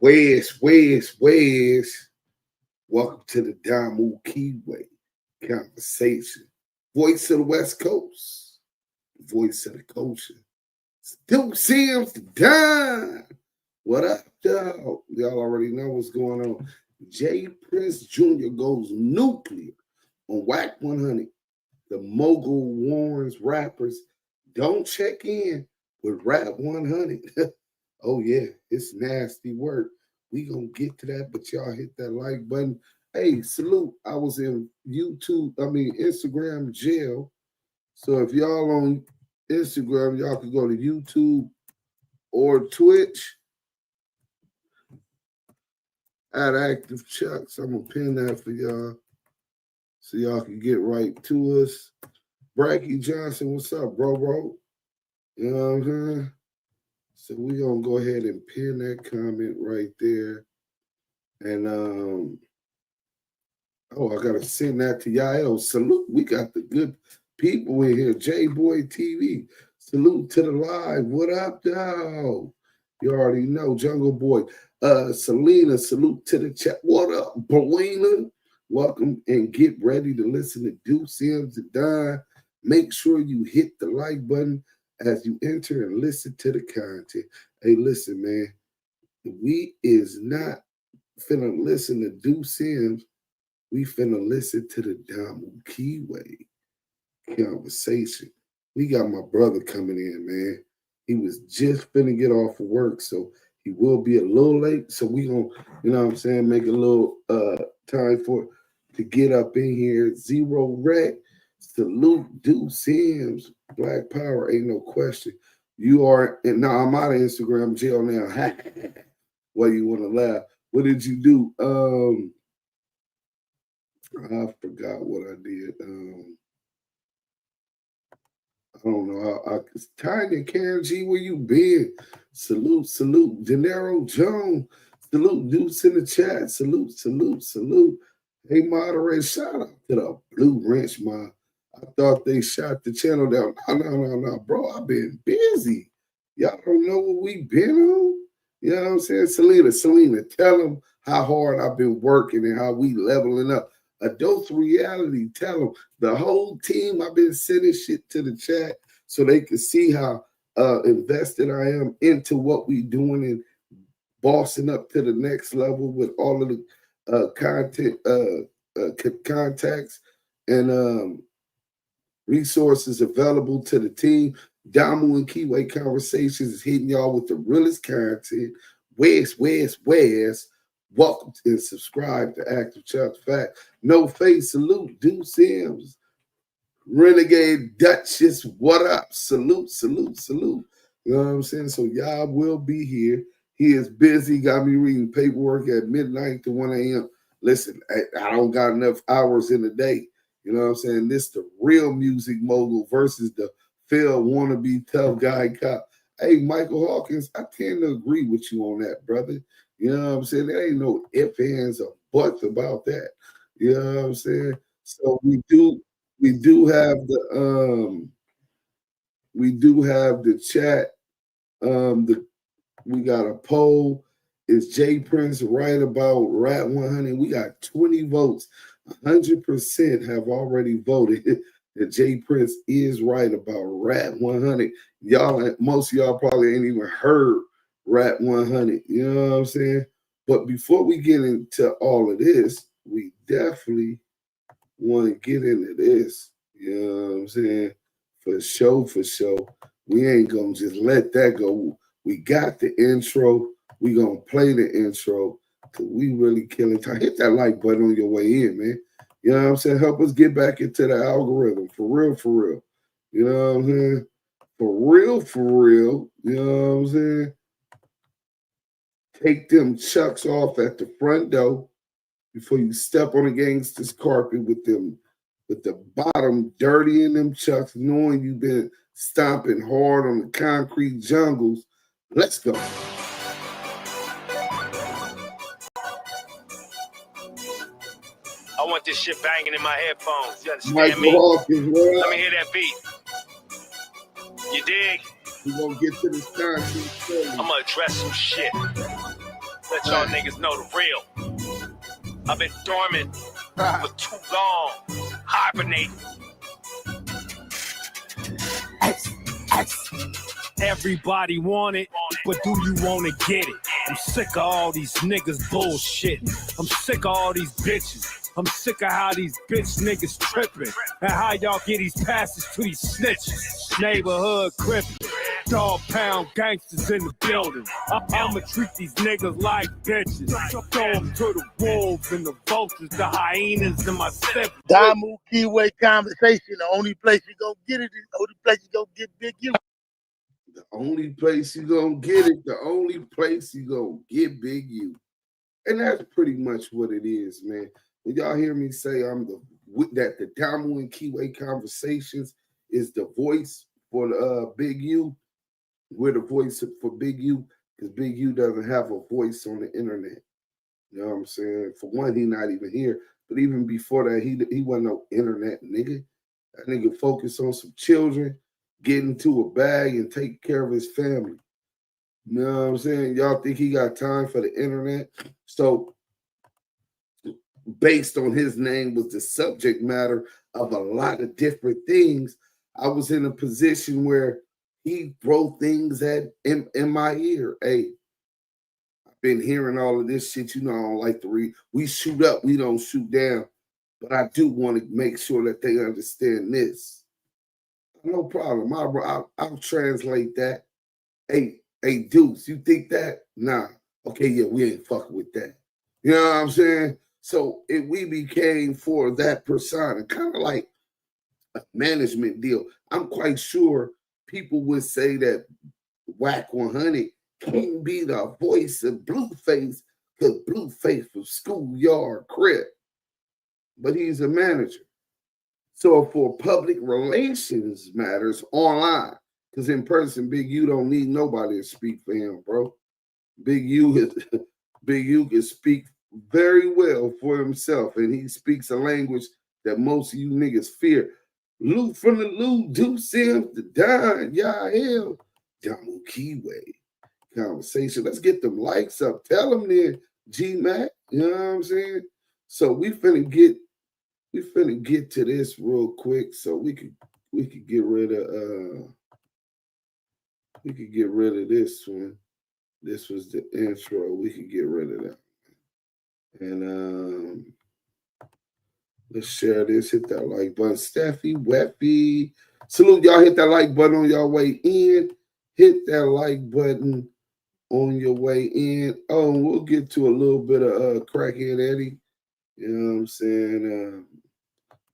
Where's? Welcome to the Damu Kiwe Conversation. Voice of the West Coast. Voice of the culture. DUSE M the Don. What up, y'all? Y'all already know what's going on. J Prince Jr. goes nuclear on WACK100. The Mogul warns rappers, don't check in with Rap 100. Oh, yeah, it's nasty work. We gonna get to that, but y'all hit that like button. Hey, salute. I was in Instagram jail. So if y'all on Instagram, y'all can go to YouTube or Twitch at Active Chucks. I'm gonna pin that for y'all so y'all can get right to us. Bracky Johnson, what's up, bro? You know what I'm saying? So we gonna go ahead and pin that comment right there. And I gotta send that to y'all. Salute. We got the good people in here. J-Boy TV. Salute to the live. What up, dog? You already know. Jungle Boy. Selena, salute to the chat. What up, Belina? Welcome and get ready to listen to DUSE M the Don. Make sure you hit the like button as you enter and listen to the content. Hey, listen, man. We is not finna listen to DUSE M. We finna listen to the Damu Kiwe Conversation. We got my brother coming in, man. He was just finna get off of work, so he will be a little late. So we gonna, you know what I'm saying, make a little time for to get up in here. Zero Wreck. Salute DUSE M. Black Power, ain't no question. You are, and now I'm out of Instagram jail now. Why you want to laugh? What did you do? I forgot what I did. I don't know. Tanya, Karen G, where you been? Salute. Gennaro Jones. Salute. DUSE in the chat. Salute. Hey, moderator, shout out to the Blue Wrench, man. I thought they shot the channel down. No, bro. I've been busy. Y'all don't know what we been on? You know what I'm saying? Selena, tell them how hard I've been working and how we leveling up. Adult Reality, tell them the whole team, I've been sending shit to the chat so they can see how invested I am into what we doing and bossing up to the next level with all of the content, contacts and resources available to the team. Damu Kiwe Conversations is hitting y'all with the realest content. Where's? Welcome and subscribe to Active Chucks Fact. No face, salute. DUSE M. Renegade Duchess, what up? Salute. You know what I'm saying? So y'all will be here. He is busy, got me reading paperwork at midnight to 1 a.m. Listen, I don't got enough hours in the day. You know what I'm saying? This the real music mogul versus the failed wannabe tough guy cop. Hey, Michael Hawkins, I tend to agree with you on that, brother. You know what I'm saying? There ain't no ifs, ands, or buts about that. You know what I'm saying? So we do have the chat. We got a poll. Is J Prince right about Rap 100? We got 20 votes. 100% have already voted that J Prince is right about Rap 100. Most of y'all probably ain't even heard Rap 100. You know what I'm saying? But before we get into all of this, we definitely want to get into this. You know what I'm saying? For sure. We ain't going to just let that go. We got the intro. We going to play the intro because we really killing time. Hit that like button on your way in, man. You know what I'm saying? Help us get back into the algorithm. For real. You know what I'm saying? For real. You know what I'm saying? Take them chucks off at the front door before you step on the gangster's carpet with the bottom dirty in them chucks, knowing you've been stomping hard on the concrete jungles. Let's go. I want this shit banging in my headphones. You understand me? Let me hear that beat. You dig? We're gonna get to this content. I'm gonna address some shit. Let y'all niggas know the real. I've been dormant for too long. Hibernating. Everybody want it, but do you want to get it? I'm sick of all these niggas bullshit. I'm sick of all these bitches. I'm sick of how these bitch niggas tripping and how y'all get these passes to these snitches. Neighborhood crippin', dog pound gangsters in the building. I'ma treat these niggas like bitches. Throw them to the wolves and the vultures, the hyenas and my siblings. Damu Kiwe Conversation, the only place you gonna get it is the only place you gonna get Big U. The only place you gonna get it, the only place you gonna get Big U. And that's pretty much what it is, man. When y'all hear me say that the Damu and Kiwe Conversations is the voice for the Big U, we're the voice for Big U because Big U doesn't have a voice on the internet. You know what I'm saying? For one, he not even here. But even before that, he wasn't no internet nigga. That nigga focused on some children, get into a bag, and take care of his family. You know what I'm saying? Y'all think he got time for the internet? So, based on his name was the subject matter of a lot of different things, I was in a position where he throw things in my ear. Hey, I've been hearing all of this shit. You know, I don't like to read. We shoot up, we don't shoot down. But I do want to make sure that they understand this. No problem. I'll translate that. Hey, Deuce, you think that? Nah. Okay, yeah, we ain't fucking with that. You know what I'm saying? So we became for that persona, kind of like a management deal. I'm quite sure people would say that WACK100 can't be the voice of Blueface because Blueface was schoolyard crip. But he's a manager. So for public relations matters online, because in person, Big U don't need nobody to speak for him, bro. Big U can speak very well for himself, and he speaks a language that most of you niggas fear. Luke from the Luke, DUSE M, the Don, Yael, Damu Kiwe Conversation. Let's get them likes up. Tell them there, G-Mac. You know what I'm saying? So we finna get to this real quick, so we could get rid of this one. This was the intro. We could get rid of that. And let's share this. Hit that like button. Steffi, Weffy. Salute y'all. Hit that like button on your way in. Hit that like button on your way in. Oh, we'll get to a little bit of Crackhead Eddie. You know what I'm saying?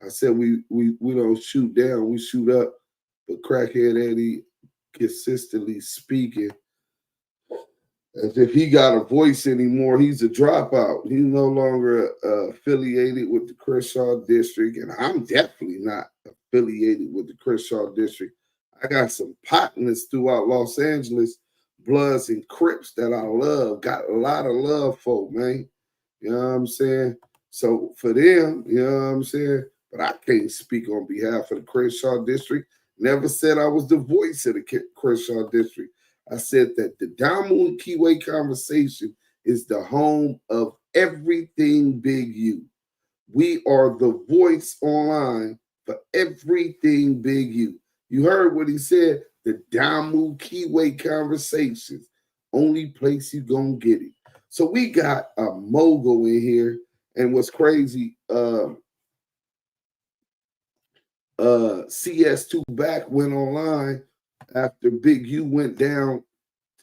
I said we don't shoot down, we shoot up. But Crackhead Eddie consistently speaking as if he got a voice anymore. He's a dropout. He's no longer affiliated with the Crenshaw District, and I'm definitely not affiliated with the Crenshaw District. I got some partners throughout Los Angeles, Bloods and Crips that I love. Got a lot of love for, man. You know what I'm saying? So for them, you know what I'm saying? But I can't speak on behalf of the Crenshaw District. Never said I was the voice of the Crenshaw District. I said that the Damu and Kiwe Conversation is the home of everything Big U. We are the voice online for everything Big U. You heard what he said, the Damu Kiwe Conversations. Only place you gonna get it. So we got a Mogul in here. And what's crazy, CS2 Back went online after Big U went down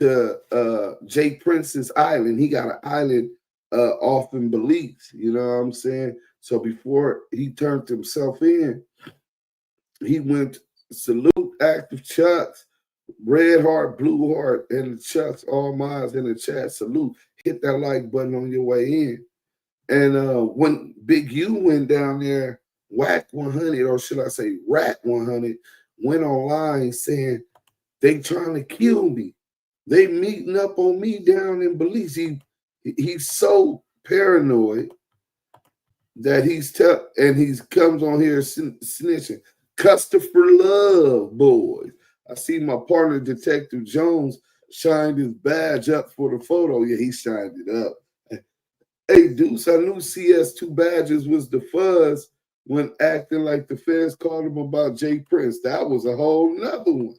to Jay Prince's island. He got an island off in Belize, you know what I'm saying? So before he turned himself in, he went salute Active Chucks, Red Heart, Blue Heart, and the Chucks, all miles in the chat. Salute. Hit that like button on your way in. And when Big U went down there, WACK100, or should I say RAT100, went online saying they trying to kill me. They meeting up on me down in Belize. He's so paranoid that he comes on here snitching. Custer for love, boys. I see my partner, Detective Jones, shined his badge up for the photo. Yeah, he shined it up. Hey, Deuce, I knew CS2 badges was the fuzz when acting like the feds called him about Jay Prince. That was a whole nother one.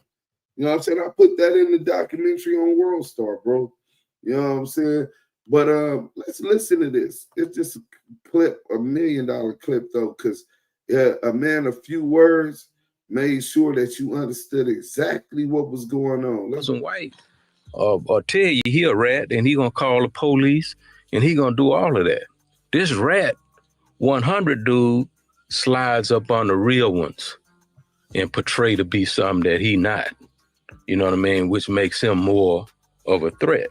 You know what I'm saying? I put that in the documentary on World Star, bro. You know what I'm saying? But let's listen to this. It's just a clip, $1 million clip, though, because a man, a few words made sure that you understood exactly what was going on. Charleston White or tell you he a rat and he gonna call the police and he gonna do all of that. This rat 100 dude slides up on the real ones and portray to be something that he not. You know what I mean? Which makes him more of a threat.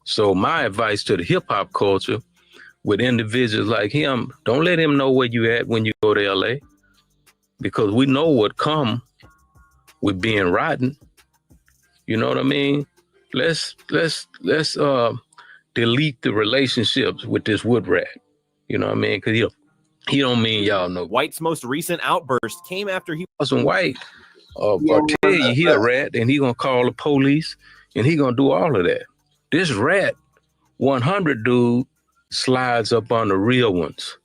So my advice to the hip hop culture with individuals like him, don't let him know where you at when you go to LA, because we know what come with being rotten. You know what I mean? Let's delete the relationships with this wood rat. You know what I mean? Because he don't mean y'all know. White's most recent outburst came after he was White or tell you he a rat and he gonna call the police and he gonna do all of that. This rat 100 dude slides up on the real ones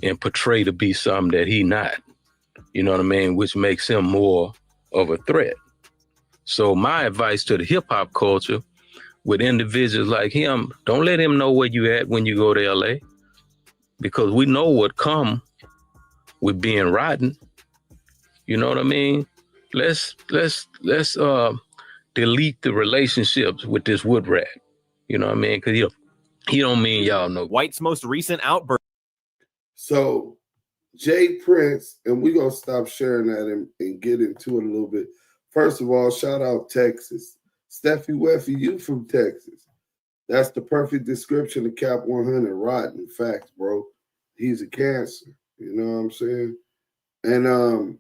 and portray to be something that he not. You know what I mean? Which makes him more of a threat. So my advice to the hip hop culture with individuals like him, don't let him know where you at when you go to LA, because we know what come with being rotten. You know what I mean? Let's delete the relationships with this wood rat. You know what I mean? Because he don't mean y'all know. White's most recent outburst. So Jay Prince, and we're going to stop sharing that and get into it a little bit. First of all, shout out Texas. Steffi Weffy, you from Texas. That's the perfect description of Cap 100. Rotten facts, bro. He's a cancer. You know what I'm saying? And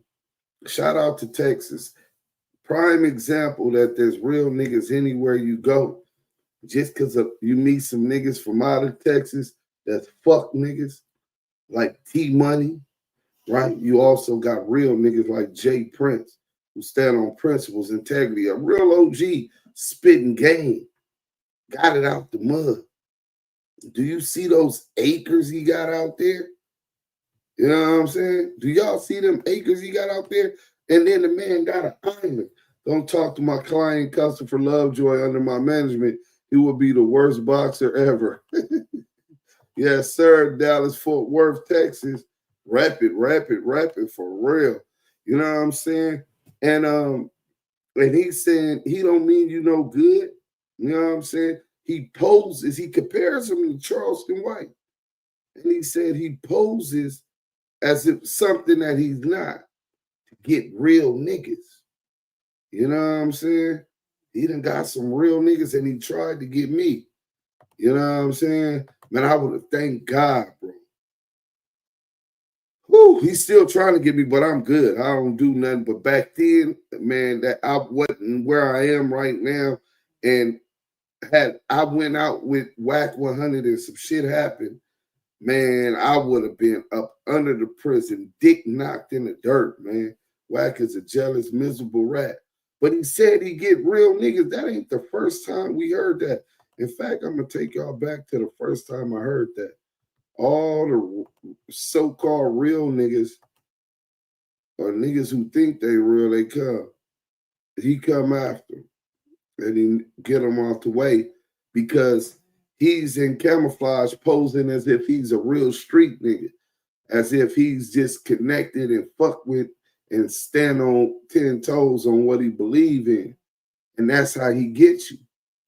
shout out to Texas. Prime example that there's real niggas anywhere you go. Just because you meet some niggas from out of Texas that's fuck niggas, like T-Money, right? You also got real niggas like Jay Prince, who stand on principles, integrity, a real OG spitting game. Got it out the mud. Do you see those acres he got out there? You know what I'm saying? Do y'all see them acres he got out there? And then the man got an island. Don't talk to my client, Christopher Lovejoy, under my management. He will be the worst boxer ever. Yes, sir. Dallas, Fort Worth, Texas. Rapid for real. You know what I'm saying? And he's saying he don't mean you no good. You know what I'm saying? He poses, he compares him to Charleston White. And he said he poses as if something that he's not to get real niggas. You know what I'm saying? He done got some real niggas and he tried to get me. You know what I'm saying? Man, I would have thanked God, bro. Whew, he's still trying to get me, but I'm good. I don't do nothing. But back then, man, that I wasn't where I am right now. And I went out with WACK100 and some shit happened, man, I would have been up under the prison, dick knocked in the dirt, man. Wack is a jealous, miserable rat. But he said he get real niggas. That ain't the first time we heard that. In fact, I'm going to take y'all back to the first time I heard that. All the so-called real niggas or niggas who think they real, they come. He come after them. And he get them off the way because he's in camouflage posing as if he's a real street nigga, as if he's just connected and fuck with and stand on 10 toes on what he believe in. And that's how he gets you.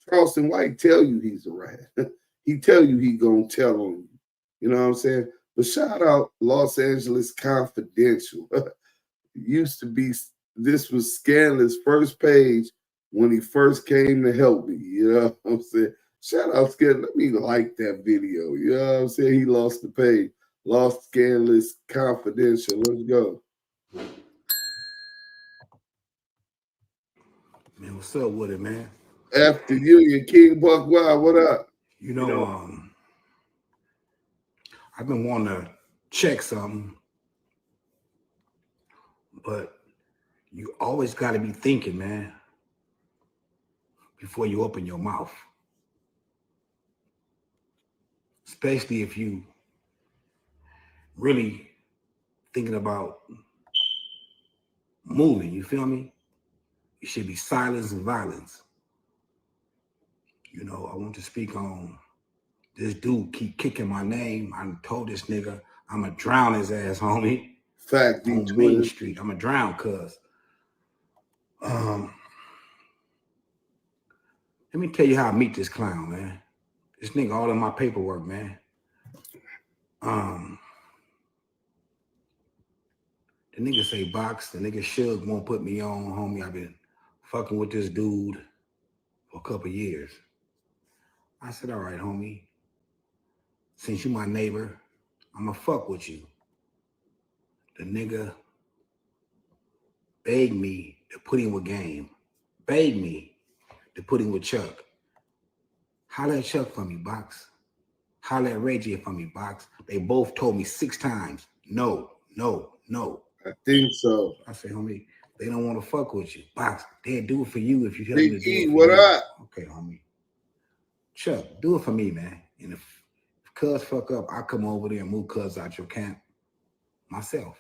Charleston White tell you he's a rat. He tell you he gonna tell on you. You know what I'm saying? But shout out Los Angeles Confidential. Used to be, this was Scanlon's first page when he first came to help me. You know what I'm saying? Shout out Scanlon. Let me like that video. You know what I'm saying? He lost the page. Lost Scanlon's Confidential. Let's go. Man, what's up with it, man? After Union, King Buck Wild, what up? You know, I've been wanting to check something, but you always got to be thinking, man, before you open your mouth. Especially if you really thinking about moving, you feel me? It should be silence and violence. You know, I want to speak on this dude keep kicking my name. I told this nigga I'ma drown his ass, homie. Fact, On Main Street. I'ma drown, cuz. Let me tell you how I meet this clown, man. This nigga all in my paperwork, man. The nigga say box, the nigga Suge won't put me on, homie. I've been fucking with this dude for a couple years. I said, all right, homie. Since you my neighbor, I'ma fuck with you. The nigga begged me to put him with game. Begged me to put him with Chuck. Holla at Chuck for me, box. Holla at Reggie for me, box. They both told me 6 times, no, no, no. I think so. I said, homie, they don't want to fuck with you. Box, they'll do it for you if you tell Big them to do E, it for what you. up? Okay, homie. Chuck, do it for me, man. And if cuz fuck up, I come over there and move cuz out your camp myself.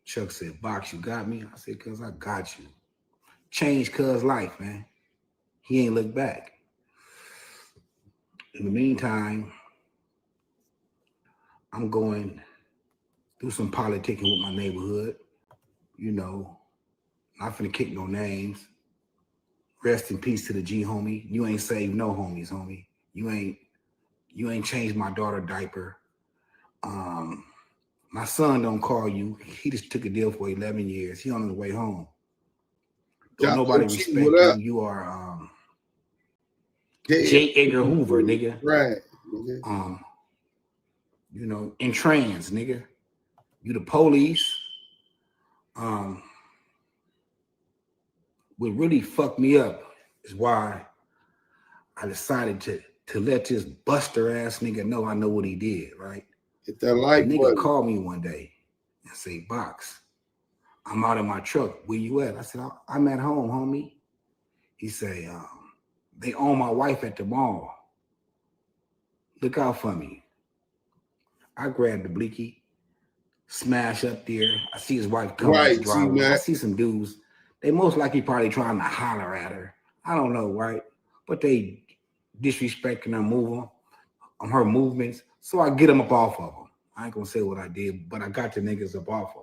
Chuck said, box, you got me? I said, cuz I got you. Changed cuz life, man. He ain't looked back. In the meantime, I'm going through some politicking with my neighborhood. You know, not finna kick no names. Rest in peace to the G homie. You ain't saved no homies, homie. You ain't changed my daughter diaper. My son don't call you. He just took a deal for 11 years. He on his way home. Don't nobody respect you. You are J. Edgar Hoover, nigga. Right. Nigga. You know, in trans, nigga. You the police. What really fucked me up is why I decided to let this buster ass nigga know I know what he did, right? Get that like the nigga button. called me one day and say, box, I'm out of my truck. Where you at? I said, I'm at home, homie. He say, they own my wife at the mall. Look out for me. I grabbed the bleaky, smash up there. I see his wife coming out the driveway. I see some dudes. They most likely probably trying to holler at her. I don't know, right? But they disrespecting her movements. So I get them up off of them. I ain't gonna say what I did, but I got the niggas up off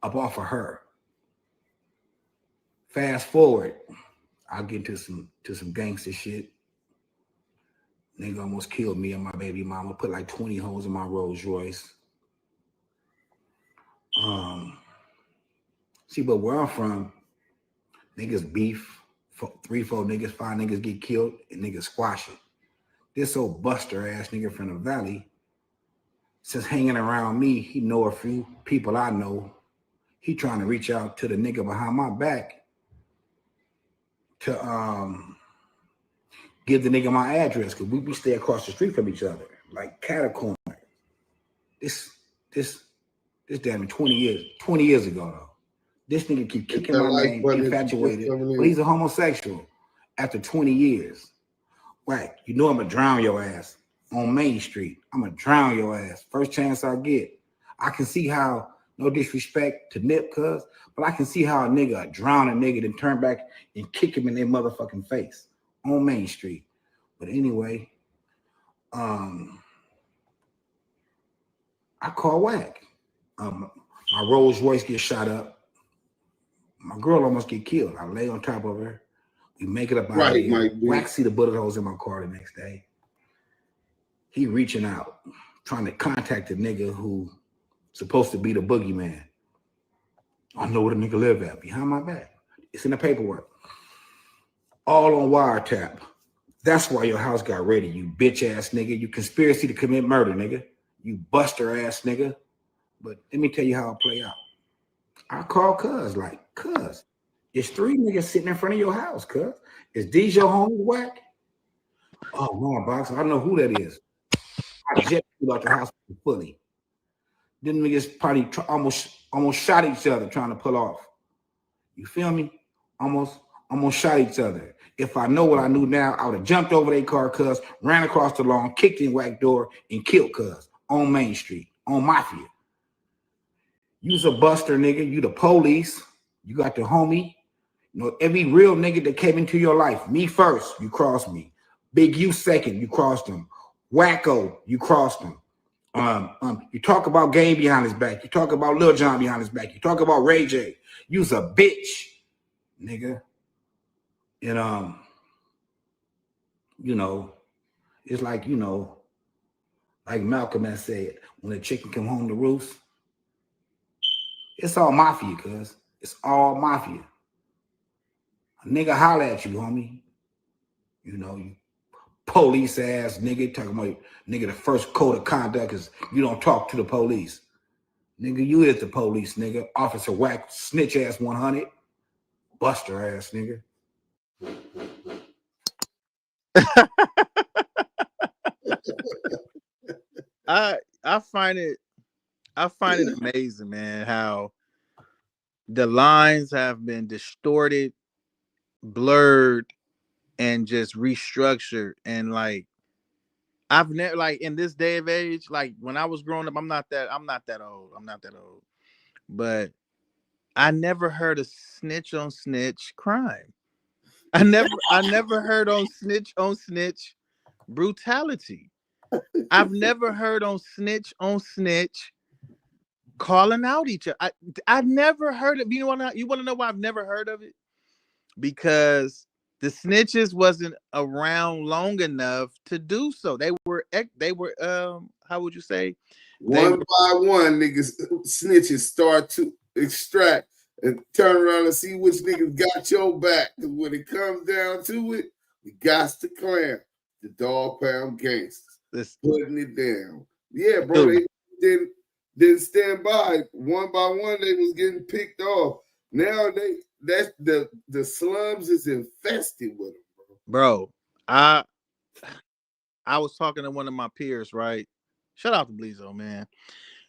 of her. Fast forward, I'll get to some gangster shit. Nigga almost killed me and my baby mama. Put like 20 holes in my Rolls Royce. See, but where I'm from, niggas beef, 3, 4 niggas, 5 niggas get killed, and niggas squash it. This old buster ass nigga from the valley, since hanging around me, he know a few people I know. He trying to reach out to the nigga behind my back to give the nigga my address, because we stay across the street from each other, like catacomb. This damn near 20 years ago though. This nigga keep kicking my name, infatuated, but he's a homosexual after 20 years. Wack, you know I'm gonna drown your ass on Main Street. I'm gonna drown your ass. First chance I get. I can see how, no disrespect to Nip, cuz, but I can see how a nigga drown a nigga then turn back and kick him in their motherfucking face on Main Street. But anyway, I call Wack. My Rolls Royce gets shot up. My girl almost get killed. I lay on top of her. We make it up out of here. Wack see the bullet holes in my car the next day. He reaching out, trying to contact the nigga who supposed to be the boogeyman. I know where the nigga live at, behind my back. It's in the paperwork. All on wiretap. That's why your house got ready, you bitch ass nigga. You conspiracy to commit murder, nigga. You buster ass nigga. But let me tell you how it play out. I call cuz, like, cuz, it's 3 niggas sitting in front of your house, cuz. Is these your homies, Wack? Oh, no, box. I know who that is. I jet you out the house fully. Them niggas probably almost shot each other trying to pull off. You feel me? Almost I'm gonna shot each other. If I know what I knew now, I would have jumped over their car, cuz, ran across the lawn, kicked in Wack door, and killed cuz on Main Street, on Mafia. You's a buster, nigga. You the police. You got the homie. You know, every real nigga that came into your life, me first, you crossed me. Big U second, you crossed him. Wacko, you crossed him. You talk about Game behind his back. You talk about Lil Jon behind his back. You talk about Ray J. You's a bitch, nigga. And you know, it's like, you know, like Malcolm has said, when a chicken come home to roost, it's all mafia, cuz. It's all mafia. A nigga holler at you, homie. You know, you police ass nigga talking about nigga. The first code of conduct is you don't talk to the police. Nigga, you is the police, nigga. Officer Wack, snitch ass 100, buster ass nigga. I find it amazing, man, how the lines have been distorted, blurred, and just restructured. And like, I've never, like, in this day of age, like when I was growing up, I'm not that old, but I never heard a snitch on snitch crime. I never heard on snitch brutality. I've never heard on snitch calling out each other. I've never heard of. You want to know why I've never heard of it? Because the snitches wasn't around long enough to do so. They were how would you say? One by one, niggas snitches start to extract and turn around and see which niggas got your back. Because when it comes down to it, we got to clam the dog pound gangsters. Putting it down. Yeah, bro, they didn't stand by. One by one, they was getting picked off. Now that's the slums is infested with them, bro. I was talking to one of my peers, right? Shout out to Blizzo, man.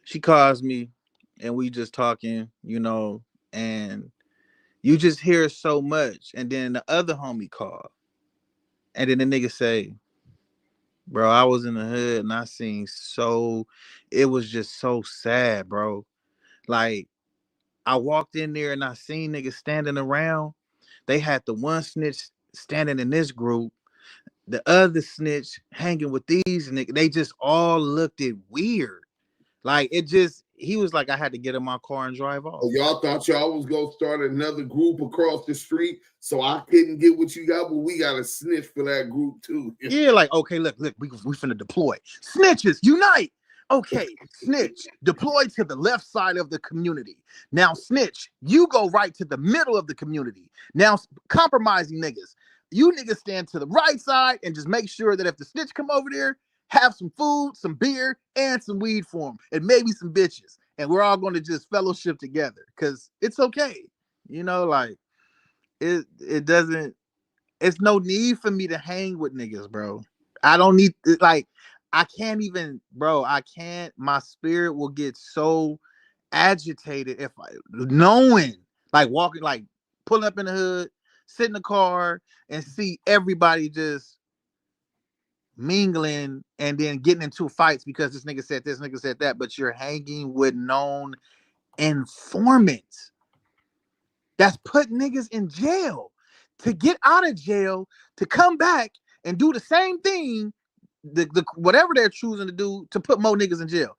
She calls me and we just talking, you know, and you just hear so much. And then the other homie called. And then the nigga say, bro, I was in the hood and I seen it was just so sad, bro. Like, I walked in there and I seen niggas standing around. They had the one snitch standing in this group, the other snitch hanging with these niggas. They just all looked it weird. Like, he was like, I had to get in my car and drive off. Oh, y'all thought y'all was gonna start another group across the street, so I couldn't get what you got, but we got a snitch for that group too. Yeah, like, okay, look, we finna deploy. Snitches, unite. Okay, snitch, deploy to the left side of the community. Now, snitch, you go right to the middle of the community. Now, compromising niggas, you niggas stand to the right side and just make sure that if the snitch come over there, have some food, some beer, and some weed for him, and maybe some bitches. And we're all going to just fellowship together because it's okay. You know, like, it doesn't, it's no need for me to hang with niggas, bro. I don't need, like, I can't even, bro, my spirit will get so agitated if knowing, like, walking, like, pulling up in the hood, sit in the car, and see everybody just mingling and then getting into fights because this nigga said this, nigga said that, but you're hanging with known informants that's put niggas in jail to get out of jail to come back and do the same thing, the whatever they're choosing to do to put more niggas in jail.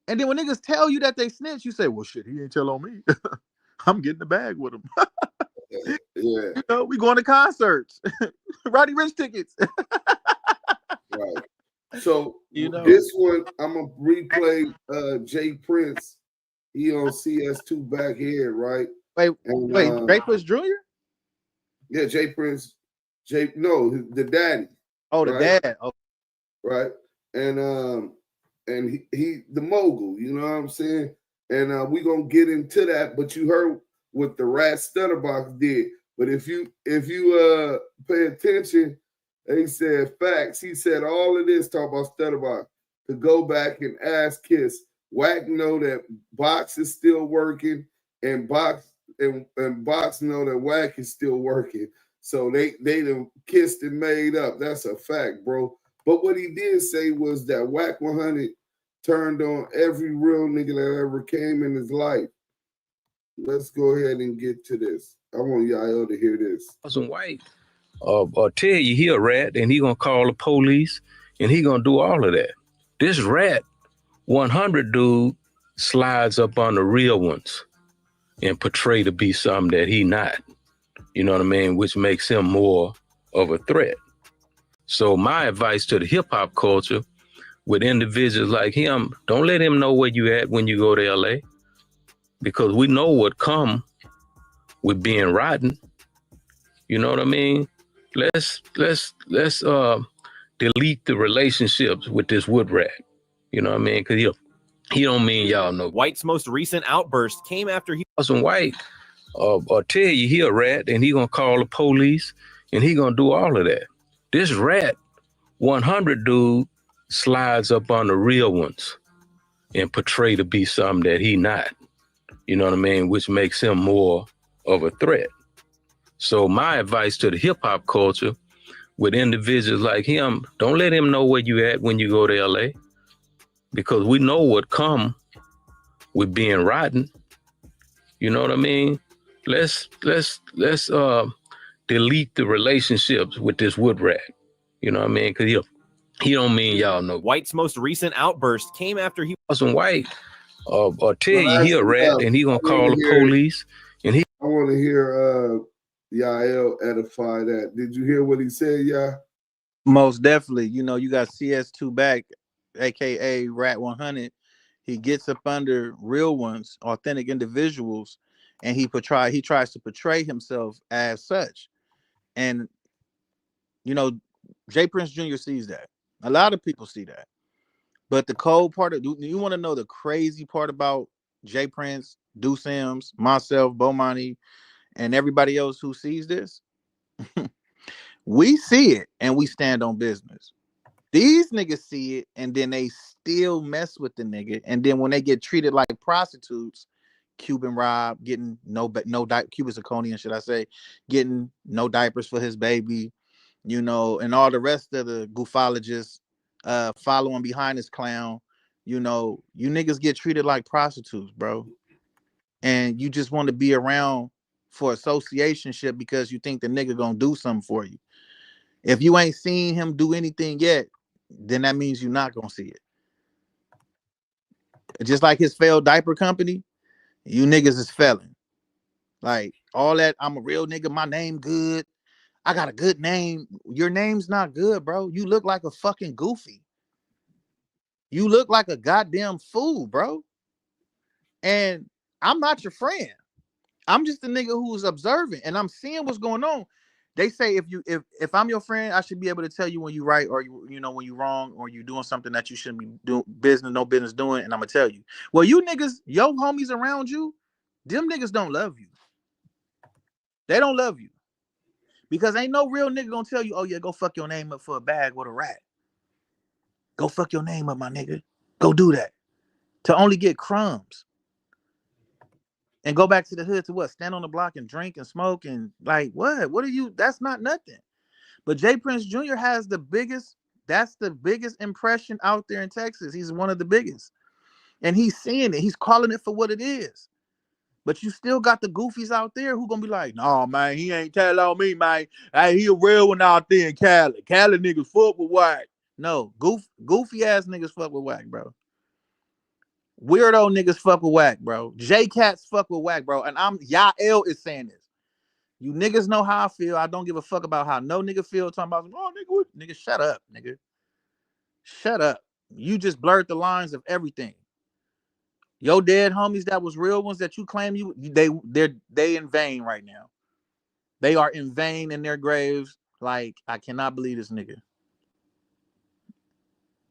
And then when niggas tell you that they snitch, you say, well, shit, he ain't tell on me. I'm getting the bag with him. Yeah. You know, we going to concerts. Roddy Rich tickets. Right. So, you know, this one, I'm going to replay Jay Prince. He on CS2 back here, right? Wait, Jay Prince Jr.? Yeah, Jay Prince. The daddy. Oh, the dad. Oh. Right. And he the mogul, you know what I'm saying? And we're gonna get into that, but you heard what the Rat Stutterbox did. But if you pay attention, he said facts. He said all of this talk about Stutterbox to go back and ask Kiss. Wack know that Box is still working, and Box know that Wack is still working. So they done kissed and made up. That's a fact, bro. But what he did say was that WACK100 turned on every real nigga that ever came in his life. Let's go ahead and get to this. I want y'all to hear this. Charleston White tell you he a rat and he gonna call the police and he gonna do all of that. This rat 100 dude slides up on the real ones and portray to be something that he not. You know what I mean? Which makes him more of a threat. So my advice to the hip hop culture with individuals like him, don't let him know where you at when you go to LA, because we know what come with being rotten. You know what I mean? Let's delete the relationships with this wood rat. You know what I mean? Because he don't mean y'all know. White's most recent outburst came after he Charleston White tell you he a rat and he gonna call the police and he gonna do all of that. This rat 100 dude slides up on the real ones and portray to be something that he not. You know what I mean? Which makes him more of a threat. So my advice to the hip hop culture with individuals like him, don't let him know where you at when you go to LA, because we know what come with being rotten. You know what I mean? Let's delete the relationships with this wood rat. You know what I mean? Because he don't mean y'all know. White's most recent outburst came after he Charleston White tell you he a rat and he gonna call the police and he. I want to hear Yael edify that. Did you hear what he said, yeah? Most definitely. You know, you got CS2 back, aka Rat 100. He gets up under real ones, authentic individuals, and he tries to portray himself as such. And you know, Jay Prince Jr. sees that. A lot of people see that. But the cold part of, you want to know the crazy part about Jay Prince, DUSE M, myself, Bomani, and everybody else who sees this? We see it and we stand on business. These niggas see it and then they still mess with the nigga. And then when they get treated like prostitutes, Cuban Rob getting Cuban Zirconian, should I say, getting no diapers for his baby, you know, and all the rest of the goofologists following behind this clown, you know, you niggas get treated like prostitutes, bro. And you just want to be around for associationship because you think the nigga gonna do something for you. If you ain't seen him do anything yet, then that means you're not gonna see it. Just like his failed diaper company, you niggas is failing. Like all that, I'm a real nigga, my name good, I got a good name. Your name's not good, bro. You look like a fucking goofy. You look like a goddamn fool, bro. And I'm not your friend. I'm just a nigga who's observant and I'm seeing what's going on. They say if I'm your friend, I should be able to tell you when you right or you know when you wrong or you doing something that you shouldn't be doing, no business doing, and I'm gonna tell you. Well, you niggas, your homies around you, them niggas don't love you. They don't love you. Because ain't no real nigga gonna tell you, oh yeah, go fuck your name up for a bag with a rat. Go fuck your name up, my nigga. Go do that. To only get crumbs. And go back to the hood to what? Stand on the block and drink and smoke and like what? What are you? That's not nothing. But Jay Prince Jr. has the biggest, that's the biggest impression out there in Texas. He's one of the biggest. And he's seeing it. He's calling it for what it is. But you still got the goofies out there who gonna be like, no, man, he ain't telling on me, man. Hey, he a real one out there in Cali. Cali niggas fuck with Wack. No, goofy ass niggas fuck with Wack, bro. Weirdo niggas fuck with Wack, bro. J-Cats fuck with Wack, bro. And Yael is saying this. You niggas know how I feel. I don't give a fuck about how no nigga feel. Talking about, oh, nigga, shut up, nigga. Shut up. You just blurred the lines of everything. Your dead homies that was real ones that you claim they in vain right now. They are in vain in their graves. Like, I cannot believe this nigga.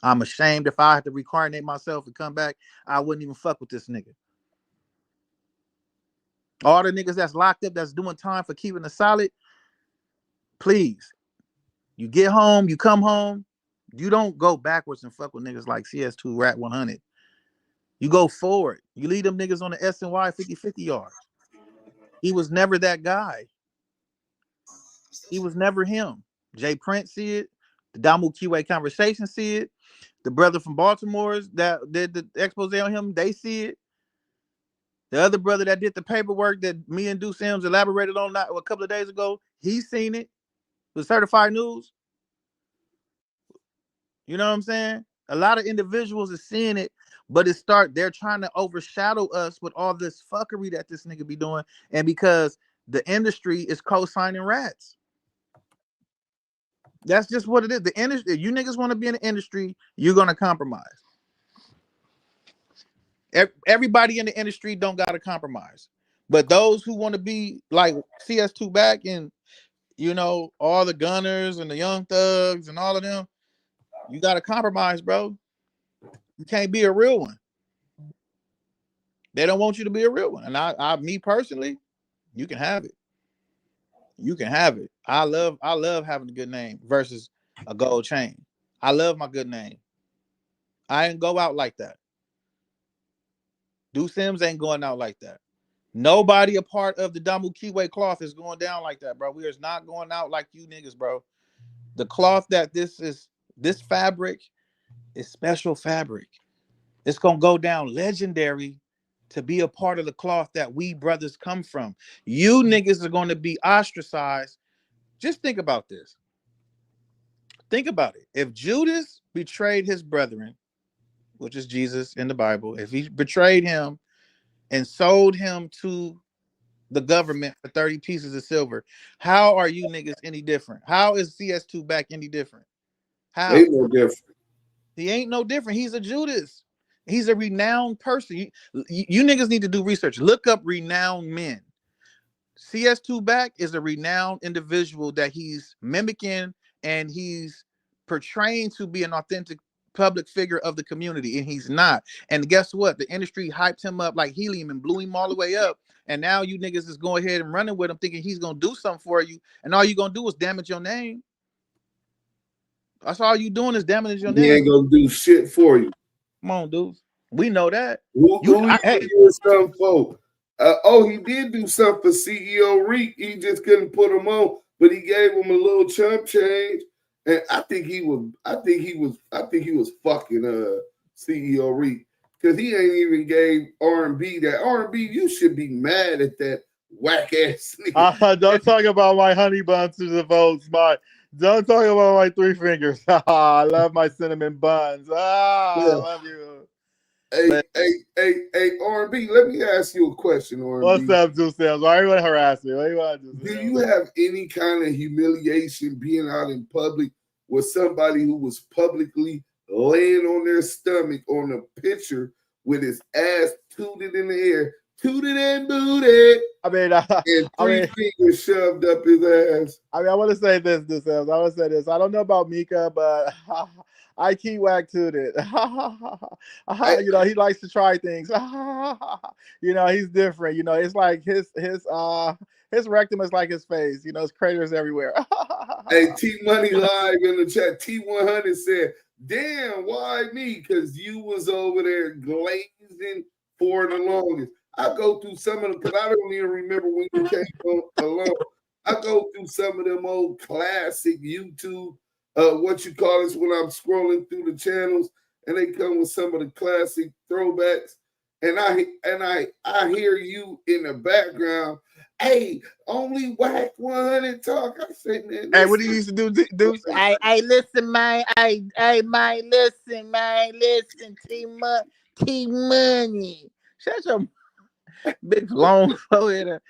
I'm ashamed. If I had to reincarnate myself and come back, I wouldn't even fuck with this nigga. All the niggas that's locked up, that's doing time for keeping it solid, please. You get home, you come home, you don't go backwards and fuck with niggas like CS2 Rat 100. You go forward. You leave them niggas on the S and Y 50-50 yard. He was never that guy. He was never him. Jay Prince see it. The Damu Kiwe Conversations see it. The brother from Baltimore's that did the expose on him, they see it. The other brother that did the paperwork that me and DUSE M elaborated on a couple of days ago, he's seen it. The certified news. You know what I'm saying? A lot of individuals are seeing it, but they're trying to overshadow us with all this fuckery that this nigga be doing. And because the industry is co-signing rats. That's just what it is. The industry, if you niggas want to be in the industry, you're gonna compromise. Everybody in the industry don't gotta compromise. But those who want to be like CS2 back and you know, all the gunners and the young thugs and all of them, you gotta compromise, bro. You can't be a real one. They don't want you to be a real one. And me personally, you can have it. You can have it. I love having a good name versus a gold chain. I love my good name. I ain't go out like that. DUSE M ain't going out like that. Nobody a part of the Damu Kiwe cloth is going down like that, bro. We are not going out like you niggas, bro. The cloth that this fabric is special fabric. It's gonna go down legendary to be a part of the cloth that we brothers come from. You niggas are going to be ostracized. Just think about this. Think about it. If Judas betrayed his brethren, which is Jesus in the Bible, if he betrayed him and sold him to the government for 30 pieces of silver, how are you niggas any different? How is CS2 back any different? How? Ain't no different. He ain't no different. He's a Judas. He's a renowned person. You niggas need to do research. Look up renowned men. CS2 back is a renowned individual that he's mimicking and he's portraying to be an authentic public figure of the community, and he's not. And guess what? The industry hyped him up like helium and blew him all the way up. And now you niggas is going ahead and running with him thinking he's going to do something for you. And all you're going to do is damage your name. That's all you doing is damage your name. He ain't going to do shit for you. Come on, dudes. We know that. Who he doing something for? He did do something for CEO Reek. He just couldn't put him on, but he gave him a little chump change. And I think he was fucking CEO Reek because he ain't even gave R&B that. R&B, you should be mad at that whack ass nigga. Don't talk about my honey buns to the votes, don't talk about my three fingers. I love my cinnamon buns. I love you. Hey, R&B, let me ask you a question, R&B. What's up, DUSE M? Why are you want to harass me? What do you want to do? Do you have any kind of humiliation being out in public with somebody who was publicly laying on their stomach on a picture with his ass tooted in the air, tooted and booted? And three fingers shoved up his ass. I want to say this, DUSE M. I want to say this. I don't know about Mika, but I keep Wack tooted. You know, he likes to try things. You know, he's different. You know, it's like his rectum is like his face. You know, his craters everywhere. Hey, T Money Live in the chat. T100 said, "Damn, why me? Because you was over there glazing for the longest." I go through some of them because I don't even remember when you came on alone. I go through some of them old classic YouTube. What you call this when I'm scrolling through the channels and they come with some of the classic throwbacks, and I hear you in the background. Hey, only WACK100 talk. I say, man. Hey, what do you used to do? Hey, listen, man. Listen, T Money. Shut your big long forehead.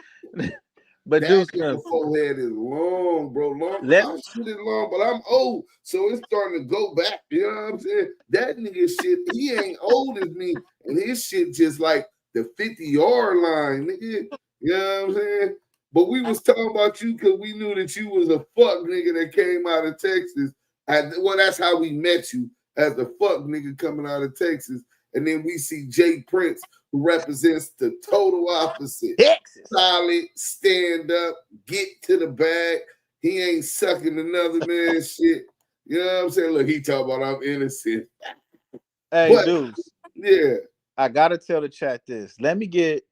But DUSE M forehead is long, bro. My shit is long, but I'm old, so it's starting to go back. You know what I'm saying? That nigga shit, he ain't old as me, and his shit just like the 50-yard line, nigga. You know what I'm saying? But we was talking about you because we knew that you was a fuck nigga that came out of Texas. Well, that's how we met you, as a fuck nigga coming out of Texas. And then we see Jay Prince, who represents the total opposite. Texas. Solid, stand up, get to the bag. He ain't sucking another man's shit. You know what I'm saying? Look, he talking about I'm innocent. Hey, DUSE. Yeah. I gotta tell the chat this. Let me get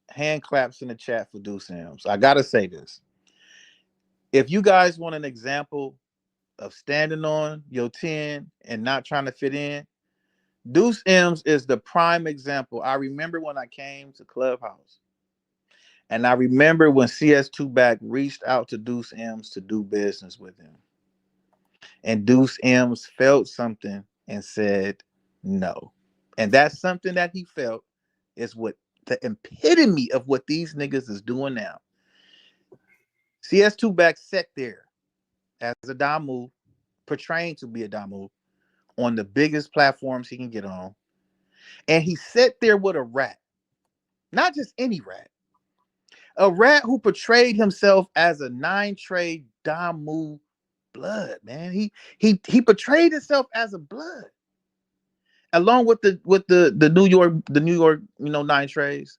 hand claps in the chat for DUSE M. I gotta say this. If you guys want an example of standing on your 10 and not trying to fit in, DUSE M's is the prime example. I remember when I came to Clubhouse, and I remember when CS2 Back reached out to DUSE M's to do business with him. And DUSE M's felt something and said no. And that's something that he felt is what the epitome of what these niggas is doing now. CS2 Back sat there as a Damu, portraying to be a Damu, on the biggest platforms he can get on. And he sat there with a rat. Not just any rat. A rat who portrayed himself as a 9-trade Damu blood, man. He portrayed himself as a blood. Along with the New York, you know, 9 trades.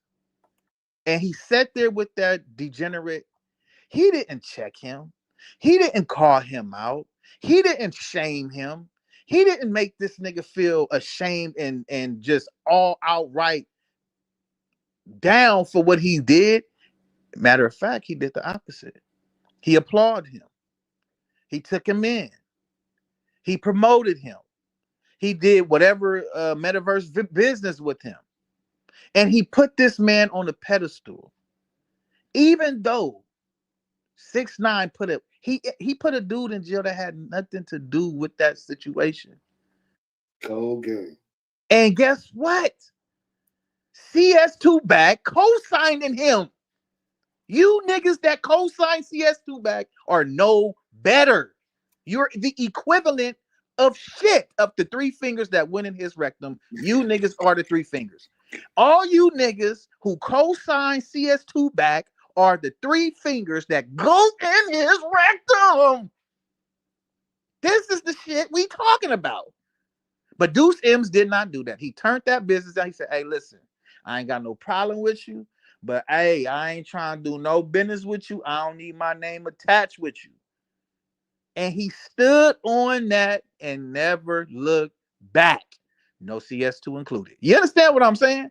And he sat there with that degenerate. He didn't check him. He didn't call him out. He didn't shame him. He didn't make this nigga feel ashamed and just all outright down for what he did. Matter of fact, he did the opposite. He applauded him. He took him in. He promoted him. He did whatever metaverse business with him. And he put this man on a pedestal. Even though 6ix9ine put it, he put a dude in jail that had nothing to do with that situation. Cold game. And guess what? CS2 Back co-signing him. You niggas that co-sign CS2 Back are no better. You're the equivalent of shit up the 3 fingers that went in his rectum. You niggas are the 3 fingers. All you niggas who co-sign CS2 Back are the 3 fingers that go in his rectum. This is the shit we talking about. But DUSE M's did not do that. He turned that business down. He said, hey, listen, I ain't got no problem with you, but hey, I ain't trying to do no business with you. I don't need my name attached with you. And he stood on that and never looked back. No CS2 included. You understand what I'm saying?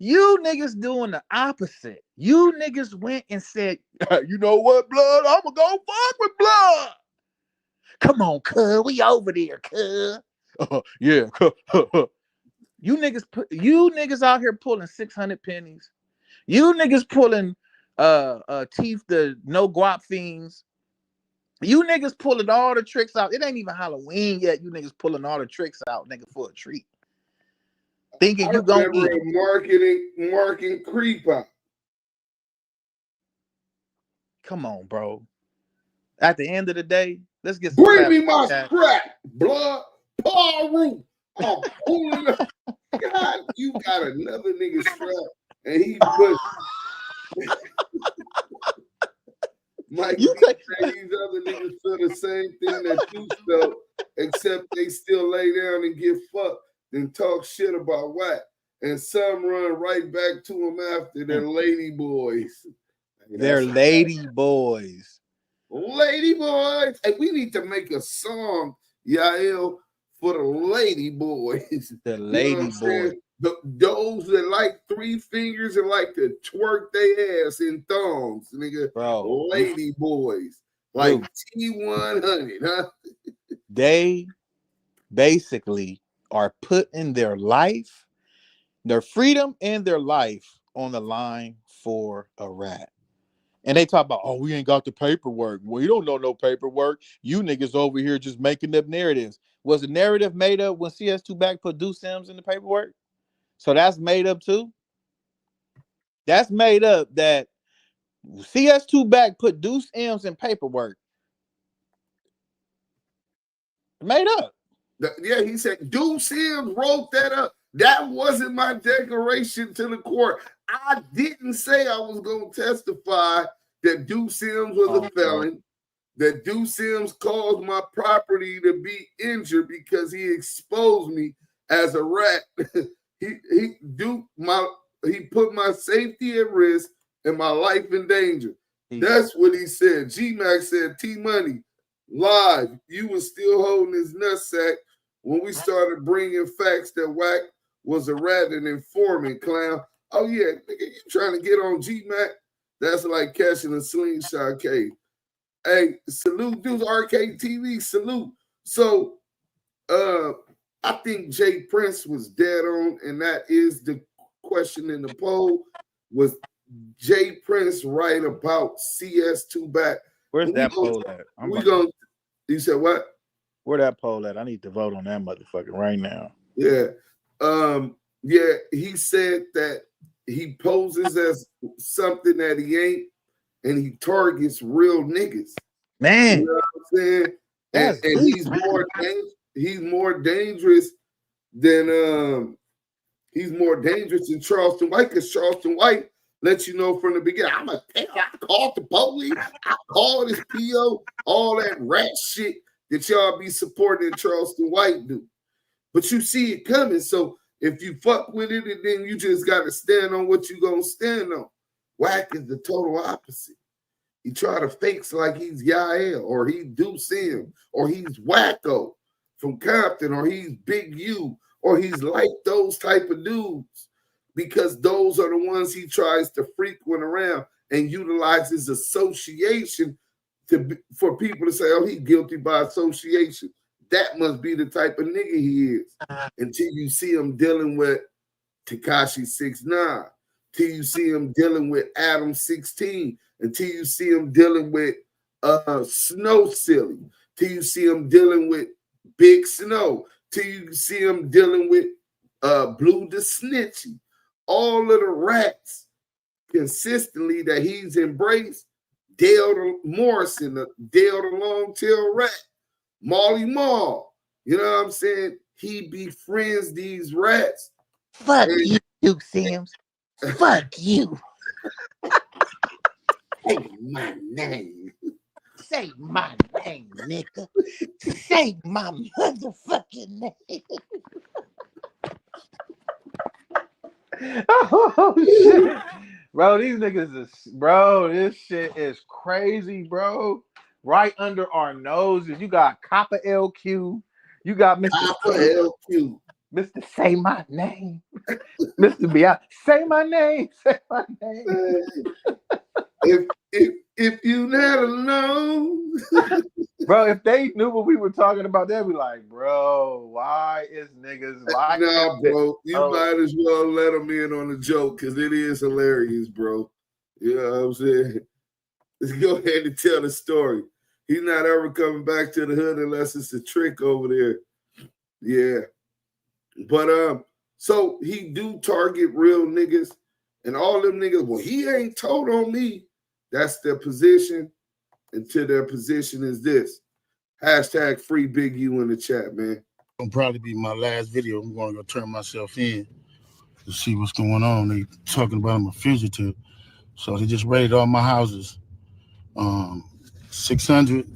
You niggas doing the opposite. You niggas went and said, you know what, blood? I'm going to go fuck with blood. Come on, cuz. We over there, cuz. Yeah. You niggas out here pulling 600 pennies. You niggas pulling teeth the no guap fiends. You niggas pulling all the tricks out. It ain't even Halloween yet. You niggas pulling all the tricks out, nigga, for a treat. Thinking you gonna eat it. Marking creep out. Come on, bro. At the end of the day, let's get some. Bring me my scrap, blood, Paul Root. I'm pulling up. God, you got another nigga strap, and he put. Mike, these other niggas feel the same thing that you felt, except they still lay down and get fucked and talk shit about Wack. And some run right back to them after they're lady boys. They're lady boys. Lady boys. Hey, we need to make a song, Yael, for the lady boys. The lady boys. Those that like 3 fingers and like to twerk their ass in thongs, nigga. Bro. Lady boys. Like T100, huh? They basically are putting their life, their freedom and their life on the line for a rat. And they talk about, oh, we ain't got the paperwork. Well, you don't know no paperwork. You niggas over here just making up narratives. Was the narrative made up when CS2 Back put DUSE M's in the paperwork? So that's made up too? That's made up that CS2 Back put DUSE M's in paperwork. Made up. Yeah, he said DUSE M's wrote that up. That wasn't my declaration to the court. I didn't say I was going to testify that DUSE M's was a felon, that DUSE M's caused my property to be injured because he exposed me as a rat. He put my safety at risk and my life in danger. That's what he said. G-Mac said, T-Money, live, you was still holding his nutsack when we started bringing facts that Wack was a rat and informant, clown. Oh, yeah, nigga, you trying to get on G-Mac? That's like catching a slingshot case. Hey, salute, dudes, Arcade TV, salute. So, I think Jay Prince was dead on, and that is the question in the poll. Was Jay Prince right about CS2 back? Where's that poll at? You said what? Where that poll at? I need to vote on that motherfucker right now. Yeah. Yeah, he said that he poses as something that he ain't, and he targets real niggas. Man. You know what I'm saying? And he's more dangerous than Charleston White, because Charleston White lets you know from the beginning, I called the police, I called his PO, all that rat shit that y'all be supporting Charleston White do. But you see it coming, so if you fuck with it, and then you just got to stand on what you gonna stand on. Wack is the total opposite. He try to fakes like he's Yael, or he's DUSE M, or he's Wacko from Compton, or he's Big U, or he's like those type of dudes, because those are the ones he tries to frequent around and utilizes association for people to say, oh, he's guilty by association. That must be the type of nigga he is. Until you see him dealing with Tekashi 6ix9ine, till you see him dealing with Adam 16, until you see him dealing with Snow Silly, till you see him dealing with Big Snow, till you see him dealing with Blue the Snitchy. All of the rats consistently that he's embraced, Dale Morrison, Dale the Long-Tail Rat, Molly Mall, you know what I'm saying? He befriends these rats. Fuck you, Duke Sims. Fuck you. Say my name. Say my name, nigga. Say my motherfucking name. Oh shit. Bro, these niggas this shit is crazy, bro. Right under our noses. You got Copper LQ. You got Mr. Copper LQ. Mr. Say My Name. Mr. B. Say my name. Say my name. If you never known. Bro, if they knew what we were talking about, they'd be like, bro, why is niggas like nah, bro, you might as well let them in on the joke, because it is hilarious, bro. You know what I'm saying? Let's go ahead and tell the story. He's not ever coming back to the hood unless it's a trick over there. Yeah. But so he do target real niggas, and all them niggas, well, he ain't told on me. That's their position, until their position is this. Hashtag free Big U in the chat, man. It'll probably be my last video. I'm going to go turn myself in to see what's going on. They talking about I'm a fugitive. So they just raided all my houses. 600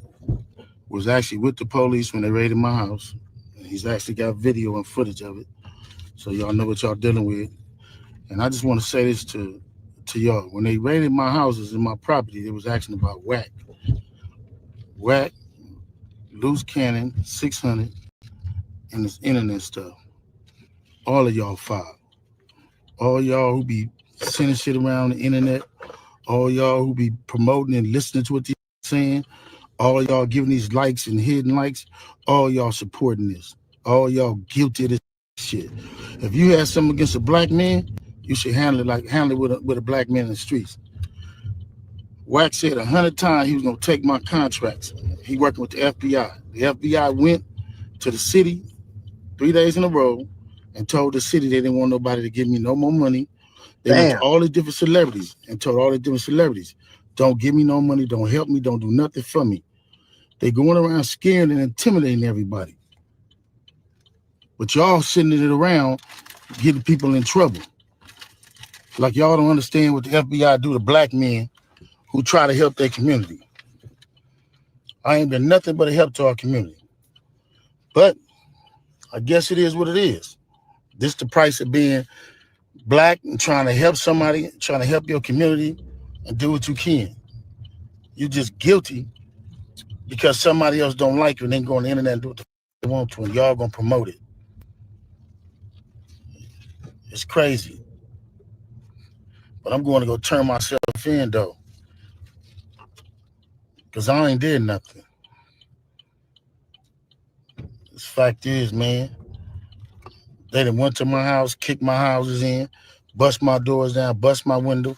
was actually with the police when they raided my house. He's actually got video and footage of it. So y'all know what y'all dealing with. And I just want to say this to y'all. When they raided my houses and my property, they was asking about Wack. Wack, Loose Cannon, 600, and this internet stuff. All of y'all filed. All y'all who be sending shit around the internet, all y'all who be promoting and listening to what they're saying, all y'all giving these likes and hidden likes, all y'all supporting this. All y'all guilty of this shit. If you had something against a black man, you should handle it with a black man in the streets. Wack said 100 times he was gonna take my contracts. He working with the FBI. The FBI went to the city 3 days in a row and told the city they didn't want nobody to give me no more money. They went to all the different celebrities and told all the different celebrities, don't give me no money, don't help me, don't do nothing for me. They going around scaring and intimidating everybody. But y'all sending it around, getting people in trouble. Like y'all don't understand what the FBI do to black men who try to help their community. I ain't been nothing but a help to our community. But I guess it is what it is. This the price of being black and trying to help somebody, trying to help your community and do what you can. You just guilty because somebody else don't like you and they go on the internet and do what they want to, and y'all gonna promote it. It's crazy. But I'm going to go turn myself in though. because I ain't did nothing. The fact is, man, they done went to my house, kicked my houses in, bust my doors down, bust my windows.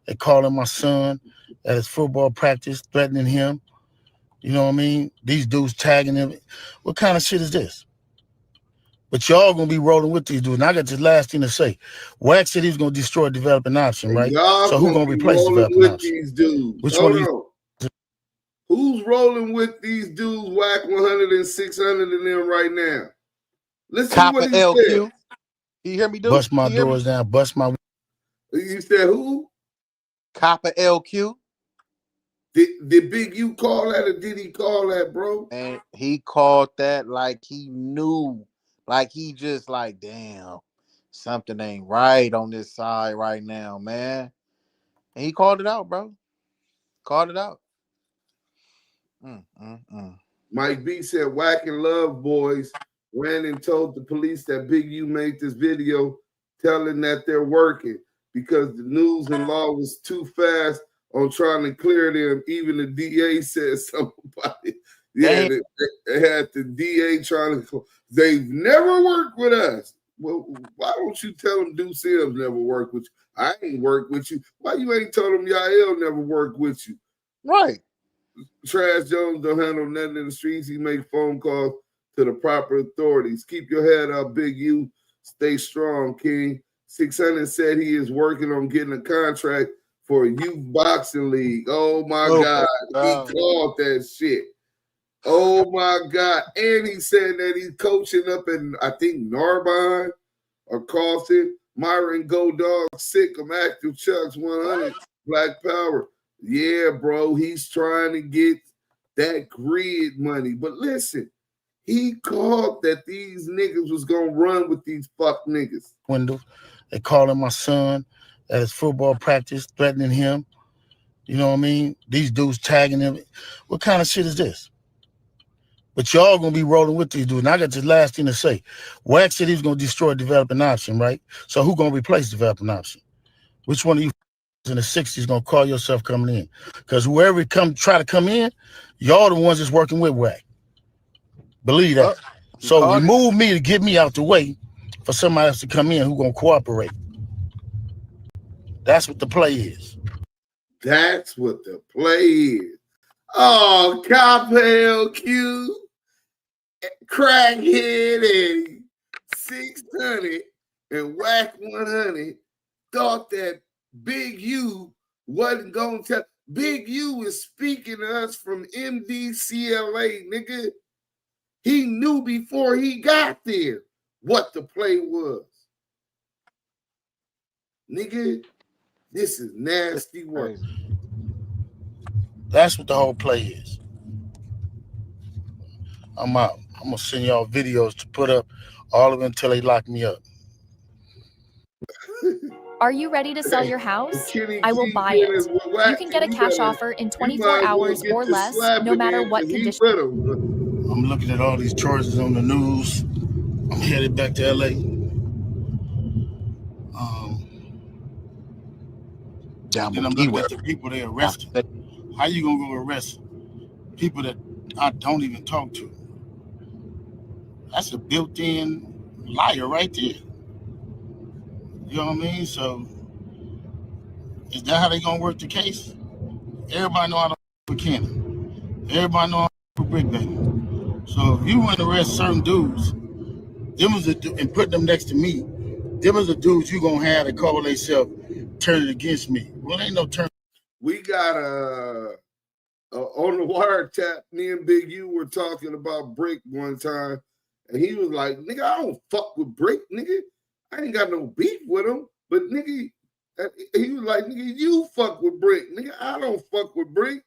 They calling my son at his football practice, threatening him. You know what I mean? These dudes tagging him. What kind of shit is this? But y'all gonna be rolling with these dudes. And I got this last thing to say. Wack said he's gonna destroy developing option, right? So who's gonna replace developing option? These dudes. Which one of you? Who's rolling with these dudes, WACK100 and 600 in them right now? Listen to what he LQ. said. You hear me, dude? Bust my doors down, bust my... You said who? Copper LQ. Did Big U call that, or did he call that, bro? And he called that like he knew. Like he just like, damn, something ain't right on this side right now, man. And he called it out, bro. Called it out. Mike B said Wack and Love Boys ran and told the police that Big U made this video telling that they're working because the news and law was too fast on trying to clear them. Even the DA said something about it. Yeah, they had the DA trying to. They've never worked with us. Well, why don't you tell them DUSE M never worked with you? I ain't worked with you. Why you ain't told them Yael never worked with you? Right. Trash Jones don't handle nothing in the streets. He make phone calls to the proper authorities. Keep your head up, Big U. Stay strong, King. 600 said he is working on getting a contract for a youth boxing league. Oh my God. He called that shit. Oh my God. And he said that he's coaching up in, I think, Narbonne or Carlton. Myron Go Dog, sick of Active Chucks 100, Black Power. Yeah, bro, he's trying to get that grid money. But listen, he called that these niggas was going to run with these fuck niggas. Windows. They calling my son at his football practice, threatening him. You know what I mean? These dudes tagging him. What kind of shit is this? But y'all gonna be rolling with these dudes. And I got this last thing to say. Wack said he's gonna destroy developing option, right? So who gonna replace developing option? Which one of you in the 60s gonna call yourself coming in? Because whoever try to come in, y'all the ones that's working with Wack. Believe that. So remove me to get me out the way for somebody else to come in who gonna cooperate. That's what the play is. That's what the play is. Oh, Cop LQ, Crackhead Eddie, 600, and WACK100 thought that Big U wasn't going to tell. Big U is speaking to us from MDCLA, nigga. He knew before he got there what the play was. Nigga, this is nasty work. That's what the whole play is. I'm out. I'm going to send y'all videos to put up, all of them until they lock me up. Are you ready to sell your house? I will buy it. You can get a cash offer in 24 hours or less, no matter what condition. I'm looking at all these charges on the news. I'm headed back to LA. And I'm looking at the people they arrested. How you gonna go arrest people that I don't even talk to? That's a built-in liar right there. You know what I mean? So is that how they gonna work the case? Everybody know how to with Cannon. Everybody know how to brick baby. So if you want to arrest certain dudes, and put them next to me, them is the dudes you gonna have to call themselves turning against me. Well, ain't no turn. We got on the wiretap, me and Big U were talking about Brick one time, and he was like, nigga, I don't fuck with Brick, nigga. I ain't got no beef with him, but nigga, he was like, nigga, you fuck with Brick. Nigga, I don't fuck with Brick.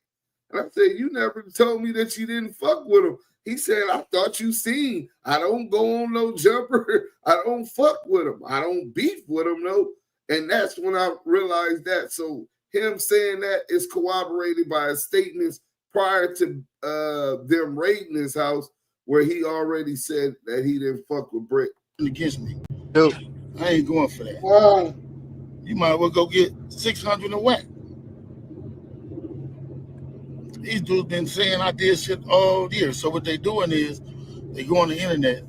And I said, you never told me that you didn't fuck with him. He said, I thought you seen. I don't go on no jumper. I don't fuck with him. I don't beef with him, no. And that's when I realized that. So him saying that is corroborated by his statements prior to them raiding his house, where he already said that he didn't fuck with Brick. Against me. Dude, I ain't going for that. You might as well go get 600 and Wack. These dudes been saying I did shit all year. So what they doing is they go on the internet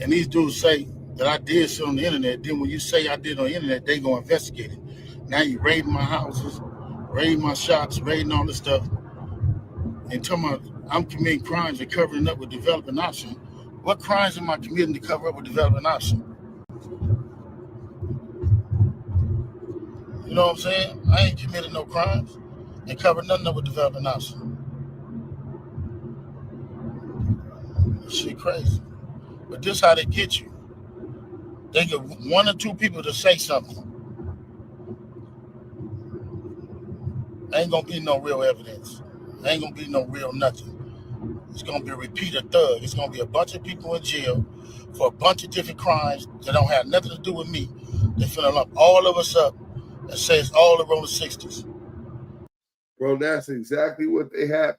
and these dudes say that I did shit on the internet. Then when you say I did on the internet, they go investigate it. Now you raiding my houses, raiding my shops, raiding all this stuff. And talking about I'm committing crimes and covering up with developing option. What crimes am I committing to cover up with developing option? You know what I'm saying? I ain't committed no crimes and covered nothing up with developing option. Shit crazy. But this how they get you. They get one or two people to say something. Ain't gonna be no real evidence. Ain't gonna be no real nothing. It's gonna be a repeated thug. It's gonna be a bunch of people in jail for a bunch of different crimes that don't have nothing to do with me. They finna lump all of us up and say it's all around the 60s. Bro, that's exactly what they had.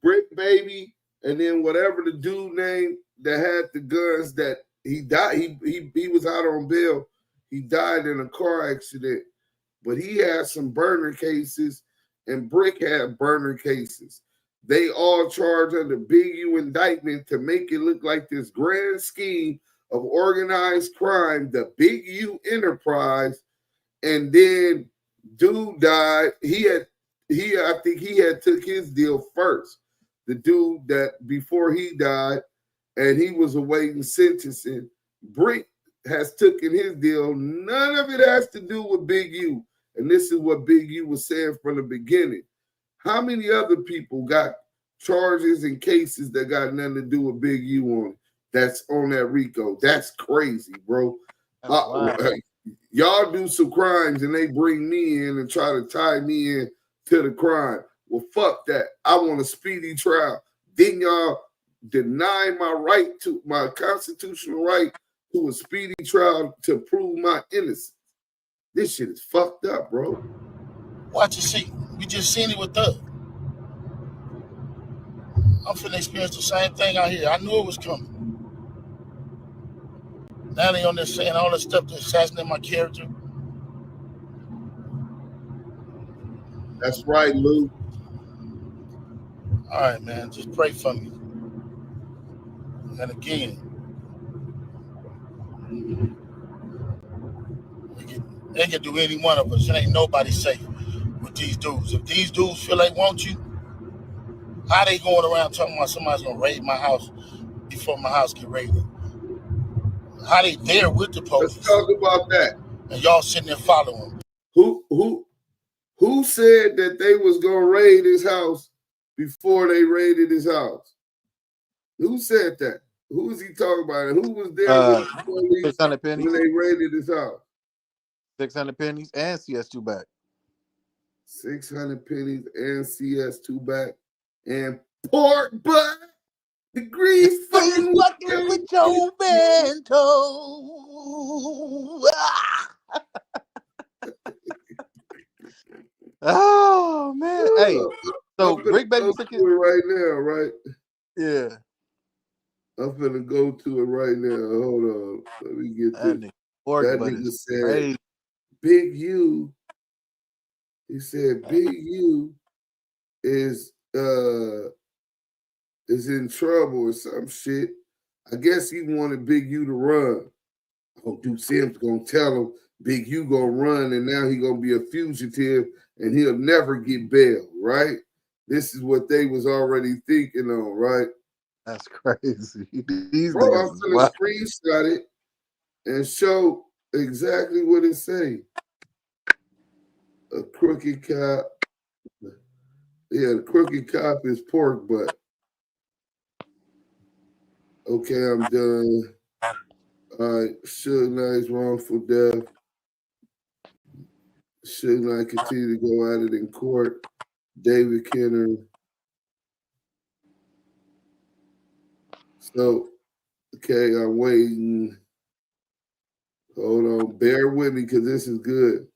Brick Baby, and then whatever the dude named that had the guns that he died. He was out on bail. He died in a car accident, but he had some burner cases, and Brick had burner cases. They all charged under Big U indictment to make it look like this grand scheme of organized crime, the Big U enterprise. And then dude died. I think he had took his deal first. The dude that before he died, and he was awaiting sentencing. Brick has taken his deal. None of it has to do with Big U. And this is what Big U was saying from the beginning. How many other people got charges and cases that got nothing to do with Big U on it? That's on that RICO. That's crazy, bro. Y'all do some crimes and they bring me in and try to tie me in to the crime. Well, fuck that. I want a speedy trial. Then y'all deny my constitutional right to a speedy trial to prove my innocence. This shit is fucked up, bro. Watch and see. We just seen it with Thug. I'm finna experience the same thing out here. I knew it was coming. Now they on there saying all that stuff to assassinate my character. That's right, Lou. All right, man. Just pray for me. And again, they can do any one of us. It ain't nobody safe with these dudes. If these dudes feel they want you, how they going around talking about somebody's gonna raid my house before my house get raided? How they there with the police? Let's talk about that. And y'all sitting there following. Who said that they was gonna raid his house before they raided his house? Who said that? Who was he talking about? And who was there with the police 600 pennies when they raided his house? 600 pennies and CS2 back. 600 pennies and CS2 back and pork butt. Degrees fucking with your bento. Oh man! Hey, so Brick Baby took it right now, right? Yeah, I'm finna go to it right now. Hold on, let me get that this. That nigga said, crazy. Big U. He said, Big U is in trouble or some shit. I guess he wanted Big U to run. Oh, DUSE M's gonna tell him Big U gonna run, and now he gonna be a fugitive, and he'll never get bail, right? This is what they was already thinking on, right? That's crazy. These Bro, niggas I'm gonna screenshot it and show exactly what it say. A crooked cop. Yeah, the crooked cop is pork butt. Okay, I'm done. All right, Suge Knight's wrongful death. Suge Knight continue to go at it in court. David Kenner. So, okay, I'm waiting. Hold on, bear with me because this is good.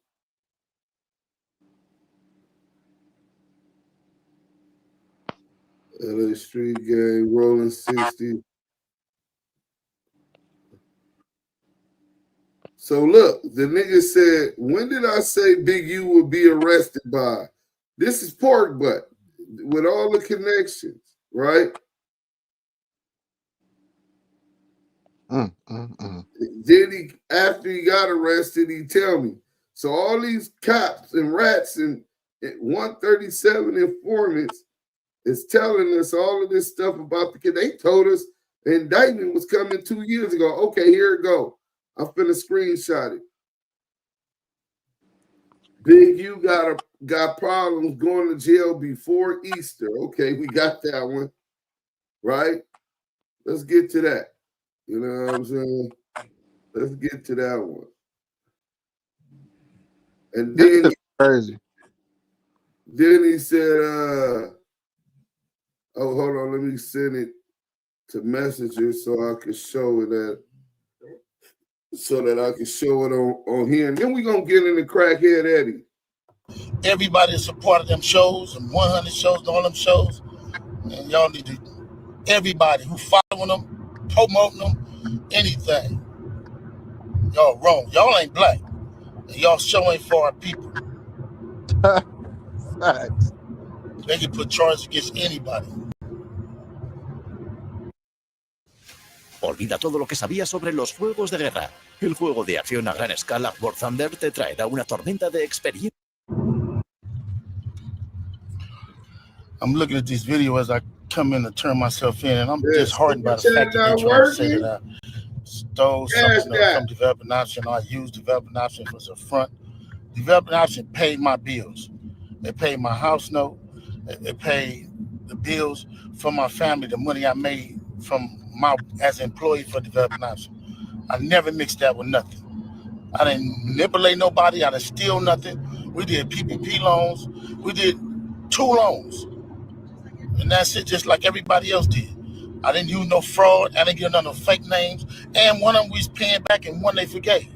LA Street Gang, Rolling 60. So look, the nigga said, when did I say Big U would be arrested by? This is pork butt. with all the connections, right? Then after he got arrested, he tell me, so all these cops and rats and 137 informants is telling us all of this stuff about the kid. They told us the indictment was coming 2 years ago. Okay, here it go. I'm finna screenshot it. Big U got problems going to jail before Easter. Okay, we got that one. Right? Let's get to that. You know what I'm saying? Let's get to that one. And then crazy. Then he said, oh, hold on, let me send it to Messenger so I can show it on here. And then we're gonna get into Crackhead Eddie. Everybody is a part of them shows and 100 shows and all them shows. And y'all need to, everybody who following them, promoting them, anything. Y'all wrong. Y'all ain't black. And y'all show ain't for our people. They can put charges against anybody. Olvida todo lo que sabías sobre los juegos de guerra. El juego de acción a gran escala War Thunder te traerá una tormenta de experiencia. I'm looking at this video as I come in to turn myself in, and I'm disheartened by the fact that they try to say that I stole something from developing option, or I used developing option as a front. Developing option paid my bills. They paid my house note. They paid the bills for my family, the money I made from as an employee for developing option. I never mixed that with nothing. I didn't manipulate nobody. I didn't steal nothing. We did PPP loans. We did 2 loans. And that's it, just like everybody else did. I didn't use no fraud. I didn't give none of fake names. And one of them we was paying back and one they forgave.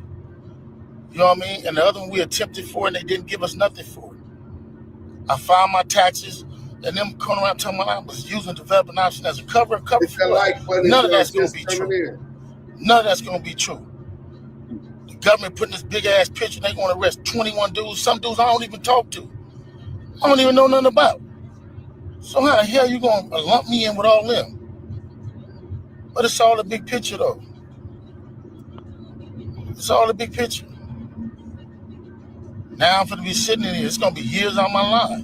You know what I mean? And the other one we attempted for and they didn't give us nothing for it. I filed my taxes and them coming around telling me I was using developing option as a cover for what? None of that's going to be true. None of that's going to be true. The government putting this big ass picture, they going to arrest 21 dudes. Some dudes I don't even talk to. I don't even know nothing about. So how the hell you going to lump me in with all them? But it's all a big picture though. It's all a big picture. Now I'm going to be sitting in here. It's going to be years out of my life.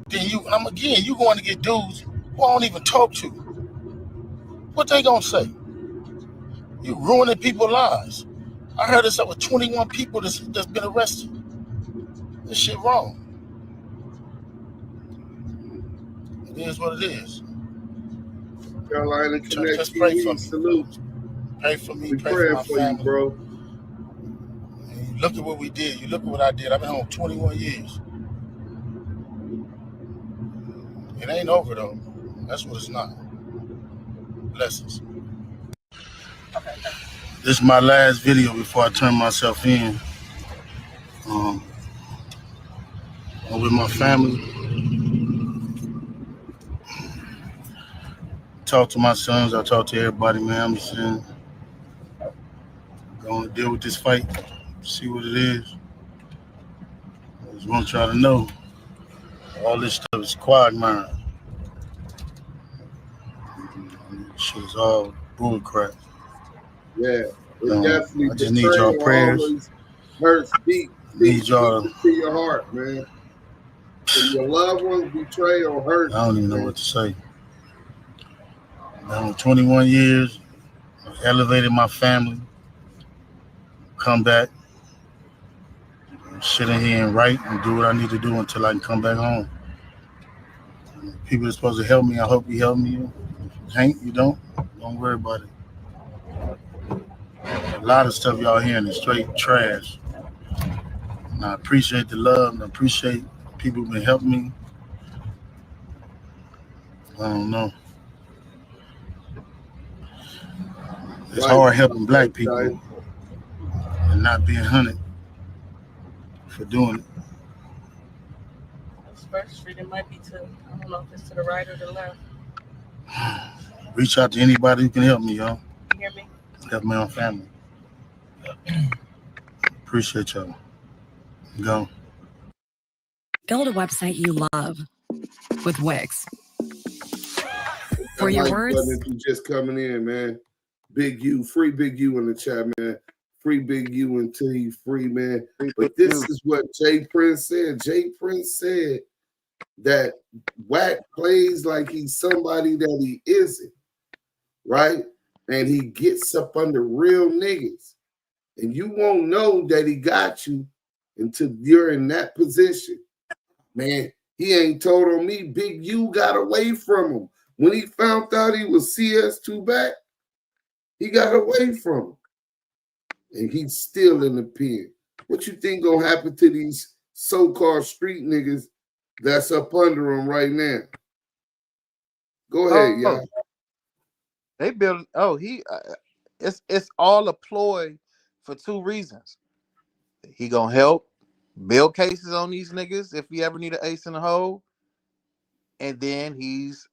Then you going to get dudes who I don't even talk to. What they going to say? You ruining people's lives. I heard it's up with 21 people that's been arrested. This shit wrong. It is what it is. Carolina Connect. Just pray for me. Salute. Pray for me. We pray for my family, you, bro. And you look at what we did. You look at what I did. I've been home 21 years. It ain't over though. That's what it's not. Blessings. This is my last video before I turn myself in. I'm with my family. Talk to my sons. I talk to everybody, man. I'm just saying, going to deal with this fight, see what it is. I just want to try to know all this stuff is quagmire. Shit is all bull crap. Yeah, definitely. I just need y'all prayers. Hurts deep. Need y'all to your heart, man. When your loved ones betray or hurt. I don't even know what to say. I'm 21 years, I've elevated my family, come back, sit in here and write and do what I need to do until I can come back home. People are supposed to help me. I hope you help me. If you ain't, you don't worry about it. A lot of stuff y'all hearing is straight trash. And I appreciate the love and I appreciate people who've been helping me. I don't know. It's hard helping black people and not being hunted for doing it. First Street, it might be to, I don't know if it's to the right or the left. Reach out to anybody who can help me, y'all. You hear me? Help my own family. Appreciate y'all. Go. Build a website you love with Wix. For your like words, if you just coming in, man. Big U, free Big U in the chat, man. Free Big U until he free, man. But this is what Jay Prince said. Jay Prince said that Wack plays like he's somebody that he isn't, right? And he gets up under real niggas. And you won't know that he got you until you're in that position. Man, he ain't told on me. Big U got away from him. When he found out he was CS2 back, he got away from him. And he's still in the pen. What you think gonna happen to these so-called street niggas that's up under him right now? Go ahead, y'all. They build. It's all a ploy for two reasons. He gonna help build cases on these niggas if he ever need an ace in the hole, and then he's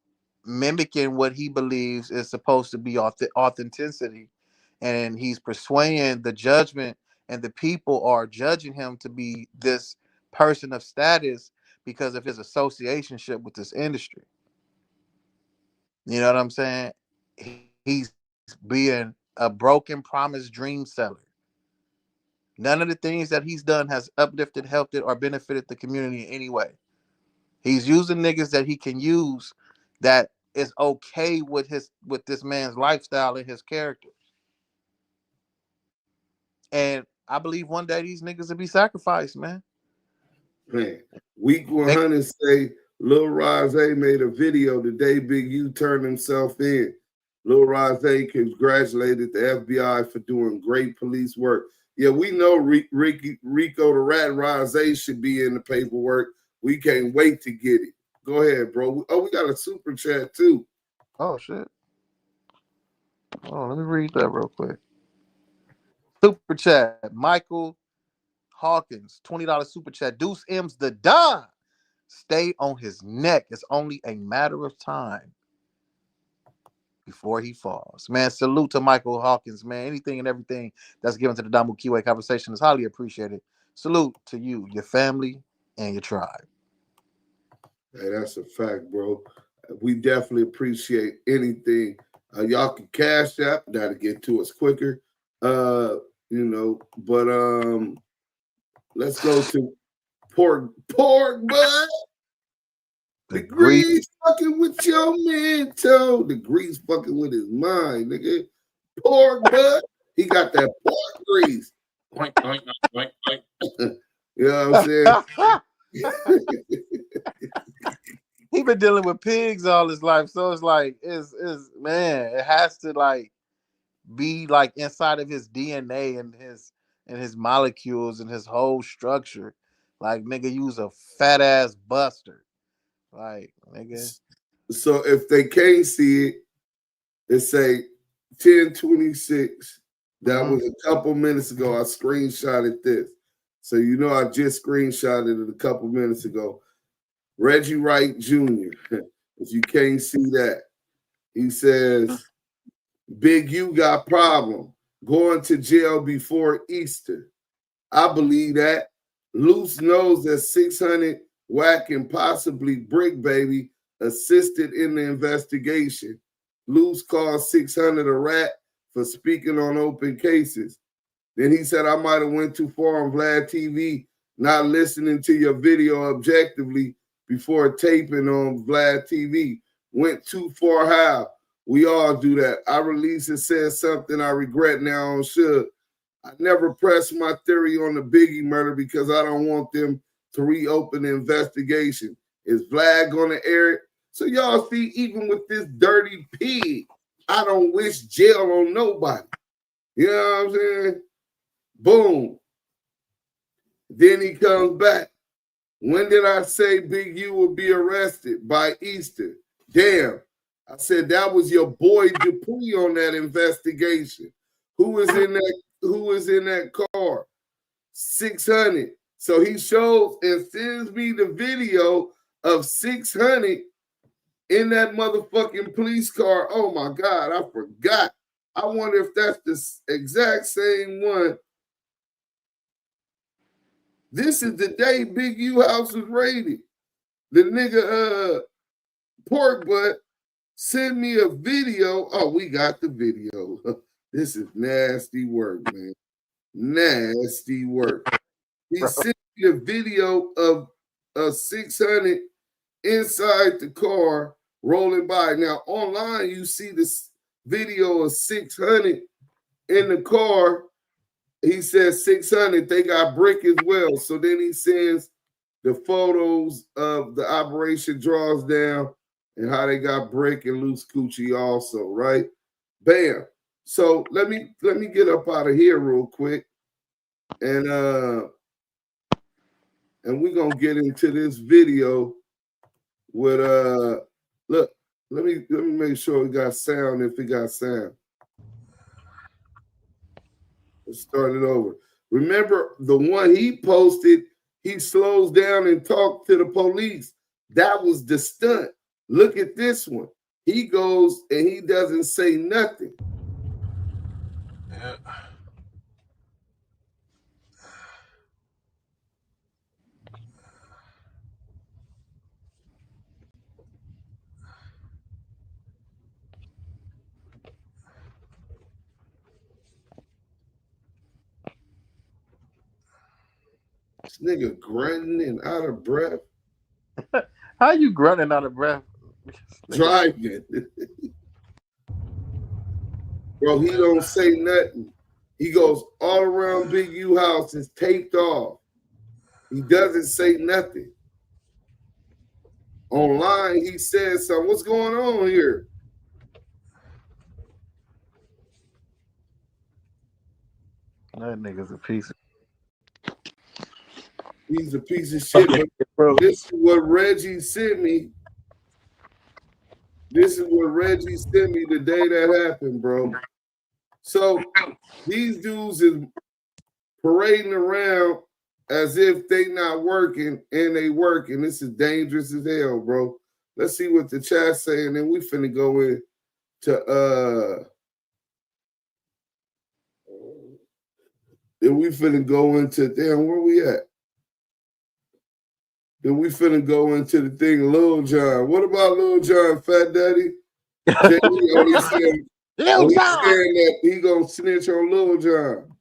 mimicking what he believes is supposed to be authenticity, and he's persuading the judgment, and the people are judging him to be this person of status because of his associationship with this industry. You know what I'm saying? He's being a broken promise dream seller. None of the things that he's done has uplifted, helped it, or benefited the community in any way. He's using niggas that he can use that is okay with this man's lifestyle and his character. And I believe one day these niggas will be sacrificed, man. Man, Week 100 say Lil Rose made a video the day Big U turned himself in. Lil Rose congratulated the FBI for doing great police work. Yeah, we know Rico the Rat Rose should be in the paperwork. We can't wait to get it. Go ahead, bro. Oh, we got a super chat too. Oh, shit. Oh, let me read that real quick. Super chat. Michael Hawkins, $20 super chat. Deuce M's the Don. Stay on his neck. It's only a matter of time before he falls. Man, salute to Michael Hawkins, man. Anything and everything that's given to the Damu Kiwe Conversation is highly appreciated. Salute to you, your family, and your tribe. Hey, that's a fact, bro. We definitely appreciate anything. Y'all can cash app. That'll get to us quicker. But let's go to pork bud. The grease fucking with your mental. The grease fucking with his mind, nigga. Pork bud. He got that pork grease. Oink, oink, oink, oink. You know what I'm saying? He been dealing with pigs all his life, so it's like man, it has to like be like inside of his DNA and his molecules and his whole structure. Like, nigga, use a fat ass buster. Like, nigga. So if they can't see it, it say 10:26. That was a couple minutes ago. I screenshotted this. So I just screenshotted it a couple minutes ago. Reggie Wright Jr. If you can't see that, he says, Big U got problem. Going to jail before Easter. I believe that. Loose knows that 600 Wack and possibly Brick Baby assisted in the investigation. Loose called 600 a rat for speaking on open cases. Then he said, I might have went too far on Vlad TV, not listening to your video objectively before taping on Vlad TV. Went too far how? We all do that. I released and said something I regret now on Suge. I never pressed my theory on the Biggie murder because I don't want them to reopen the investigation. Is Vlad going to air it? So y'all see, even with this dirty pig, I don't wish jail on nobody. You know what I'm saying? Boom. Then he comes back. When did I say Big U will be arrested? By Easter. Damn. I said that was your boy Dupree on that investigation. Who was in that car? 600. So he shows and sends me the video of 600 in that motherfucking police car. Oh my God, I forgot. I wonder if that's the exact same one This is the day Big U house was raided. The nigga Pork Butt sent me a video. Oh, we got the video. This is nasty work, man. Nasty work. He sent me a video of a 600 inside the car rolling by. Now, online, you see this video of 600 in the car. He says 600. They got brick as well. So then he sends the photos of the operation draws down and how they got brick and loose coochie also, right? Bam. So let me get up out of here real quick. And we're gonna get into this video with look, let me make sure it got sound if it got sound. Let's start it over. Remember the one he posted, he slows down and talks to the police. That was the stunt. Look at this one. He goes and he doesn't say nothing. Yeah. This nigga grunting and out of breath. How you grunting out of breath? Driving. Bro, he don't say nothing. He goes all around Big U house, is taped off. He doesn't say nothing. Online, he says something. What's going on here? That nigga's a piece of... He's a piece of shit. Bro, this is what Reggie sent me. This is what Reggie sent me the day that happened, bro. So these dudes is parading around as if they not working and they working. This is dangerous as hell, bro. Let's see what the chat's saying, and then we finna go into then we finna go into damn, where we at? Then we finna go into the thing, Lil Jon. What about Lil Jon, Fat Daddy? He's saying that he gonna snitch on Lil Jon.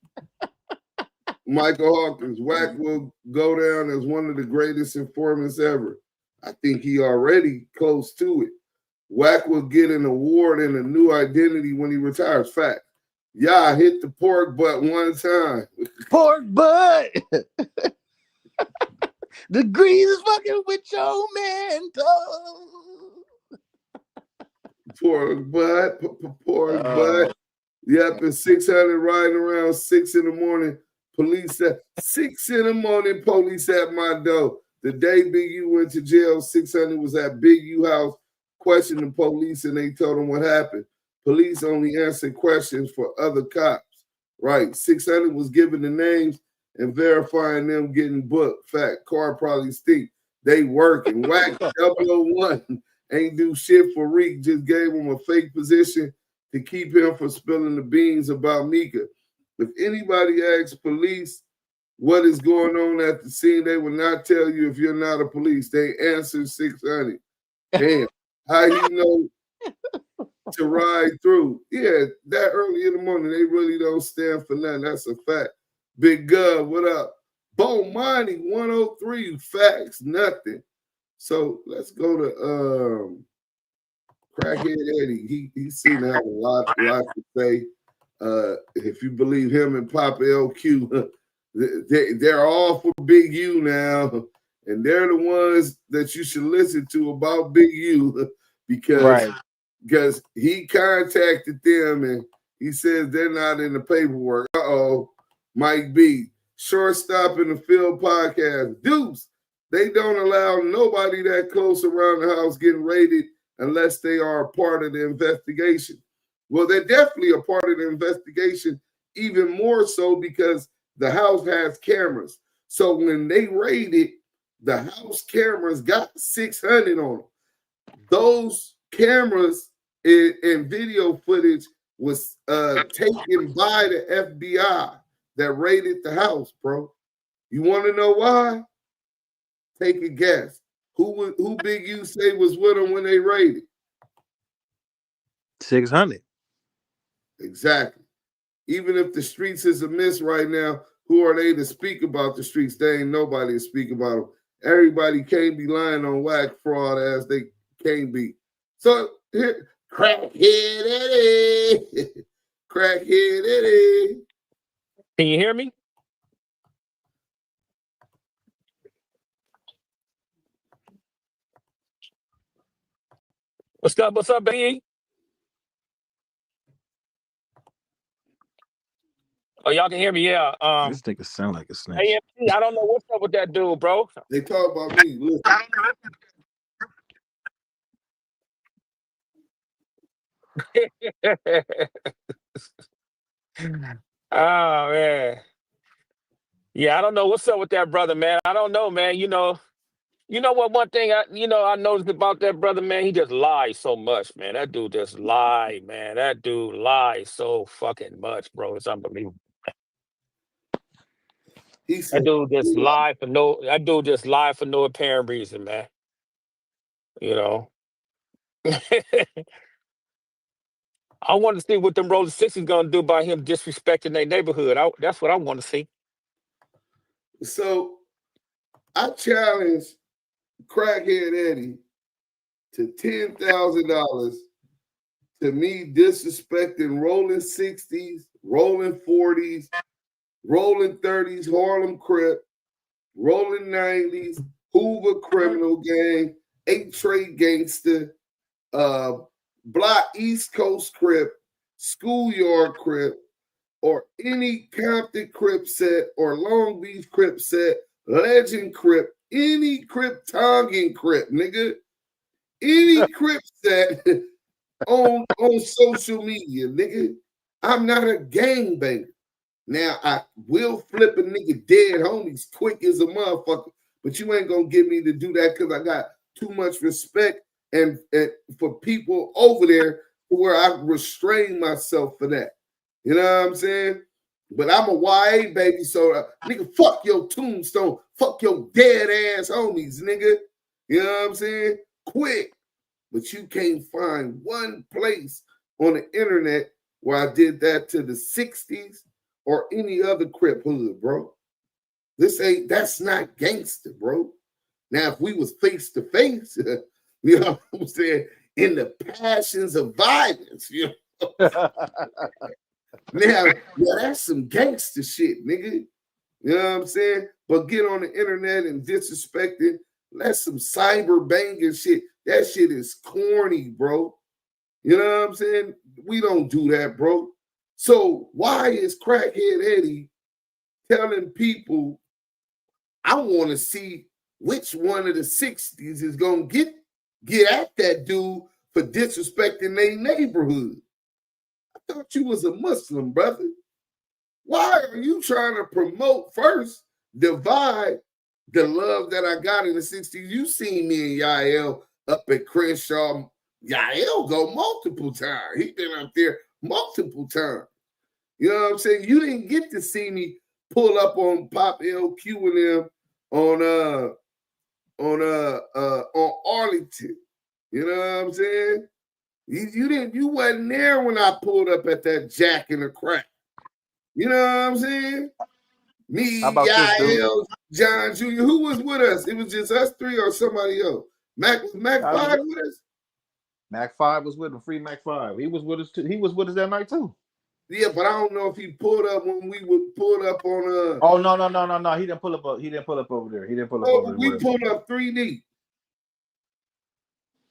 Michael Hawkins, Wack will go down as one of the greatest informants ever. I think he already close to it. Wack will get an award and a new identity when he retires. Fact. Yeah, hit the pork butt one time. Pork butt. The grease is fucking with your mental. Pork butt, pork butt. Yep, and 600 riding around 6 in the morning. Police at 6 in the morning. Police at my door. The day Big U went to jail, 600 was at Big U house, questioned the police, and they told him what happened. Police only answered questions for other cops. Right, 600 was giving the names and verifying them getting booked. Fact, car probably stink. They working. Wack 001 ain't do shit for Reek, just gave him a fake position to keep him from spilling the beans about Mika. If anybody asks police what is going on at the scene, they will not tell you if you're not a police. They answer 600. Damn, how you know to ride through? Yeah, that early in the morning, they really don't stand for nothing. That's a fact. Big Gov, what up? Bo Money, 103, facts, nothing. So let's go to Crackhead Eddie. He seemed to have a lot to say. If you believe him and Papa LQ, they're all for Big U now, and they're the ones that you should listen to about Big U because he contacted them and he says they're not in the paperwork. Mike B, shortstop in the field podcast. Deuce, they don't allow nobody that close around the house getting raided unless they are a part of the investigation. Well, they're definitely a part of the investigation, even more so because the house has cameras. So when they raided, the house cameras got 600 on them. Those cameras and video footage was taken by the FBI that raided the house, bro. You want to know why? Take a guess. Who Big U say was with him when they raided? 600. Exactly. Even if the streets is a miss right now, who are they to speak about the streets? They ain't nobody to speak about them. Everybody can't be lying on Wack fraud as they can't be. So here, crackhead Eddie. Crackhead Eddie. Can you hear me? What's up? What's up, baby? Oh, y'all can hear me? Yeah. This nigga sound like a snitch. AMC, I don't know what's up with that dude, bro. They talk about me. Listen. Oh man. Yeah, I don't know what's up with that brother, man. I don't know, man. You know what? One thing I noticed about that brother, man. He just lies so much, man. That dude just lie, man. That dude lies so fucking much, bro. It's unbelievable. That dude just lie for no. That dude just lie for no apparent reason, man. You know. I want to see what them Roller Sixes gonna do by him disrespecting their neighborhood. That's what I want to see. So I challenge Crackhead Eddie to $10,000 to me disrespecting rolling 60s, rolling 40s, rolling 30s, Harlem Crip, rolling 90s, Hoover Criminal Gang, 8 Trade Gangster, Block East Coast Crip, Schoolyard Crip, or any Compton Crip set or Long Beach Crip set, Legend Crip, any Crip Tongan Crip, nigga. Any Crip set on social media, nigga. I'm not a gangbanger. Now, I will flip a nigga dead homies quick as a motherfucker, but you ain't gonna get me to do that because I got too much respect and for people over there where I restrain myself for that. You know what I'm saying? But I'm a YA baby, so nigga, fuck your tombstone, fuck your dead ass homies, nigga. You know what I'm saying? Quick. But you can't find one place on the internet where I did that to the 60s or any other Crip hood, bro. That's not gangster, bro. Now, if we was face to face, you know what I'm saying, in the passions of violence, you know. Now, yeah, that's some gangster shit, nigga. You know what I'm saying? But get on the internet and disrespect it. That's some cyber banging shit. That shit is corny, bro. You know what I'm saying? We don't do that, bro. So why is Crackhead Eddie telling people, I want to see which one of the 60s is going to get at that dude for disrespecting their neighborhood? I thought you was a Muslim, brother. Why are you trying to promote first, divide the love that I got in the 60s? You seen me and Yael up at Crenshaw. Yael go multiple times. He been up there multiple times. You know what I'm saying? You didn't get to see me pull up on Pop LQ and them on Arlington. You know what I'm saying? You wasn't there when I pulled up at that Jack in the Crack. You know what I'm saying? Me, Yael, John Jr. Who was with us? It was just us three or somebody else. Mac 5 with us? Mac 5 was with him. Free Mac 5. He was with us too. He was with us that night too. Yeah, but I don't know if he pulled up when we would pull up on Oh no. He didn't pull up. He didn't pull up over there. He didn't pull up over there. We pulled up 3 deep.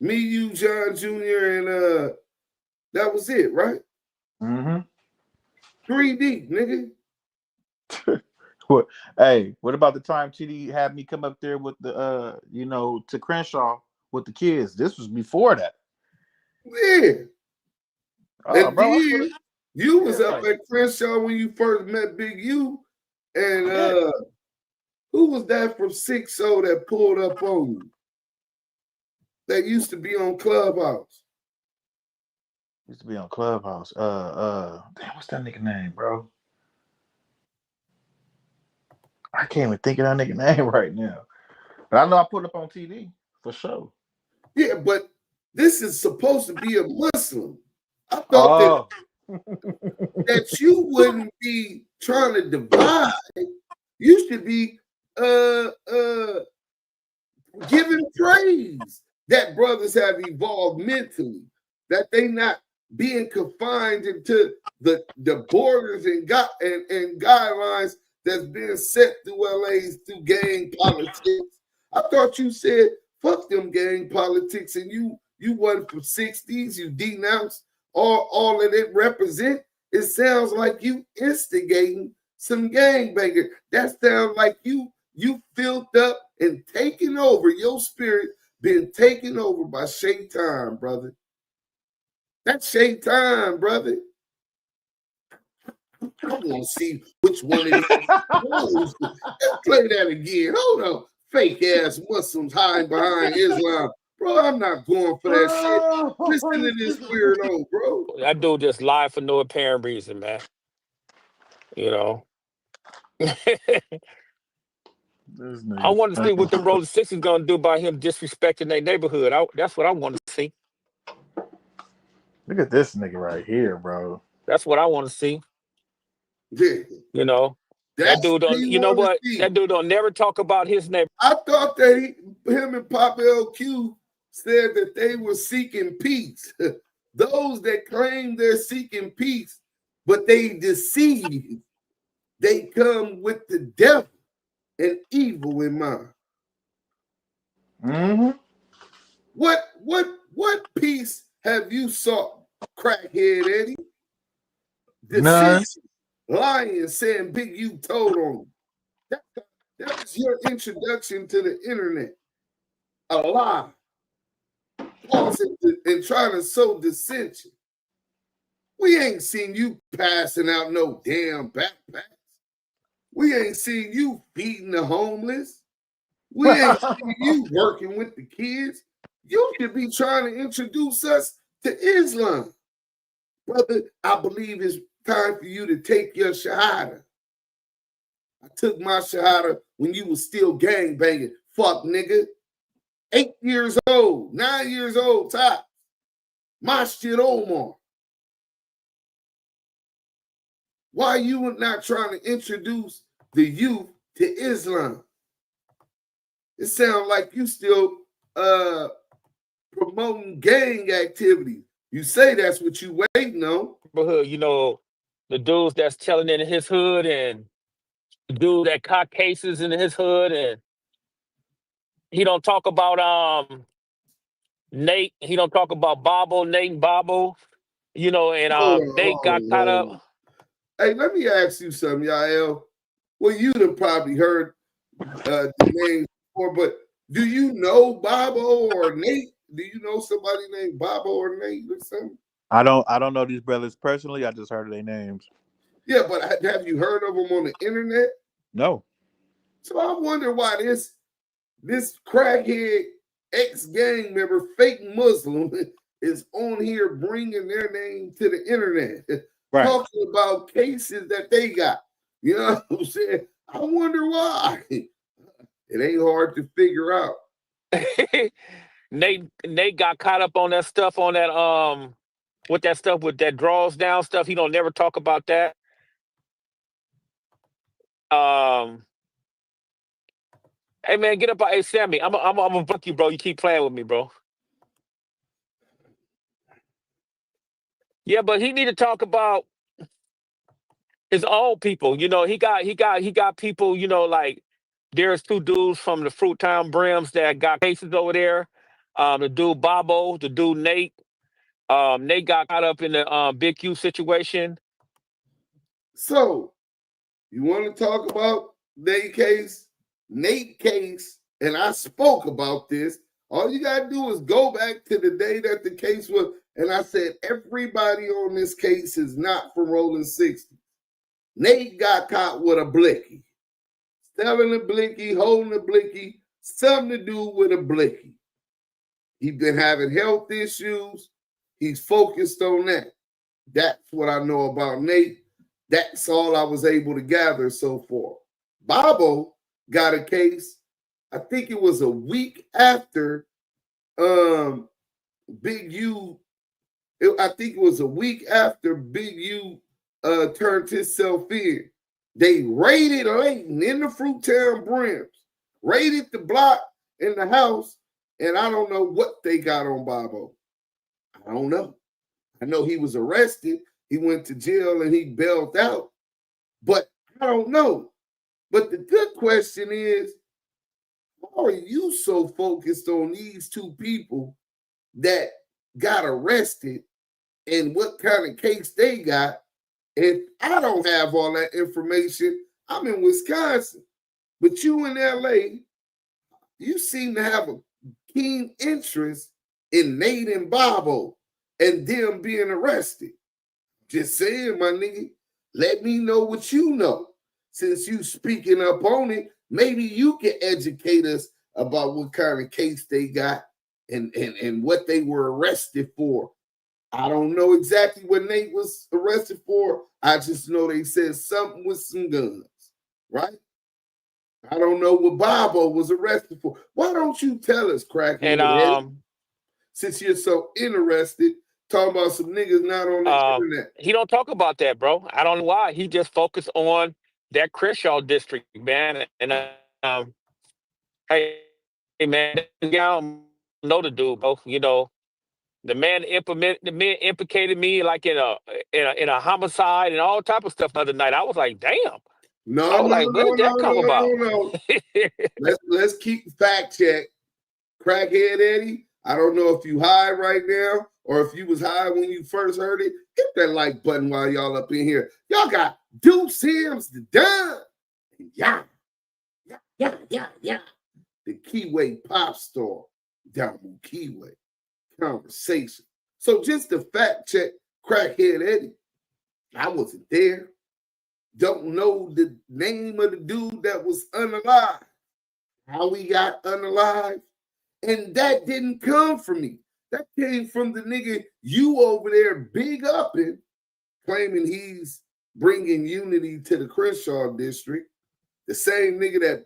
Me, you, John Jr., and that was it, right? Mm-hmm. 3 deep, nigga. What? Hey, what about the time TD had me come up there with the to Crenshaw with the kids? This was before that. Yeah. And bro, then you was up at Crenshaw when you first met Big U, and who was that from 6-0 that pulled up on you? That used to be on Clubhouse. Damn, what's that nigga name, bro? I can't even think of that nigga name right now. But I know I put it up on TV for sure. Yeah, but this is supposed to be a Muslim. I thought that you wouldn't be trying to divide. You should be giving praise that brothers have evolved mentally, that they not being confined into the borders and guidelines that's being set through LA's through gang politics. I thought you said fuck them gang politics and you wasn't for 60s, you denounced all that it represent. It sounds like you instigating some gangbanger. That sounds like you filled up and taken over. Your spirit been taken over by Shaitan, brother. That's Shaitan, brother. I want to see which one of these. Let's play that again. Hold on. Fake ass Muslims hiding behind Islam. Bro, I'm not going for that shit. Listen to this weirdo, bro. That dude just lied for no apparent reason, man. You know. I want to see what the Roller Six is gonna do by him disrespecting their neighborhood. That's what I want to see. Look at this nigga right here, bro. That's what I want to see. Yeah. You know, that dude don't. You know what? That dude don't never talk about his neighbor. I thought that him and Papa LQ said that they were seeking peace. Those that claim they're seeking peace, but they deceive. They come with the devil and evil in mind. Mm-hmm. What peace have you sought, crackhead Eddie? None. Lying, saying Big U told on you. That was your introduction to the internet. A lie. Pausing and trying to sow dissension. We ain't seen you passing out no damn backpacks. We ain't seen you feeding the homeless. We ain't seen you working with the kids. You should be trying to introduce us to Islam. Brother, I believe it's time for you to take your shahada. I took my shahada when you was still gangbanging. Fuck, nigga. 8 years old, 9 years old, top. My shit, Omar. Why you not trying to introduce the youth to Islam? It sounds like you still promoting gang activity. You say that's what you waiting on. You know, the dudes that's telling it in his hood and the dude that caught cases in his hood, and he don't talk about Nate. He don't talk about Nate and Bobo. You know, and Nate got caught up. Hey, let me ask you something, Yael. Well, you'd have probably heard the name before, but do you know Bobo or Nate? Do you know somebody named Bobo or Nate or something? I don't know these brothers personally. I just heard their names. Yeah, but have you heard of them on the internet? No. So I wonder why this crackhead ex-gang member, fake Muslim, is on here bringing their name to the internet, right, talking about cases that they got. You know what I'm saying? I wonder why. It ain't hard to figure out. Nate got caught up on that stuff, on that with that stuff with that draws down stuff. He don't never talk about that. Hey man, get up. Hey Sammy, I'm gonna book you, bro. You keep playing with me, bro. Yeah, but he need to talk about his own people. You know, he got people. You know, like there's 2 dudes from the Fruit Town Brims that got cases over there. The dude Bobo, the dude Nate. Nate got caught up in the Big Q situation. So, you want to talk about Nate case, and I spoke about this. All you got to do is go back to the day that the case was, and I said, everybody on this case is not from Rolling 60. Nate got caught with a blicky. Selling a blicky, holding a blicky, something to do with a blicky. He's been having health issues. He's focused on that. That's what I know about Nate. That's all I was able to gather so far. Bobo got a case, I think it was a week after Big U. I think it was a week after Big U turned himself in. They raided Layton in the Fruittown Brims, raided the block in the house, and I don't know what they got on Bobo. I don't know. I know he was arrested. He went to jail and he bailed out. But I don't know. But the good question is, how are you so focused on these two people that got arrested and what kind of case they got? And I don't have all that information. I'm in Wisconsin. But you in LA, you seem to have a keen interest in Nate and Bobo and them being arrested. Just saying, my nigga, let me know what you know. Since you speaking up on it, maybe you can educate us about what kind of case they got and what they were arrested for. I don't know exactly what Nate was arrested for. I just know they said something with some guns, right? I don't know what Bobo was arrested for. Why don't you tell us, Crackhead? And since you're so interested, talking about some niggas not on the internet. He don't talk about that, bro. I don't know why. He just focused on that Crenshaw district, man. And hey, man, I don't know the dude, bro. You know, the man implicated me like in a homicide and all type of stuff the other night. I was like, damn. No. Where did that come about? Let's keep fact check. Crackhead Eddie, I don't know if you high right now or if you was high when you first heard it. Hit that like button while y'all up in here. Y'all got DUSE M's the done. Yeah. The Kiwe pop star, Damu Kiwe Conversation. So just to fact check Crackhead Eddie, I wasn't there. Don't know the name of the dude that was unalive. How he got unalive. And that didn't come from me. That came from the nigga you over there big upping, claiming he's bringing unity to the Crenshaw district. The same nigga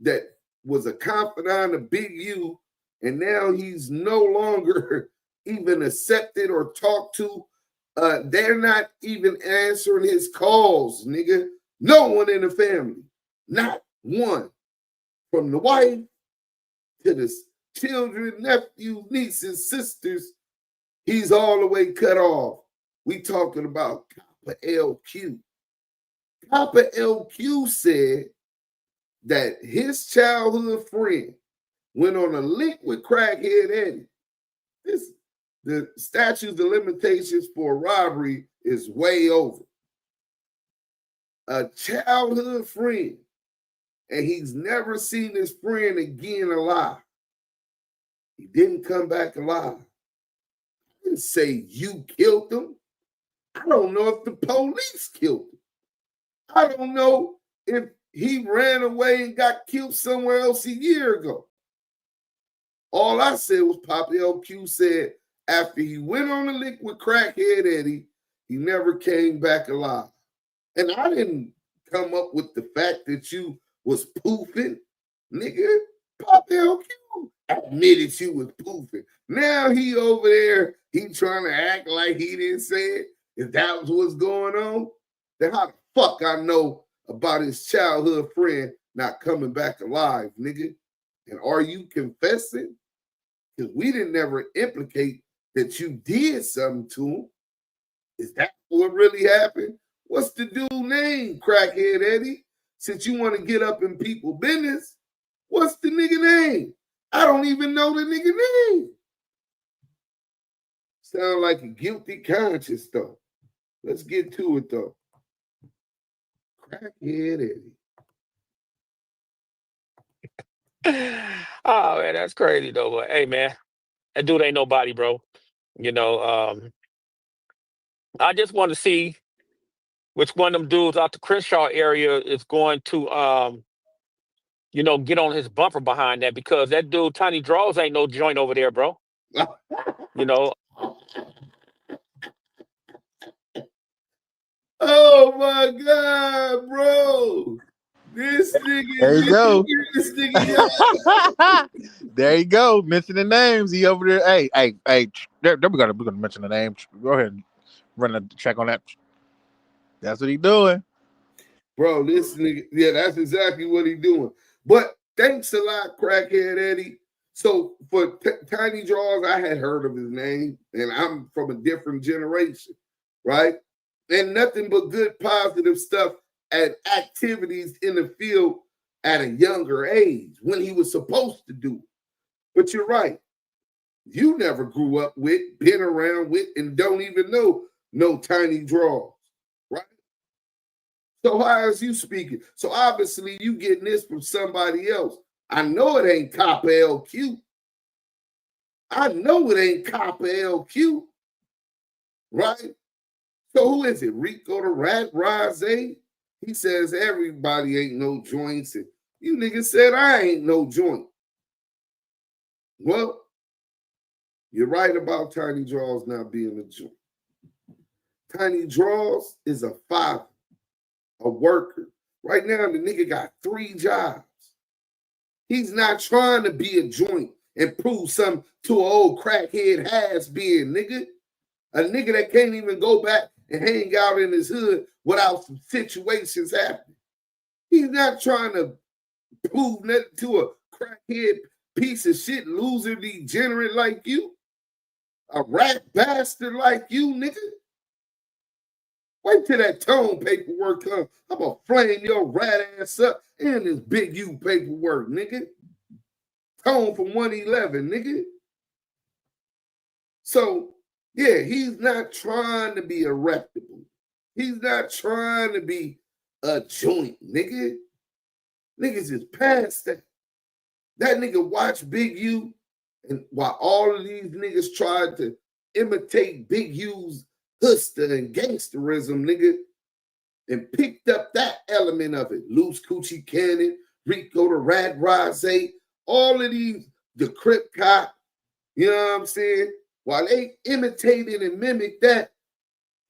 that was a confidant of Big U, and now he's no longer even accepted or talked to. They're not even answering his calls, nigga. No one in the family. Not one. From the wife to the children, nephews, nieces, sisters, he's all the way cut off. We talking about Papa LQ. Papa LQ said that his childhood friend went on a link with Crackhead Eddie. The statute of limitations for robbery is way over. A childhood friend, and he's never seen his friend again alive. He didn't come back alive. I didn't say you killed him. I don't know if the police killed him. I don't know if he ran away and got killed somewhere else a year ago. All I said was Papa LQ said after he went on the link with Crackhead Eddie, he never came back alive. And I didn't come up with the fact that you was poofing. Nigga, Papa LQ admitted you was poofing. Now he over there, he trying to act like he didn't say it. If that was what's going on, then how the fuck I know about his childhood friend not coming back alive, nigga? And are you confessing? Because we didn't never implicate that you did something to him. Is that what really happened? What's the dude name, Crackhead Eddie? Since you want to get up in people's business, what's the nigga name? I don't even know the nigga name. Sound like a guilty conscience, though. Let's get to it, though. Crackhead Eddie. Oh, man, that's crazy, though. But, hey, man, that dude ain't nobody, bro. You know, I just want to see which one of them dudes out the Crenshaw area is going to, get on his bumper behind that, because that dude, Tiny Draws, ain't no joint over there, bro. Oh, my God, bro. This nigga. There you go. This nigga. There you go. Mentioning names. He over there. Hey. We're gonna mention the name. Go ahead and run a check on that. That's what he doing. Bro, this nigga, yeah, that's exactly what he doing. But thanks a lot, Crackhead Eddie. So for Tiny Draws, I had heard of his name, and I'm from a different generation, right? And nothing but good, positive stuff and activities in the field at a younger age when he was supposed to do it. But you're right. You never grew up with, been around with, and don't even know no Tiny Draws, right? So how is you speaking? So obviously you getting this from somebody else. I know it ain't Copper LQ. I know it ain't Copper LQ. Right? So who is it? Rico the Rat Rose? He says everybody ain't no joints. And you niggas said I ain't no joint. Well, you're right about Tiny Draws not being a joint. Tiny Draws is a father, a worker. Right now, the nigga got 3 jobs. He's not trying to be a joint and prove something to an old crackhead has-been, nigga. A nigga that can't even go back and hang out in his hood without some situations happening. He's not trying to prove nothing to a crackhead piece of shit, loser, degenerate like you. A rat bastard like you, nigga. Wait till that tone paperwork comes. I'm gonna flame your rat ass up and this big U paperwork, nigga. Tone from 111, nigga. So, yeah, he's not trying to be a reputable. He's not trying to be a joint, nigga. Niggas is past that. That nigga watched Big U, and while all of these niggas tried to imitate Big U's huster and gangsterism, nigga, and picked up that element of it. Loose Coochie Cannon, Rico the Rat Rose, all of these, the Crip Cop, you know what I'm saying? While they imitated and mimicked that,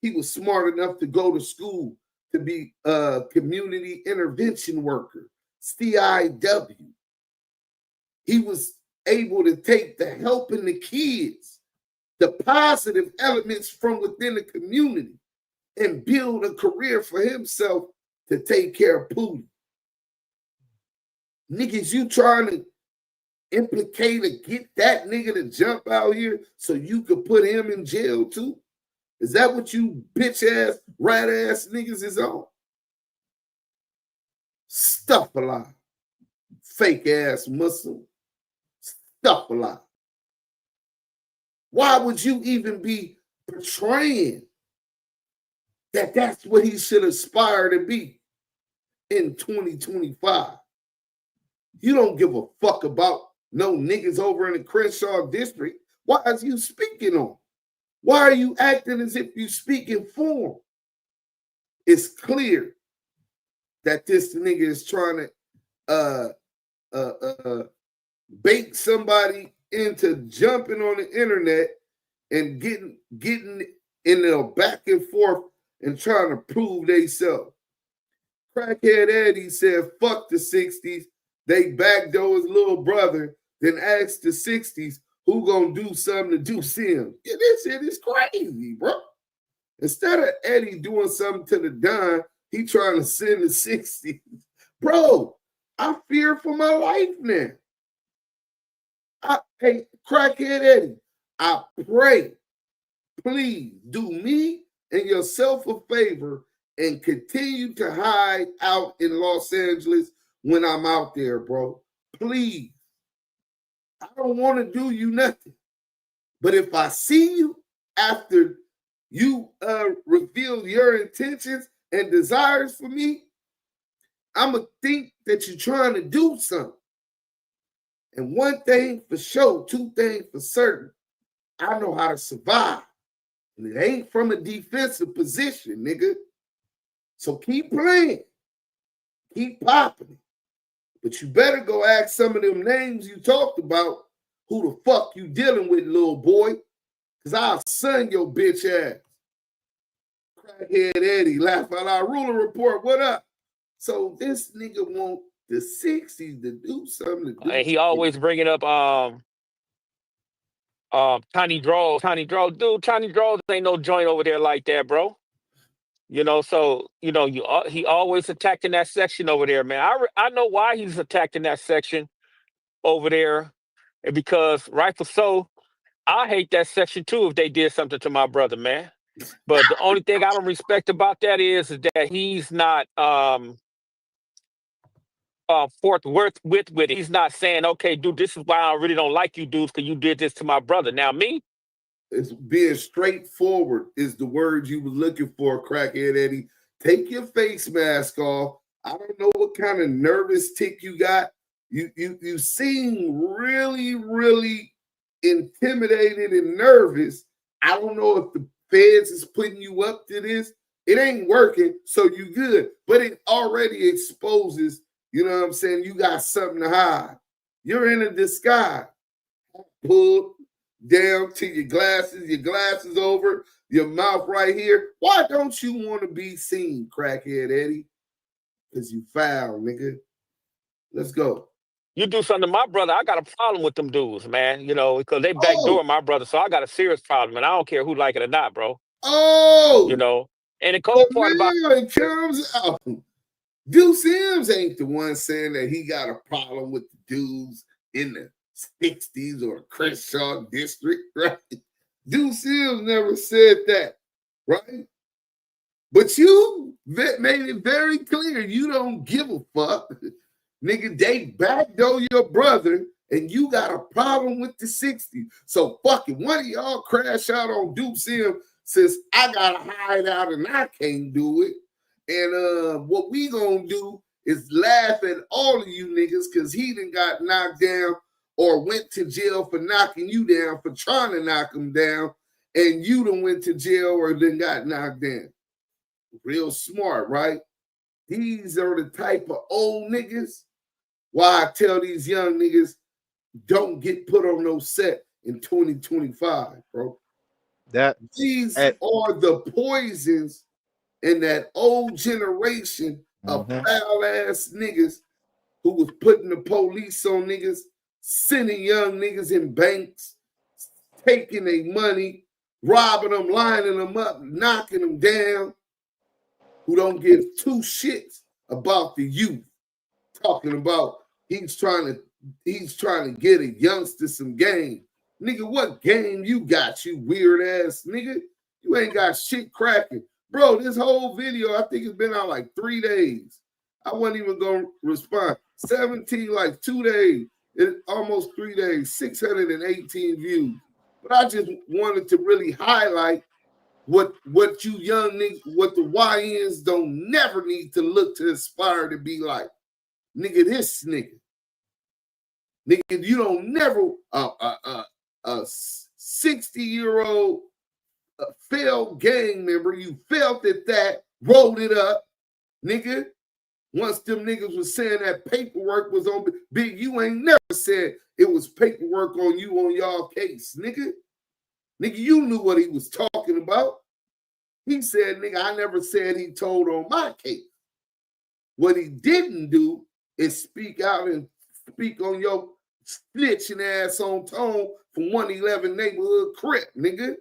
he was smart enough to go to school to be a community intervention worker, CIW. He was able to take the helping the kids, the positive elements from within the community, and build a career for himself to take care of Pootie. Niggas, you trying to implicate or get that nigga to jump out here so you could put him in jail too? Is that what you bitch ass, rat ass niggas is on? Stuff a lot. Fake ass Muslim. Stuff a lot. Why would you even be portraying that that's what he should aspire to be in 2025? You don't give a fuck about no niggas over in the Crenshaw district. Why is you speaking on? Why are you acting as if you speaking for him? It's clear that this nigga is trying to bait somebody into jumping on the internet and getting in a back and forth and trying to prove theyself. Crackhead Eddie said, fuck the 60s. They backdoor his little brother, then asked the 60s who gonna do something to DUSE M. Yeah, this shit is crazy, bro. Instead of Eddie doing something to the Don, he trying to send the 60s. Bro, I fear for my life now. Hey, Crackhead Eddie, I pray, please do me and yourself a favor and continue to hide out in Los Angeles when I'm out there, bro. Please. I don't want to do you nothing. But if I see you after you reveal your intentions and desires for me, I'm going to think that you're trying to do something. And one thing for sure, 2 things for certain, I know how to survive. And it ain't from a defensive position, nigga. So keep playing. Keep popping it. But you better go ask some of them names you talked about who the fuck you dealing with, little boy. Because I'll son your bitch ass. Crackhead Eddie, laugh out loud. Ruler Report, what up? So this nigga want the 60s to do something. And he always bringing up Tiny Draws. Tiny Draws, dude. Tiny Draws ain't no joint over there like that, bro. You know, so you know, he always attacking that section over there, man. I know why he's attacking that section over there, and because rightful so, I hate that section too if they did something to my brother, man. But the only thing I don't respect about that is that he's not forthwith with it. He's not saying, okay, dude, this is why I really don't like you dudes, because you did this to my brother. Now me, it's being straightforward is the word you were looking for, crackhead Eddie. Take your face mask off. I don't know what kind of nervous tick you got. You seem really, really intimidated and nervous. I don't know if the feds is putting you up to this. It ain't working, so you good. But it already exposes, you know what I'm saying, you got something to hide. You're in a disguise. Pull down to your glasses over, your mouth right here. Why don't you want to be seen, crackhead Eddie? Because you foul, nigga. Let's go. you do something to my brother, I got a problem with them dudes, man. You know, because they backdoor my brother, so I got a serious problem, and I don't care who like it or not, bro. You know, and the cold part about it comes out. DUSE M ain't the one saying that he got a problem with the dudes in the 60s or Crenshaw district, right? DUSE M never said that, right? But you made it very clear you don't give a fuck. Nigga, they backdoor your brother and you got a problem with the 60s. So fuck it. One of y'all crash out on DUSE M since I got to hide out and I can't do it. And what we gonna do is laugh at all of you niggas because he done got knocked down or went to jail for knocking you down, for trying to knock him down, and you done went to jail or then got knocked down. Real smart, right? These are the type of old niggas why I tell these young niggas don't get put on no set in 2025, bro. These are the poisons in that old generation of foul-ass niggas who was putting the police on niggas, sending young niggas in banks, taking their money, robbing them, lining them up, knocking them down, who don't give two shits about the youth. Talking about he's trying to get a youngster some game. Nigga, what game you got, you weird-ass nigga? You ain't got shit cracking. Bro, this whole video, I think it's been out like 3 days. I wasn't even going to respond. 17, like 2 days. Almost 3 days, 618 views. But I just wanted to really highlight what you young niggas, what the YNs don't never need to look to aspire to be like. Nigga, this nigga. Nigga, you don't never, a 60-year-old failed gang member, you felt that, rolled it up, nigga. Once them niggas was saying that paperwork was on Big, you ain't never said it was paperwork on you on y'all case, nigga. Nigga, you knew what he was talking about. He said, nigga, I never said he told on my case. What he didn't do is speak out and speak on your snitching ass on tone from 111 neighborhood crip, nigga.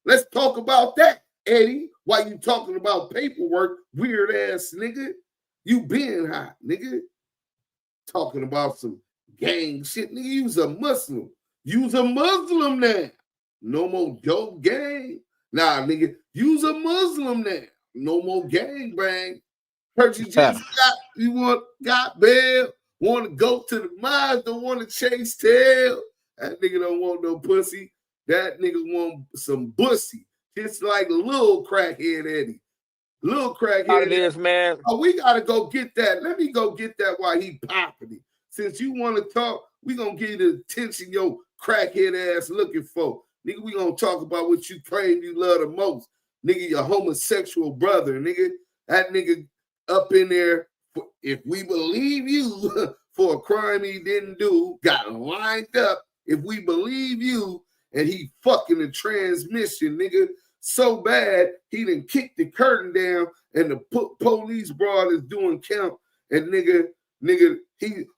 Let's talk about that, Eddie. Why you talking about paperwork, weird ass nigga? You been hot, nigga. Talking about some gang shit, nigga. You's a Muslim. You's a Muslim now. No more dope gang. Nah, nigga. You's a Muslim now. No more gang bang. Heard you just got bail. Want to go to the mines. Don't want to chase tail. That nigga don't want no pussy. That nigga want some bussy. Just like little crackhead Eddie. Little crackhead. It is, man. Oh, we got to go get that. Let me go get that while he popping it. Since you want to talk, we going to give you the attention your crackhead ass looking for. Nigga, we going to talk about what you claim you love the most. Nigga, your homosexual brother, nigga. That nigga up in there, if we believe you for a crime he didn't do, got lined up. If we believe you and he fucking the transmission, nigga. so bad he done kicked the curtain down and the police broad is doing count. And nigga,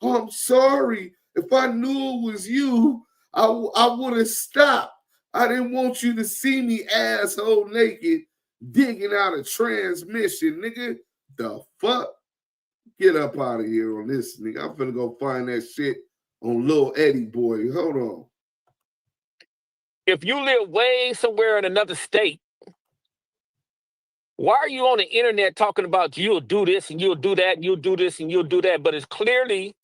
I'm sorry. If I knew it was you, I would have stopped. I didn't want you to see me asshole naked digging out a transmission, nigga. The fuck? Get up out of here on this, nigga. I'm finna go find that shit on Lil Eddie Boy. Hold on. If you live way somewhere in another state, why are you on the internet talking about you'll do this and you'll do that and you'll do this and you'll do that? But it clearly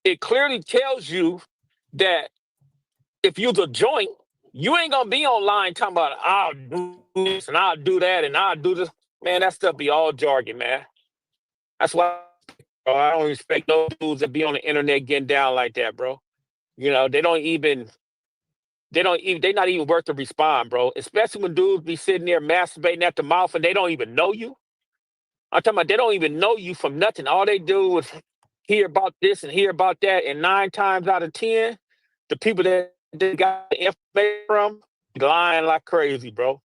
tells you that if you're the joint, you ain't gonna be online talking about I'll do this and I'll do that and I'll do this. Man, that stuff be all jargon, man. That's why I don't respect those dudes that be on the internet getting down like that, bro. You know, they're not even worth to respond, bro. Especially when dudes be sitting there masturbating at the mouth and they don't even know you. I'm talking about they don't even know you from nothing. All they do is hear about this and hear about that. And 9 times out of 10, the people that they got the information from lying like crazy, bro.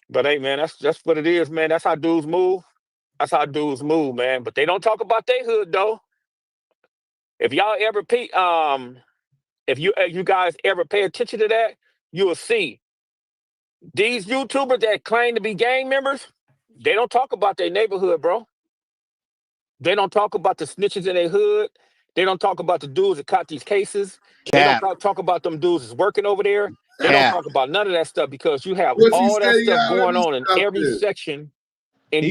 But hey, man, that's what it is, man. That's how dudes move. That's how dudes move, man. But they don't talk about their hood, though. If y'all ever if you guys ever pay attention to that, you will see these YouTubers that claim to be gang members, they don't talk about their neighborhood, bro. They don't talk about the snitches in their hood. They don't talk about the dudes that caught these cases. They don't talk about them dudes that's working over there. They don't talk about none of that stuff because you have all that stuff going on in every section. And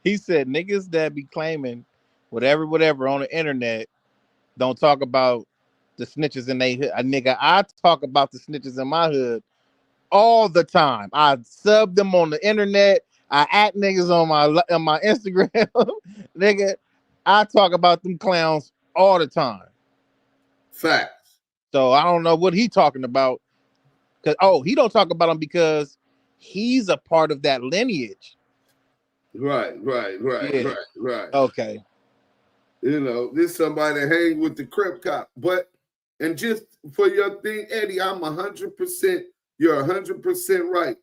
he said niggas that be claiming whatever on the internet don't talk about the snitches in their hood. Nigga, I talk about the snitches in my hood all the time. I sub them on the internet. I at niggas on my Instagram. Nigga, I talk about them clowns all the time. Facts. So I don't know what he talking about. He don't talk about them because he's a part of that lineage. Right. Okay. You know, this somebody that hang with the Crip cop. And just for your thing, Eddie, I'm 100%, you're 100% right.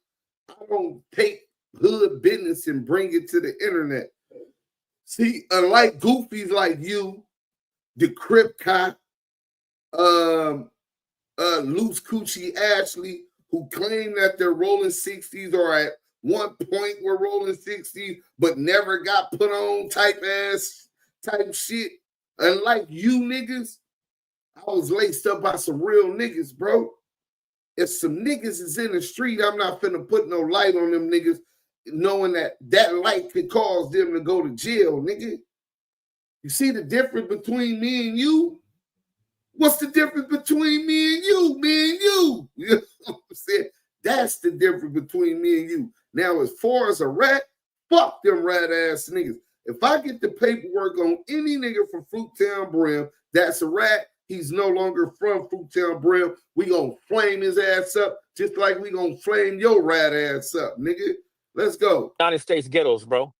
I don't take hood business and bring it to the internet. See, unlike goofies like you, the Crip cop, Loose Coochie Ashley, who claim that they're rolling 60s or at one point were rolling 60s, but never got put on type shit. Unlike you niggas, I was laced up by some real niggas, bro. If some niggas is in the street, I'm not finna put no light on them niggas, knowing that light could cause them to go to jail, nigga. You see the difference between me and you? What's the difference between me and you? Me and you. You know what I'm saying? That's the difference between me and you. Now, as far as a rat, fuck them rat ass niggas. If I get the paperwork on any nigga from Fruittown Brim, that's a rat. He's no longer from Fruittown Brim. We gonna flame his ass up just like we gonna flame your rat ass up, nigga. Let's go. United States ghettos, bro.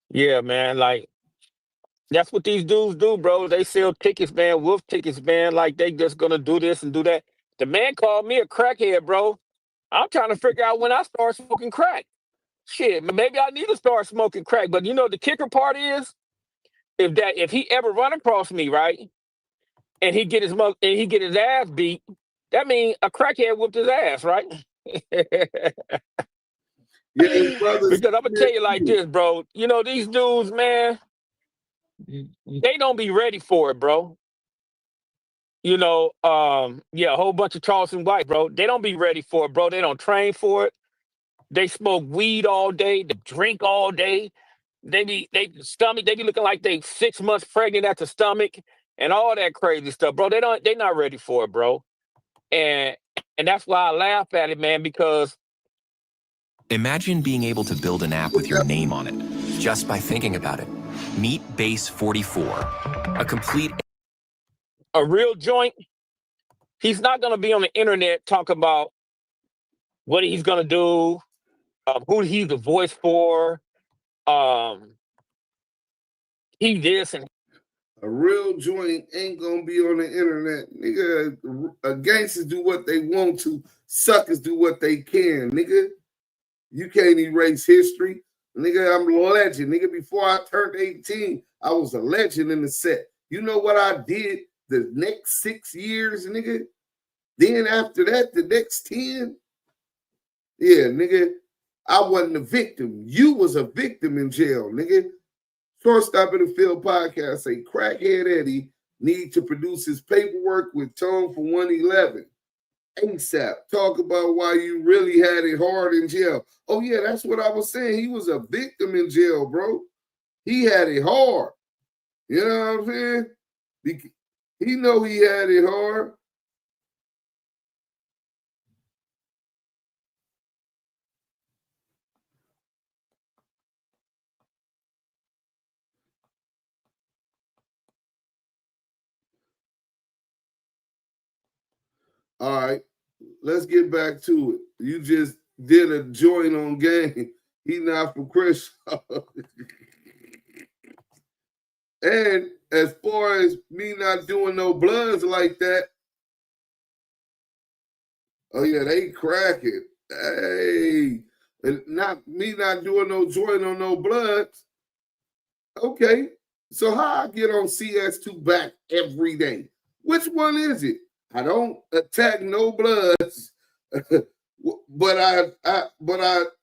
Yeah, man. Like, that's what these dudes do, bro. They sell tickets, man, wolf tickets, man. Like, they just gonna do this and do that. The man called me a crackhead, bro. I'm trying to figure out when I start smoking crack. Shit, maybe I need to start smoking crack. But you know, the kicker part is, if he ever run across me, right, and he get his ass beat, that means a crackhead whooped his ass, right? Yeah, brothers. Because I'm gonna tell you like this, bro. You know, these dudes, man, they don't be ready for it, bro. You know, a whole bunch of Charleston White, bro. They don't be ready for it, bro. They don't train for it. They smoke weed all day. They drink all day. They be looking like they 6 months pregnant at the stomach and all that crazy stuff, bro. They not ready for it, bro. And that's why I laugh at it, man, because imagine being able to build an app with your name on it just by thinking about it. Meet Base 44, a real joint. He's not gonna be on the internet talking about what he's gonna do, who he's the voice for, he this and A real joint ain't gonna be on the internet. Nigga, gangsters do what they want to. Suckers do what they can, nigga. You can't erase history. Nigga, I'm a legend. Nigga, before I turned 18, I was a legend in the set. You know what I did the next 6 years, nigga? Then after that, the next 10? Yeah, nigga, I wasn't a victim. You was a victim in jail, nigga. Shortstop in the Field podcast say Crackhead Eddie need to produce his paperwork with Tone for 111. ASAP. Talk about why you really had it hard in jail. Oh, yeah, that's what I was saying. He was a victim in jail, bro. He had it hard. You know what I'm saying? He know he had it hard. All right, let's get back to it. You just did a joint on game. He not from Chris. And as far as me not doing no bloods like that, oh yeah, they crack it. Hey, and not me not doing no joint on no bloods. Okay, so how I get on CS2 back every day? Which one is it? I don't attack no bloods, but I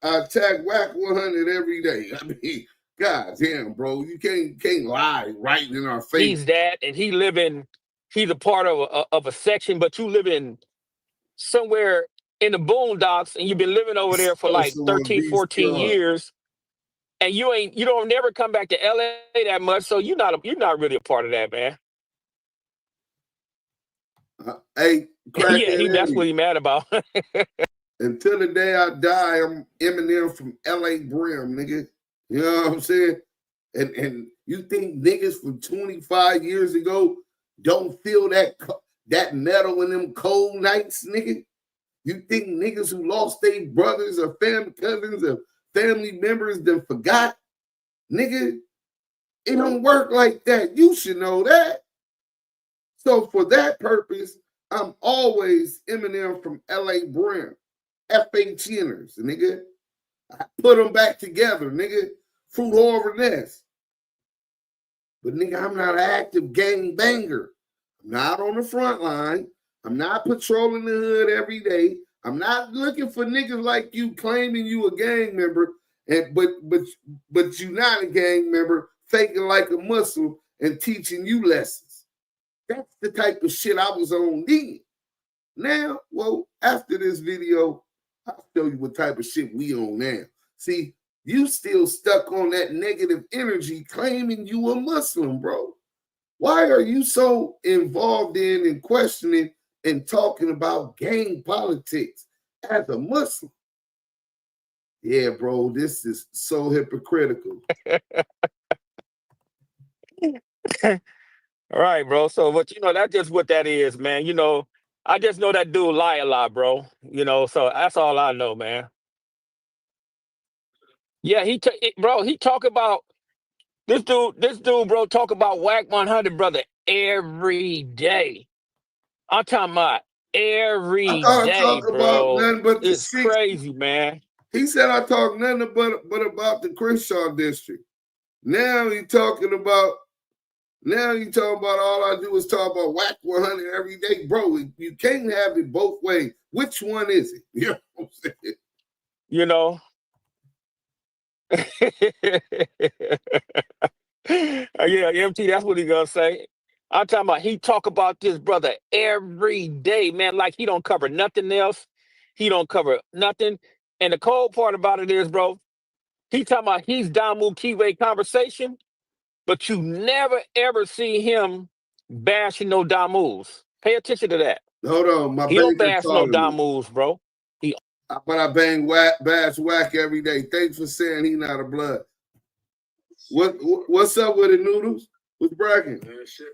attack WACK100 every day. I mean, God damn, bro, you can't lie right in our face. He's that, and he's a part of a section, but you live in somewhere in the boondocks, and you've been living over there for like 13, 14 years, and you don't never come back to LA that much, so you're not really a part of that, man. Hey, yeah, that's what he's mad about. Until the day I die, I'm Eminem from LA Brim, nigga. You know what I'm saying? And you think niggas from 25 years ago don't feel that metal in them cold nights, nigga? You think niggas who lost their brothers or family cousins or family members then forgot? Nigga, it don't work like that. You should know that. So for that purpose, I'm always Eminem from LA Brim. FHNers, nigga. I put them back together, nigga. Fruit over nest. But nigga, I'm not an active gang banger. I'm not on the front line. I'm not patrolling the hood every day. I'm not looking for niggas like you claiming you a gang member, but you not a gang member, faking like a Muslim and teaching you lessons. That's the type of shit I was on then. Now, well, after this video, I'll show you what type of shit we on now. See, you still stuck on that negative energy claiming you a Muslim, bro. Why are you so involved in and questioning and talking about gang politics as a Muslim? Yeah, bro, this is so hypocritical. All right, bro. So, but that's just what that is, man. I just know that dude lie a lot, bro. So that's all I know, man. Yeah, he talk about this dude, bro, talk about WACK100, brother, every day. I'm talking about every day, bro. Nothing but it's crazy, man. He said I talk nothing but about the Crenshaw district. Now he talking about all I do is talk about WACK100 every day. Bro, you can't have it both ways. Which one is it? You know what I'm saying? Yeah, MT, that's what he gonna say. I'm talking about he talk about this brother every day, man, like he don't cover nothing else. He don't cover nothing. And the cold part about it is, bro, he talking about he's Damu Kiwe Conversation, but you never ever see him bashing no Damus. Pay attention to that. Hold on, he don't bash no Damus, bro. But I bash Wack every day. Thanks for saying he not a blood. What's up with the noodles? What's bragging? Man, shit.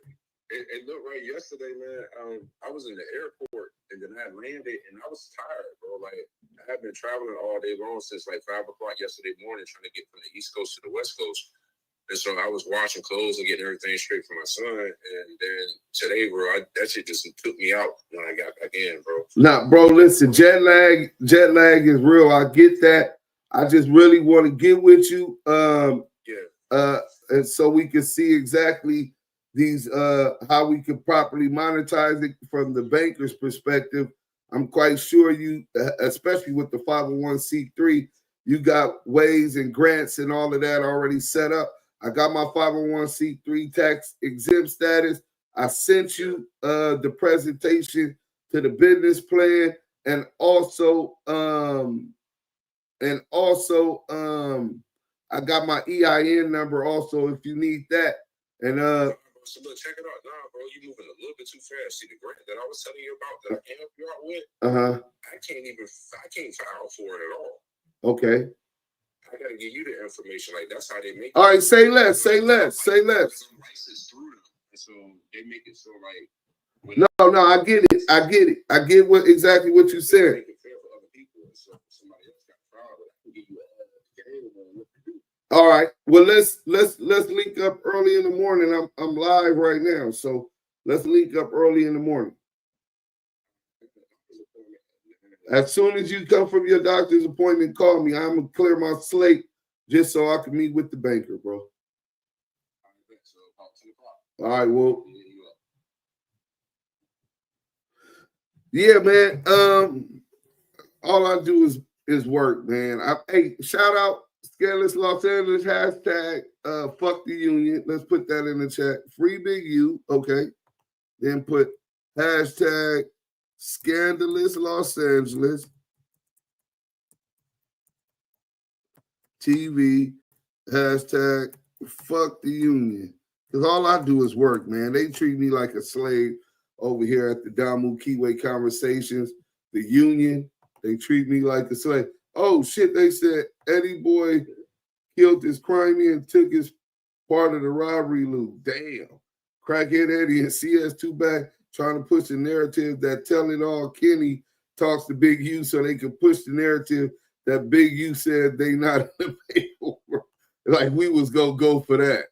It looked right yesterday, man. I was in the airport and then I landed and I was tired, bro. Like I had been traveling all day long since like 5 o'clock yesterday morning, trying to get from the East Coast to the West Coast. And so I was washing clothes and getting everything straight for my son. And then today, bro, that shit just took me out when I got back in, bro. Nah, bro, listen, jet lag is real. I get that. I just really want to get with you. And so we can see exactly these how we can properly monetize it from the banker's perspective. I'm quite sure you, especially with the 501c3, you got ways and grants and all of that already set up. I got my 501c3 tax exempt status. I sent you the presentation to the business plan, and also I got my EIN number also if you need that. And so look, check it out. Nah, bro, you moving a little bit too fast. See, the grant that I was telling you about that I can help you out with, I can't file for it at all. Okay. I gotta give you the information. Like, that's how they make it. All right, say less. License through them. And so they make it so like No, I get it. I get exactly what you said. All right. Well, let's link up early in the morning. I'm live right now, so let's link up early in the morning. As soon as you come from your doctor's appointment, call me. I'm gonna clear my slate just so I can meet with the banker, bro. All right. Well, yeah, man. All I do is work, man. Hey, shout out Scandalous Los Angeles hashtag fuck the union. Let's put that in the chat. Free Big U. Okay. Then put hashtag Scandalous Los Angeles TV hashtag fuck the union. Because all I do is work, man. They treat me like a slave over here at the Damu Kiwe Conversations. The union, they treat me like a slave. Oh, shit, they said Eddie Boy killed his crimey and took his part of the robbery loot. Damn. Crackhead Eddie and CS2 back trying to push the narrative that Tell It All Kenny talks to Big U so they can push the narrative that Big U said they not in the paperwork. Like we was going to go for that.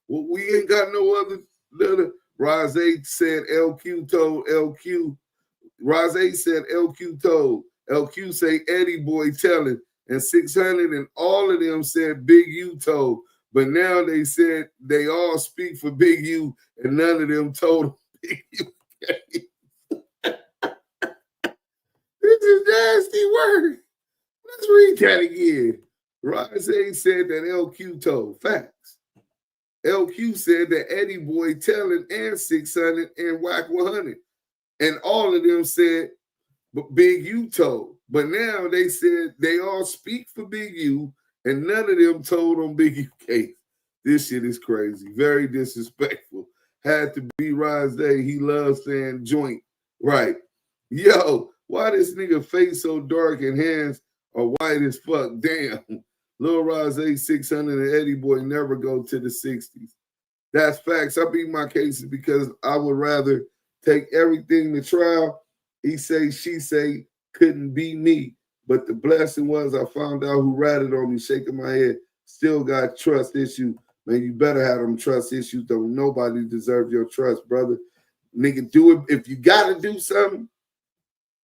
Well, we ain't got no other. Rose said LQ told LQ. Rose said LQ told. LQ say Eddie Boy telling. And 600 and all of them said Big U told. But now they said they all speak for Big U and none of them told Big U. This is nasty word. Let's read that again. Rose said that LQ told. Facts. LQ said that Eddie Boy telling and 600 and WACK100. And all of them said Big U told. But now they said they all speak for Big U and none of them told on Big U case. This shit is crazy. Very disrespectful. Had to be Rose. He loves saying joint. Right. Yo, why this nigga face so dark and hands are white as fuck? Damn. Lil Rose 600 and Eddie Boy never go to the 60s. That's facts. I beat my cases because I would rather take everything to trial. He say, she say, couldn't be me. But the blessing was I found out who ratted on me, shaking my head. Still got trust issue. Man, you better have them trust issues. Don't nobody deserve your trust, brother. Nigga, do it. If you got to do something,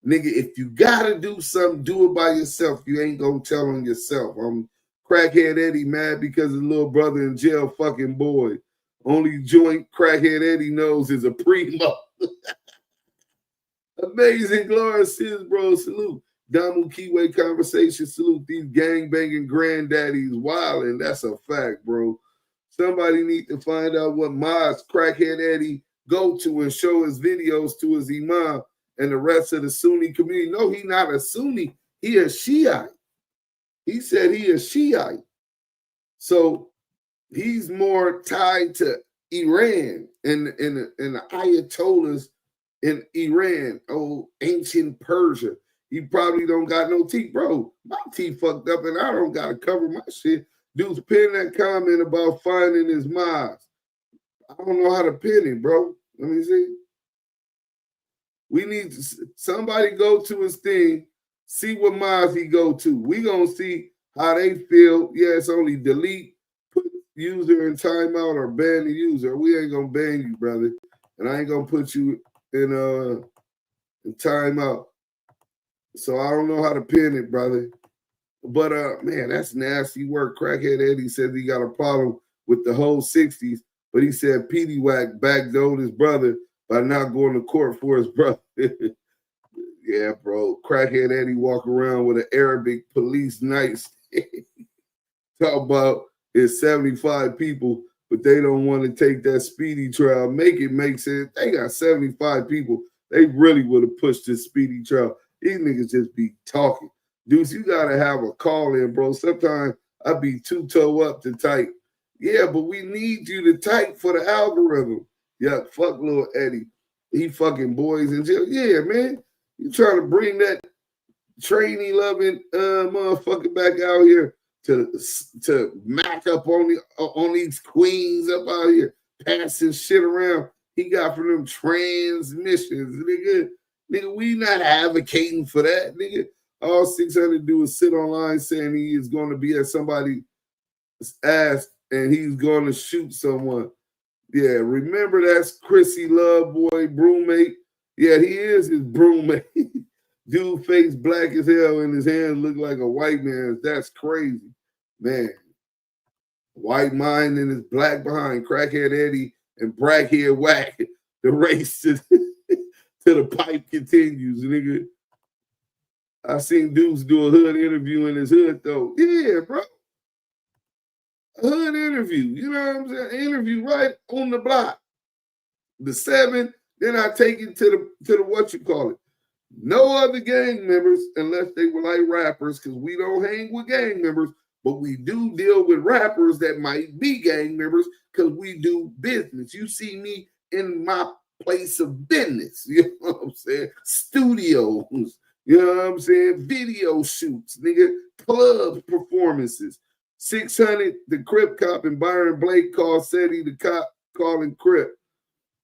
nigga, if you got to do something, do it by yourself. You ain't going to tell on yourself. Crackhead Eddie mad because his little brother in jail fucking boy. Only joint Crackhead Eddie knows is a primo. Amazing, glorious sis, bro. Salute. Damu Kiwe Conversations. Salute these gang-banging granddaddies wilding. That's a fact, bro. Somebody need to find out what Maz Crackhead Eddie go to and show his videos to his imam and the rest of the Sunni community. No, he not a Sunni. He a Shiite. He said he is Shiite. So he's more tied to Iran and the Ayatollahs in Iran, ancient Persia. He probably don't got no teeth. Bro, my teeth fucked up and I don't got to cover my shit. Dude's pin that comment about finding his mosque. I don't know how to pin it, bro. Let me see. We need somebody go to his thing. See what mosque he go to. We gonna see how they feel. Yeah, it's only delete. user in timeout or ban the user. We ain't gonna ban you, brother. And I ain't gonna put you in timeout. So I don't know how to pin it, brother. But man, that's nasty work. Crackhead Eddie says he got a problem with the whole 60s, but he said Petey Wack backdoored his brother by not going to court for his brother. Yeah, bro. Crackhead Eddie walk around with an Arabic police nice. Talk about it's 75 people, but they don't want to take that speedy trial. Make it make sense. They got 75 people. They really would have pushed this speedy trial. These niggas just be talking. Dudes, you got to have a call in, bro. Sometimes I be too toe up to type. Yeah, but we need you to type for the algorithm. Yeah, fuck little Eddie. He fucking boys in jail. Yeah, man. You trying to bring that trainee loving motherfucker back out here to mac up on these queens up out here, passing shit around he got from them transmissions, nigga. Nigga, we not advocating for that, nigga. All 600 do is sit online saying he is going to be at somebody's ass and he's going to shoot someone. Yeah, remember that's Chrissy Loveboy broommate. Yeah, he is his broommate. Dude face black as hell and his hands look like a white man's. That's crazy, man. White mind and his black behind. Crackhead Eddie and Brackhead Wack. The race to the pipe continues, nigga. I seen dudes do a hood interview in his hood, though. Yeah, bro. A hood interview. You know what I'm saying? Interview right on the block. The 7, then I take it to the what you call it. No other gang members, unless they were like rappers, because we don't hang with gang members, but we do deal with rappers that might be gang members because we do business. You see me in my place of business. You know what I'm saying? Studios. You know what I'm saying? Video shoots, nigga. Club performances. 600, the Crip cop and Byron Blake said he the cop calling Crip.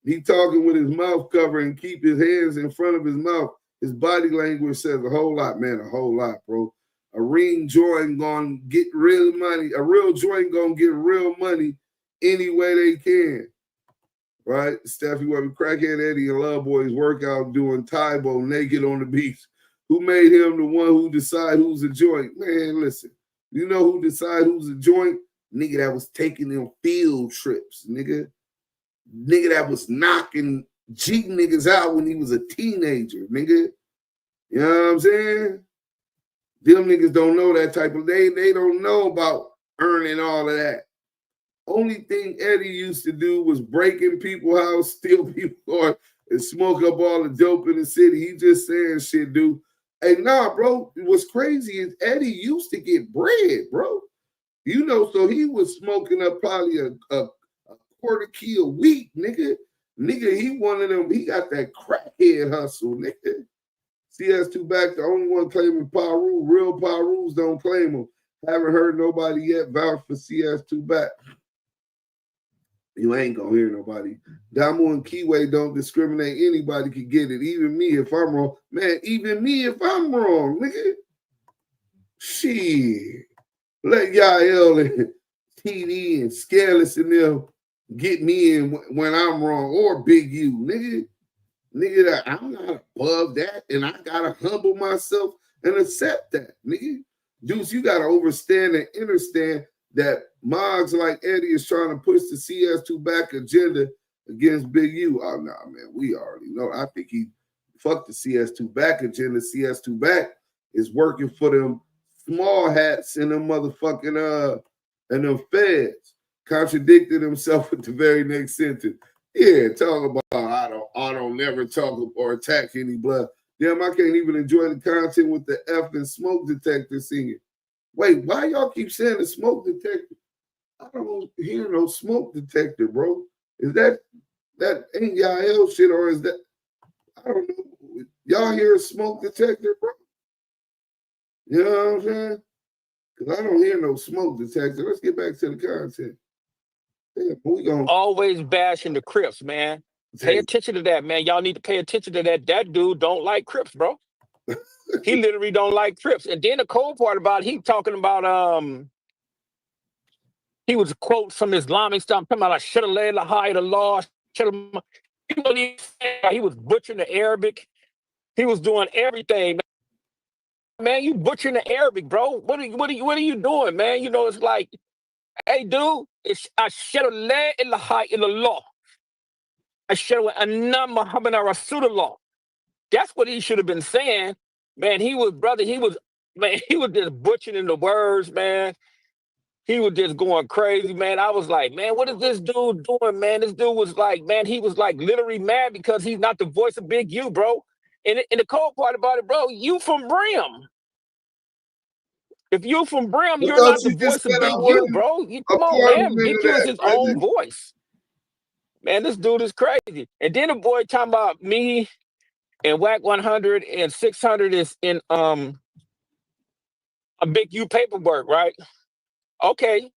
He talking with his mouth covered and keep his hands in front of his mouth. His body language says a whole lot, man, a whole lot, bro. A ring joint gonna get real money. A real joint gonna get real money any way they can. Right? Steffi Webber, Crackhead Eddie and Love Boys workout doing Tybo naked on the beach. Who made him the one who decide who's a joint? Man, listen. You know who decide who's a joint? Nigga that was taking them field trips, nigga. Nigga that was knocking G niggas out when he was a teenager, nigga. You know what I'm saying? Them niggas don't know that type of, they don't know about earning all of that. Only thing Eddie used to do was break in people's house, steal people's car, and smoke up all the dope in the city. He just saying shit, dude. Hey, nah, bro, what's crazy is Eddie used to get bread, bro. You know, so he was smoking up probably a quarter key a week, nigga. Nigga, he one of them, he got that crackhead hustle, nigga. CS2 back, the only one claiming Paru. Real Parus don't claim him. Haven't heard nobody yet vouch for CS2 back. You ain't gonna hear nobody. Damu and Kiwe don't discriminate. Anybody can get it. Even me if I'm wrong. Man, even me if I'm wrong, nigga. Shit. Let Yael and TD and Scaleless and them get me in when I'm wrong. Or Big U, nigga. Nigga, I'm not above that. And I gotta humble myself and accept that, nigga. Deuce, you gotta understand and understand that Moggs like Eddie is trying to push the CS2 back agenda against Big U. Oh, nah, man, we already know. I think he fucked the CS2 back agenda. CS2 back is working for them small hats and them motherfucking and them feds. Contradicted himself with the very next sentence. Yeah, talk about I don't never talk or attack any blood. Damn, I can't even enjoy the content with the effing smoke detector singing. Wait, why y'all keep saying the smoke detector? I don't hear no smoke detector, bro. Is that ain't y'all shit or is that, I don't know. Y'all hear a smoke detector, bro? You know what I'm saying? Because I don't hear no smoke detector. Let's get back to the content. Yeah, we gonna always bashing the Crips, man. Pay attention to that, man. Y'all need to pay attention to that. That dude don't like Crips, bro. He literally don't like Crips. And then the cold part about he talking about He was quotes from Islamic stuff. Talking about I should have laid the high the law. Should have. He was butchering the Arabic. He was doing everything. Man, you butchering the Arabic, bro. What are you doing, man? You know, it's like, hey, dude, it's I should have laid in the high in the law. I should have anna Muhammad Rasulullah. That's what he should have been saying. Man, he was just butchering the words, man. He was just going crazy, man. I was like, man, what is this dude doing, man? This dude was like, man, he was like literally mad because he's not the voice of Big U, bro. And the cold part about it, bro, you from Brim. If you from Brim, you're not the voice of Big U, bro. Come on, man. Big U is his own voice. Man, this dude is crazy. And then the boy talking about me and WACK100 and 600 is in a Big U paperwork, right? Okay.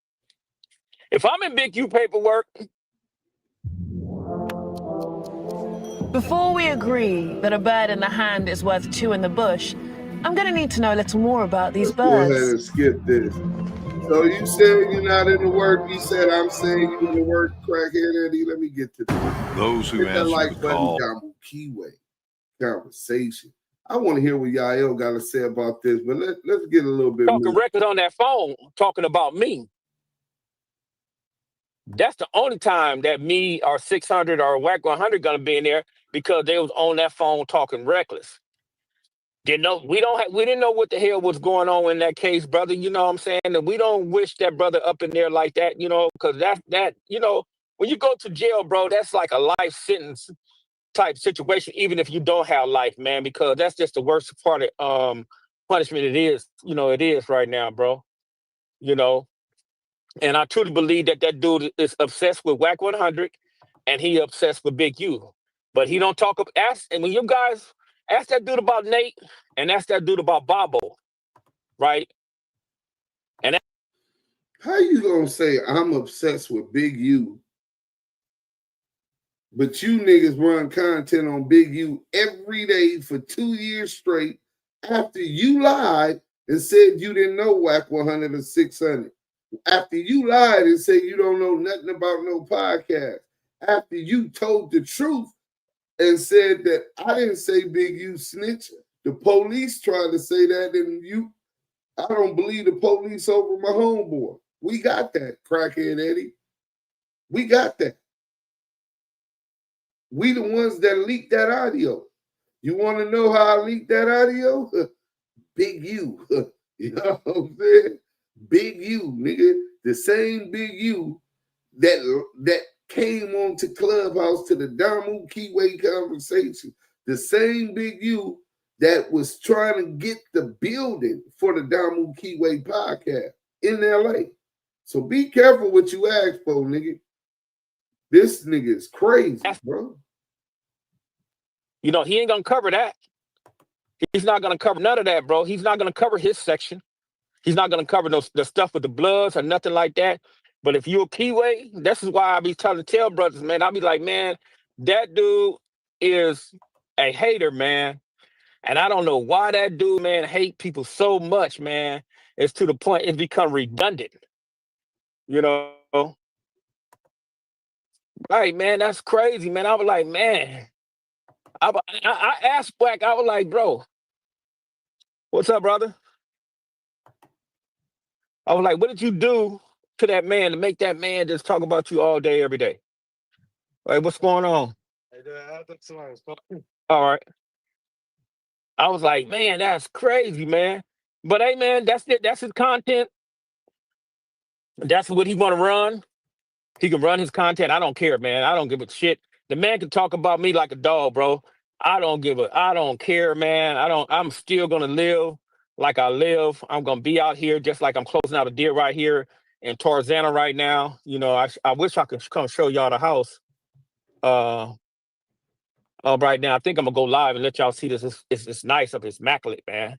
If I'm in Big U paperwork. Before we agree that a bird in the hand is worth two in the bush, I'm going to need to know a little more about these birds. Go ahead and skip this. So you said you're not in the work. You said I'm saying you're in the work, crackhead Eddie. Let me get to this. Those who answer the call. Damu Kiwe Conversation. I want to hear what Yael got to say about this, but let's get a little bit talking more. Record on that phone talking about me. That's the only time that me or 600 or WACK100 gonna be in there because they was on that phone talking reckless. We didn't know what the hell was going on in that case, brother. You know what I'm saying? And we don't wish that brother up in there like that, you know, because that you know, when you go to jail, bro, that's like a life sentence type situation, even if you don't have life, man, because that's just the worst part of punishment it is, you know, it is right now, bro. You know. And I truly believe that dude is obsessed with WACK100 and he obsessed with Big U. But he don't talk and when you guys ask that dude about Nate and ask that dude about Bobo, right? And how you gonna say I'm obsessed with Big U, but you niggas run content on Big U every day for 2 years straight after you lied and said you didn't know WACK100 or 600? After you lied and said you don't know nothing about no podcast, after you told the truth and said that I didn't say Big U snitch, the police tried to say that, and I don't believe the police over my homeboy. We got that, crackhead Eddie. We got that. We the ones that leaked that audio. You want to know how I leaked that audio? Big U. You know what I'm saying? Big U, nigga, the same Big U that came on to Clubhouse to the Damu Kiwe Conversation, the same Big U that was trying to get the building for the Damu Kiwe podcast in LA. So be careful what you ask for, nigga. This nigga is crazy, bro. You know, he ain't gonna cover that. He's not gonna cover none of that, bro. He's not gonna cover his section. He's not gonna cover the stuff with the Bloods or nothing like that. But if you're a Kiwe, this is why I be trying to tell brothers, man. I be like, man, that dude is a hater, man. And I don't know why that dude, man, hate people so much, man. It's to the point it's become redundant. You know? Right, man, that's crazy, man. I was like, man. I asked Wack, I was like, bro, what's up, brother? I was like, what did you do to that man to make that man just talk about you all day, every day? Like, what's going on? All right. I was like, man, that's crazy, man. But hey, man, that's it. That's his content. That's what he want to run. He can run his content. I don't care, man. I don't give a shit. The man can talk about me like a dog, bro. I don't care, man. I'm still gonna live like I live. I'm gonna be out here just like I'm closing out a deer right here in Tarzana right now. You know, I wish I could come show y'all the house. Right now, I think I'm gonna go live and let y'all see this. It's nice up. It's immaculate, man.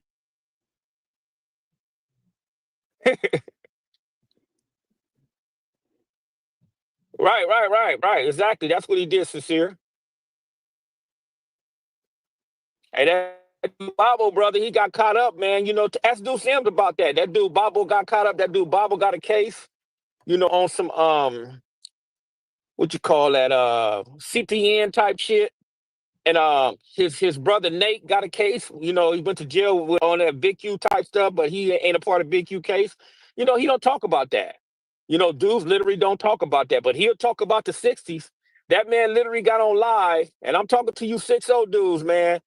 Right. Exactly. That's what he did, Sincere. Hey, that Bobo, brother, he got caught up, man. You know, ask DUSE M about that. That dude Bobo got caught up. That dude Bobo got a case. you know, on some what you call that, CTN type shit. And his brother Nate got a case. You know, he went to jail on that Big Q type stuff, but he ain't a part of Big Q case. You know, he don't talk about that. You know, dudes literally don't talk about that, but he'll talk about the 60s. That man literally got on live, and I'm talking to you 6-0 dudes, man.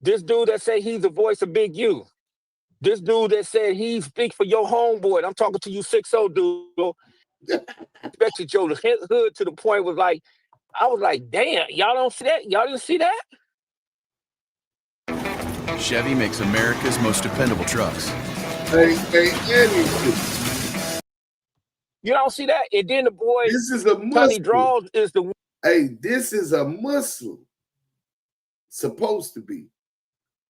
This dude that say he's the voice of Big U. This dude that said he speak for your homeboy. And I'm talking to you 6-0 dude. Expected your hood to the point was like, I was like, damn, y'all don't see that? Y'all didn't see that? Chevy makes America's most dependable trucks. Hey, you don't see that? And then the boy, this is a Tony Draws is the. Hey, this is a Muslim. Supposed to be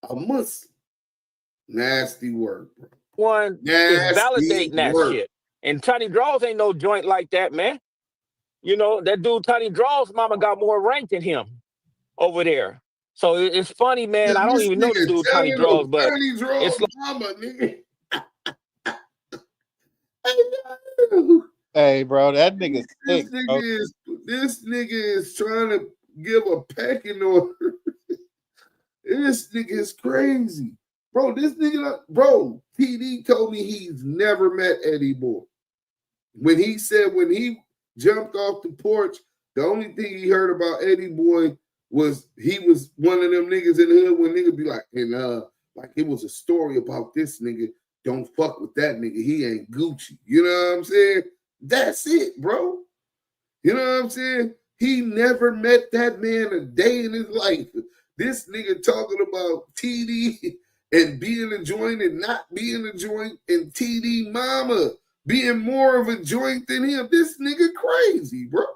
a Muslim. Nasty work, bro. One is validating that shit. And Tony Draws ain't no joint like that, man. You know, that dude Tony Draws' mama got more rank than him over there. So it's funny, man. I don't even know the dude Tony Draws, but it's like, mama, nigga. Hey, bro, that nigga's sick. This nigga is trying to give a pecking order. This nigga is crazy. Bro, this nigga, bro, TD told me he's never met Eddie Boy. When he said when he jumped off the porch, the only thing he heard about Eddie Boy was he was one of them niggas in the hood when niggas be like, and like it was a story about this nigga. Don't fuck with that nigga. He ain't Gucci. You know what I'm saying? That's it, bro. You know what I'm saying? He never met that man a day in his life. This nigga talking about TD and being a joint and not being a joint, and TD mama being more of a joint than him. This nigga crazy, bro.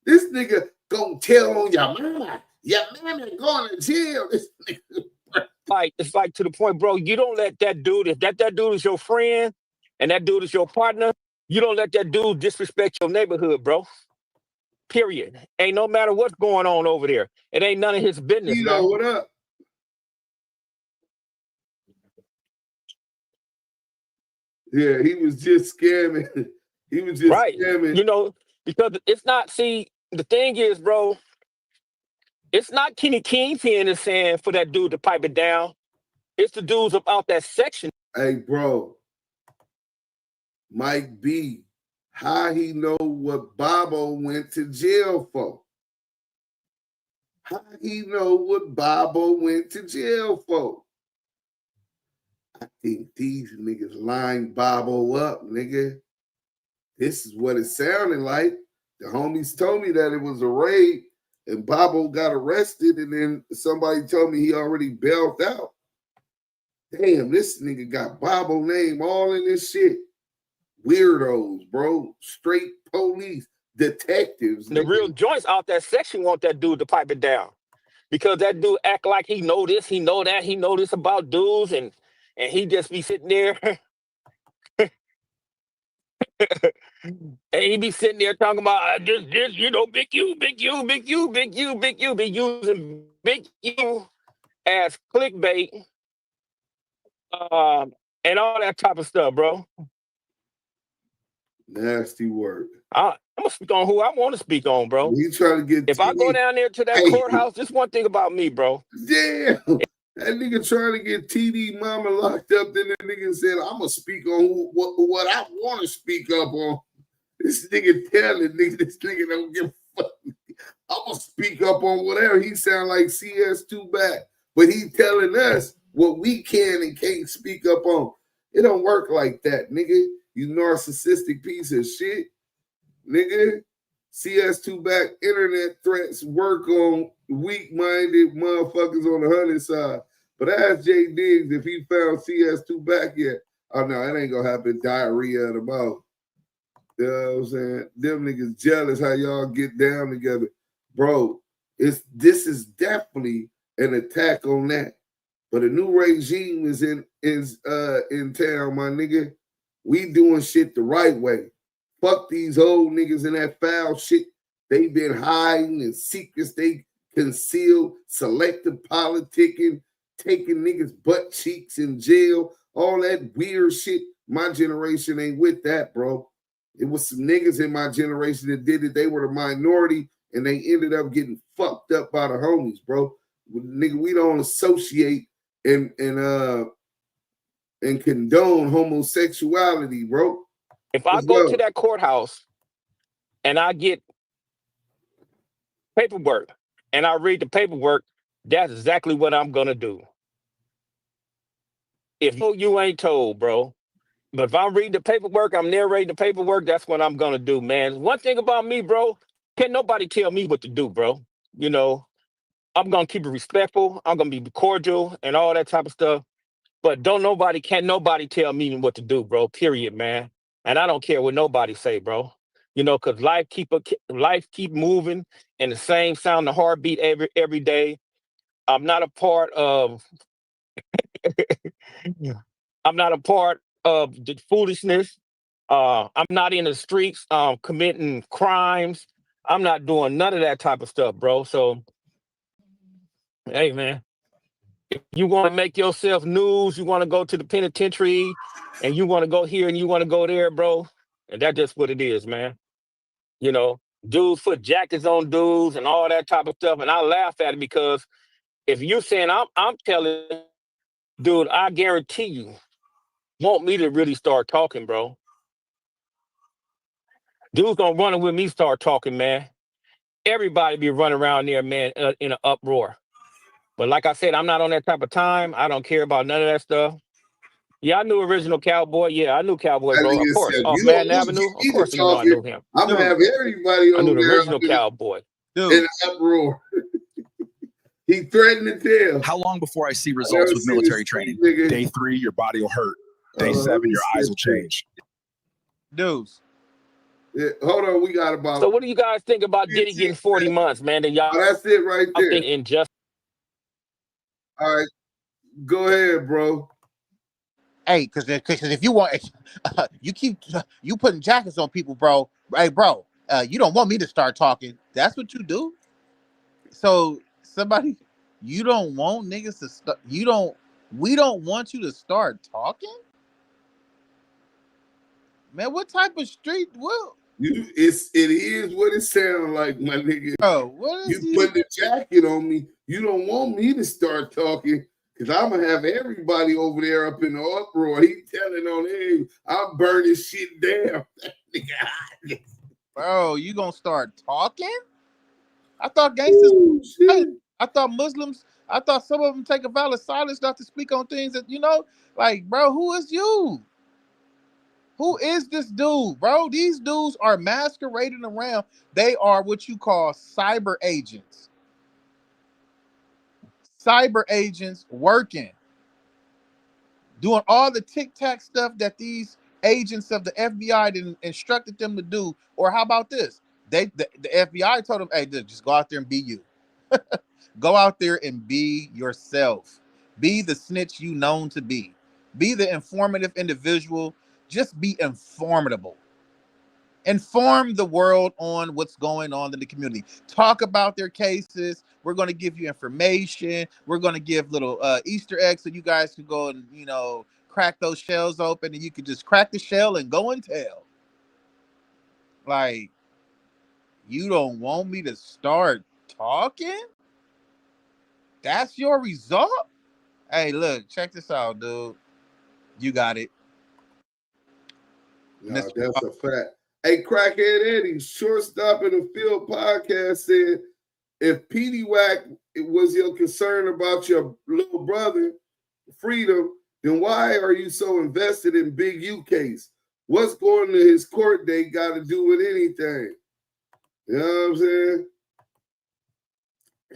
This nigga gonna tell on your mama. Your mama going to jail. This nigga. It's like to the point, bro, you don't let that dude, if that dude is your friend and that dude is your partner, you don't let that dude disrespect your neighborhood, bro. Period. Ain't no matter what's going on over there. It ain't none of his business, You man. know what up? Yeah, he was just scamming. He was just scamming. You know, because it's not, see, the thing is, bro, it's not Kenny Kingpin is saying for that dude to pipe it down. It's the dudes about that section. Hey, bro, Mike B, how he know what Bobo went to jail for? How he know what Bobo went to jail for? I think these niggas lined Bobo up, nigga. This is what it sounded like. The homies told me that it was a raid and Bobo got arrested, and then somebody told me he already bailed out. Damn, this nigga got Bobo name all in this shit. Weirdos, bro. Straight police, detectives. The real joints out that section want that dude to pipe it down. Because that dude act like he know this, he know that, he know this about dudes, and he just be sitting there. And he be sitting there talking about this, you know, Big U, Big U, Big U, Big U, Big U, be using Big U as clickbait, and all that type of stuff, bro. Nasty work. I'm gonna speak on who I want to speak on, bro. He trying to get. If I go down there to that courthouse, just one thing about me, bro. Damn, that nigga trying to get TD mama locked up. Then the nigga said, "I'm gonna speak on what I want to speak up on." This nigga telling nigga, this nigga don't give a fuck. I'm gonna speak up on whatever. He sound like CS2 back, but he telling us what we can and can't speak up on. It don't work like that, nigga. You narcissistic piece of shit, nigga. CS2 back internet threats work on weak-minded motherfuckers on the hunting side. But ask Jay Diggs if he found CS2 back yet. Oh no, it ain't gonna happen. Diarrhea of the mouth. You know what I'm saying? Them niggas jealous how y'all get down together. Bro, this is definitely an attack on that. But a new regime is in town, my nigga. We doing shit the right way. Fuck these old niggas in that foul shit. They been hiding in secrets. They conceal, selective politicking, taking niggas butt cheeks in jail, all that weird shit. My generation ain't with that, bro. It was some niggas in my generation that did it. They were the minority, and they ended up getting fucked up by the homies, bro. Nigga, we don't associate and condone homosexuality, bro. If I go to that courthouse and I get paperwork and I read the paperwork, that's exactly what I'm gonna do. If you ain't told, bro. But if I'm reading the paperwork, I'm narrating the paperwork, that's what I'm gonna do, man. One thing about me, bro, can't nobody tell me what to do, bro. You know, I'm gonna keep it respectful, I'm gonna be cordial and all that type of stuff. But can't nobody tell me what to do, bro. Period, man. And I don't care what nobody say, bro. You know, because life keep moving, and the same sound, the heartbeat every day. I'm not a part of I'm not a part of the foolishness. I'm not in the streets committing crimes. I'm not doing none of that type of stuff, bro. So, hey, man, if you want to make yourself news, you want to go to the penitentiary, and you want to go here and you want to go there, bro, and that's just what it is, man. You know, dudes put jackets on dudes and all that type of stuff, and I laugh at it because if you saying I'm telling, dude, I guarantee you want me to really start talking, bro. Dudes gonna run with me, start talking, man. Everybody be running around there, man, in an uproar. But like I said, I'm not on that type of time. I don't care about none of that stuff. Yeah, I knew Original Cowboy. Yeah, I knew Cowboy, bro. Of course. Off Madden Avenue. Of course, you know I knew him. I'm gonna have everybody I knew over the there original Cowboy. in an uproar. He threatened to tell. How long before I see results with military training? Day 3, your body will hurt. Day 7, your eyes will change. Dudes. Yeah, hold on, we got about. So what do you guys think about Diddy getting 40 months, man? Then y'all, that's it right there. I think injustice. All right, go ahead, bro. Hey, because if you want, you putting jackets on people, bro. Hey, bro, you don't want me to start talking. That's what you do. So somebody, you don't want niggas to start. We don't want you to start talking. Man, what type of street? Well, it is what it sounds like, my nigga. Oh, what is you put the jacket on me? You don't want me to start talking because I'm gonna have everybody over there up in the uproar. He telling on him, I'm burning shit down. Bro, you gonna start talking? I thought gangsters. I thought Muslims. I thought some of them take a vow of silence not to speak on things that like, bro, who is you? Who is this dude, bro? These dudes are masquerading around. They are what you call cyber agents. Cyber agents working, doing all the tic-tac stuff that these agents of the FBI instructed them to do. Or how about this? The FBI told them, hey, just go out there and be you. Go out there and be yourself. Be the snitch you known to be. Be the informative individual. Just be informative. Inform the world on what's going on in the community. Talk about their cases. We're going to give you information. We're going to give little Easter eggs so you guys can go and, crack those shells open, and you can just crack the shell and go and tell. Like, you don't want me to start talking? That's your result? Hey, look, check this out, dude. You got it. No, that's a fact. Hey, Crackhead Eddie, shortstop in the field podcast said, if PD Wack was your concern about your little brother, Freedom, then why are you so invested in Big U case? What's going to his court date got to do with anything? You know what I'm saying?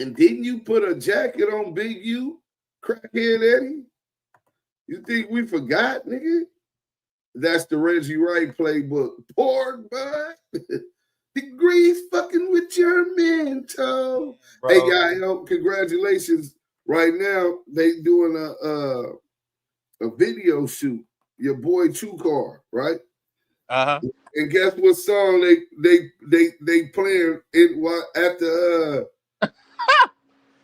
And didn't you put a jacket on Big U, Crackhead Eddie? You think we forgot, nigga? That's the Reggie Wright playbook. Pork, bud. Degrees fucking with your mental. Bro. Hey, guy, congratulations. Right now, they doing a video shoot. Your boy Chukar, right? Uh-huh. And guess what song they playing at the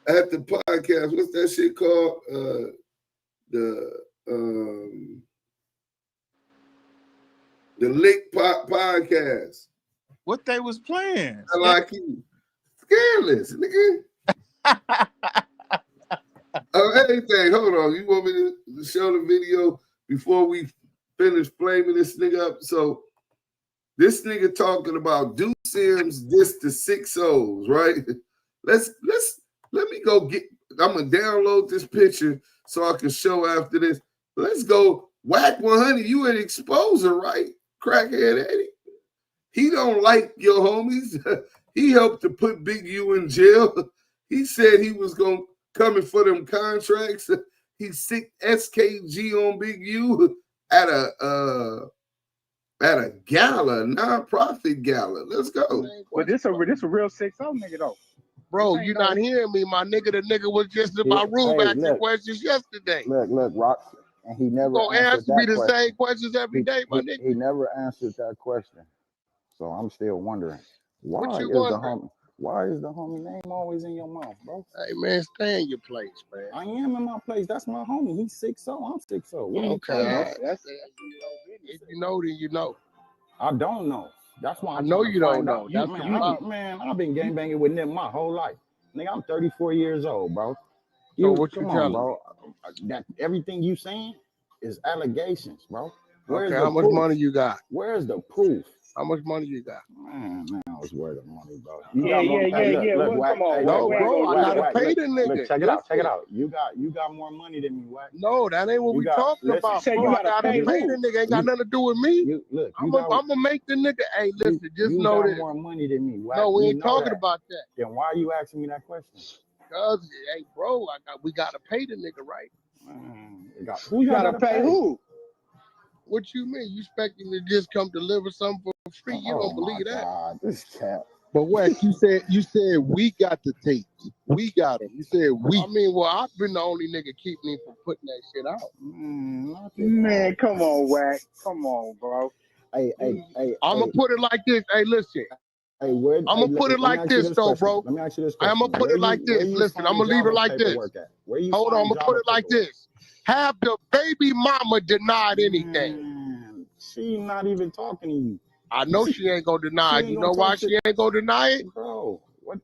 at the podcast? What's that shit called? The Lick podcast. What they was playing? I like you. Scandalous, nigga. Anything. Hold on. You want me to show the video before we finish flaming this nigga up? So this nigga talking about DUSE M's diss to 6-0s, right? Let me go get. I'm gonna download this picture so I can show after this. Let's go. WACK100. You an exposer, right? Crackhead Eddie. He don't like your homies. He helped to put Big U in jail. He said he was gonna coming for them contracts. He sick SKG on Big U at a gala, non-profit gala. Let's go. But this a real 6-0 nigga though. Bro, you not hearing me, my nigga. The nigga was just in my room asking questions yesterday. Look, Rock. And he never gonna answer me the same questions every day, my nigga. He never answered that question. So I'm still wondering. Why is the homie name always in your mouth, bro? Hey man, stay in your place, man. I am in my place. That's my homie. He's 6-0. I'm 6-0. Okay. That's if you know, then you know. I don't know. That's why I know you don't know. Man, I've been gangbanging with Nip my whole life. Nigga, I'm 34 years old, bro. So what you telling, bro? That everything you saying is allegations, bro. Okay, how much money you got? Where's the proof? How much money you got? Man, I was worried of money, bro. Yeah. Come on, bro. I gotta pay the nigga. Look, check it out. You got more money than me, Wack. No, that ain't what we talking about. Say Bro, I gotta pay the nigga. Ain't got nothing to do with me. I'm gonna make the nigga. Hey, listen, just know that. You got more money than me, Wack. No, we ain't talking about that. Then why are you asking me that question? Cause, hey, bro, we gotta pay the nigga, right? Who you gotta pay? Who? What you mean? You expect him to just come deliver something for free? You don't believe that? God, this cat. But Wack, you said we got the tapes. We got them. You said we. I mean, well, I've been the only nigga keeping me from putting that shit out. Man, come on, Wack. Come on, bro. Hey. I'm gonna put it like this. Hey, listen. Hey, I'm gonna put it like this, though, bro. Let me ask you this question. I'm gonna put it like this. Listen, I'm gonna leave it like this. Hold on, I'm gonna put it like this. Have the baby mama denied anything? She not even talking to you. I know she ain't gonna deny it. You know why she ain't gonna deny it? Bro, what?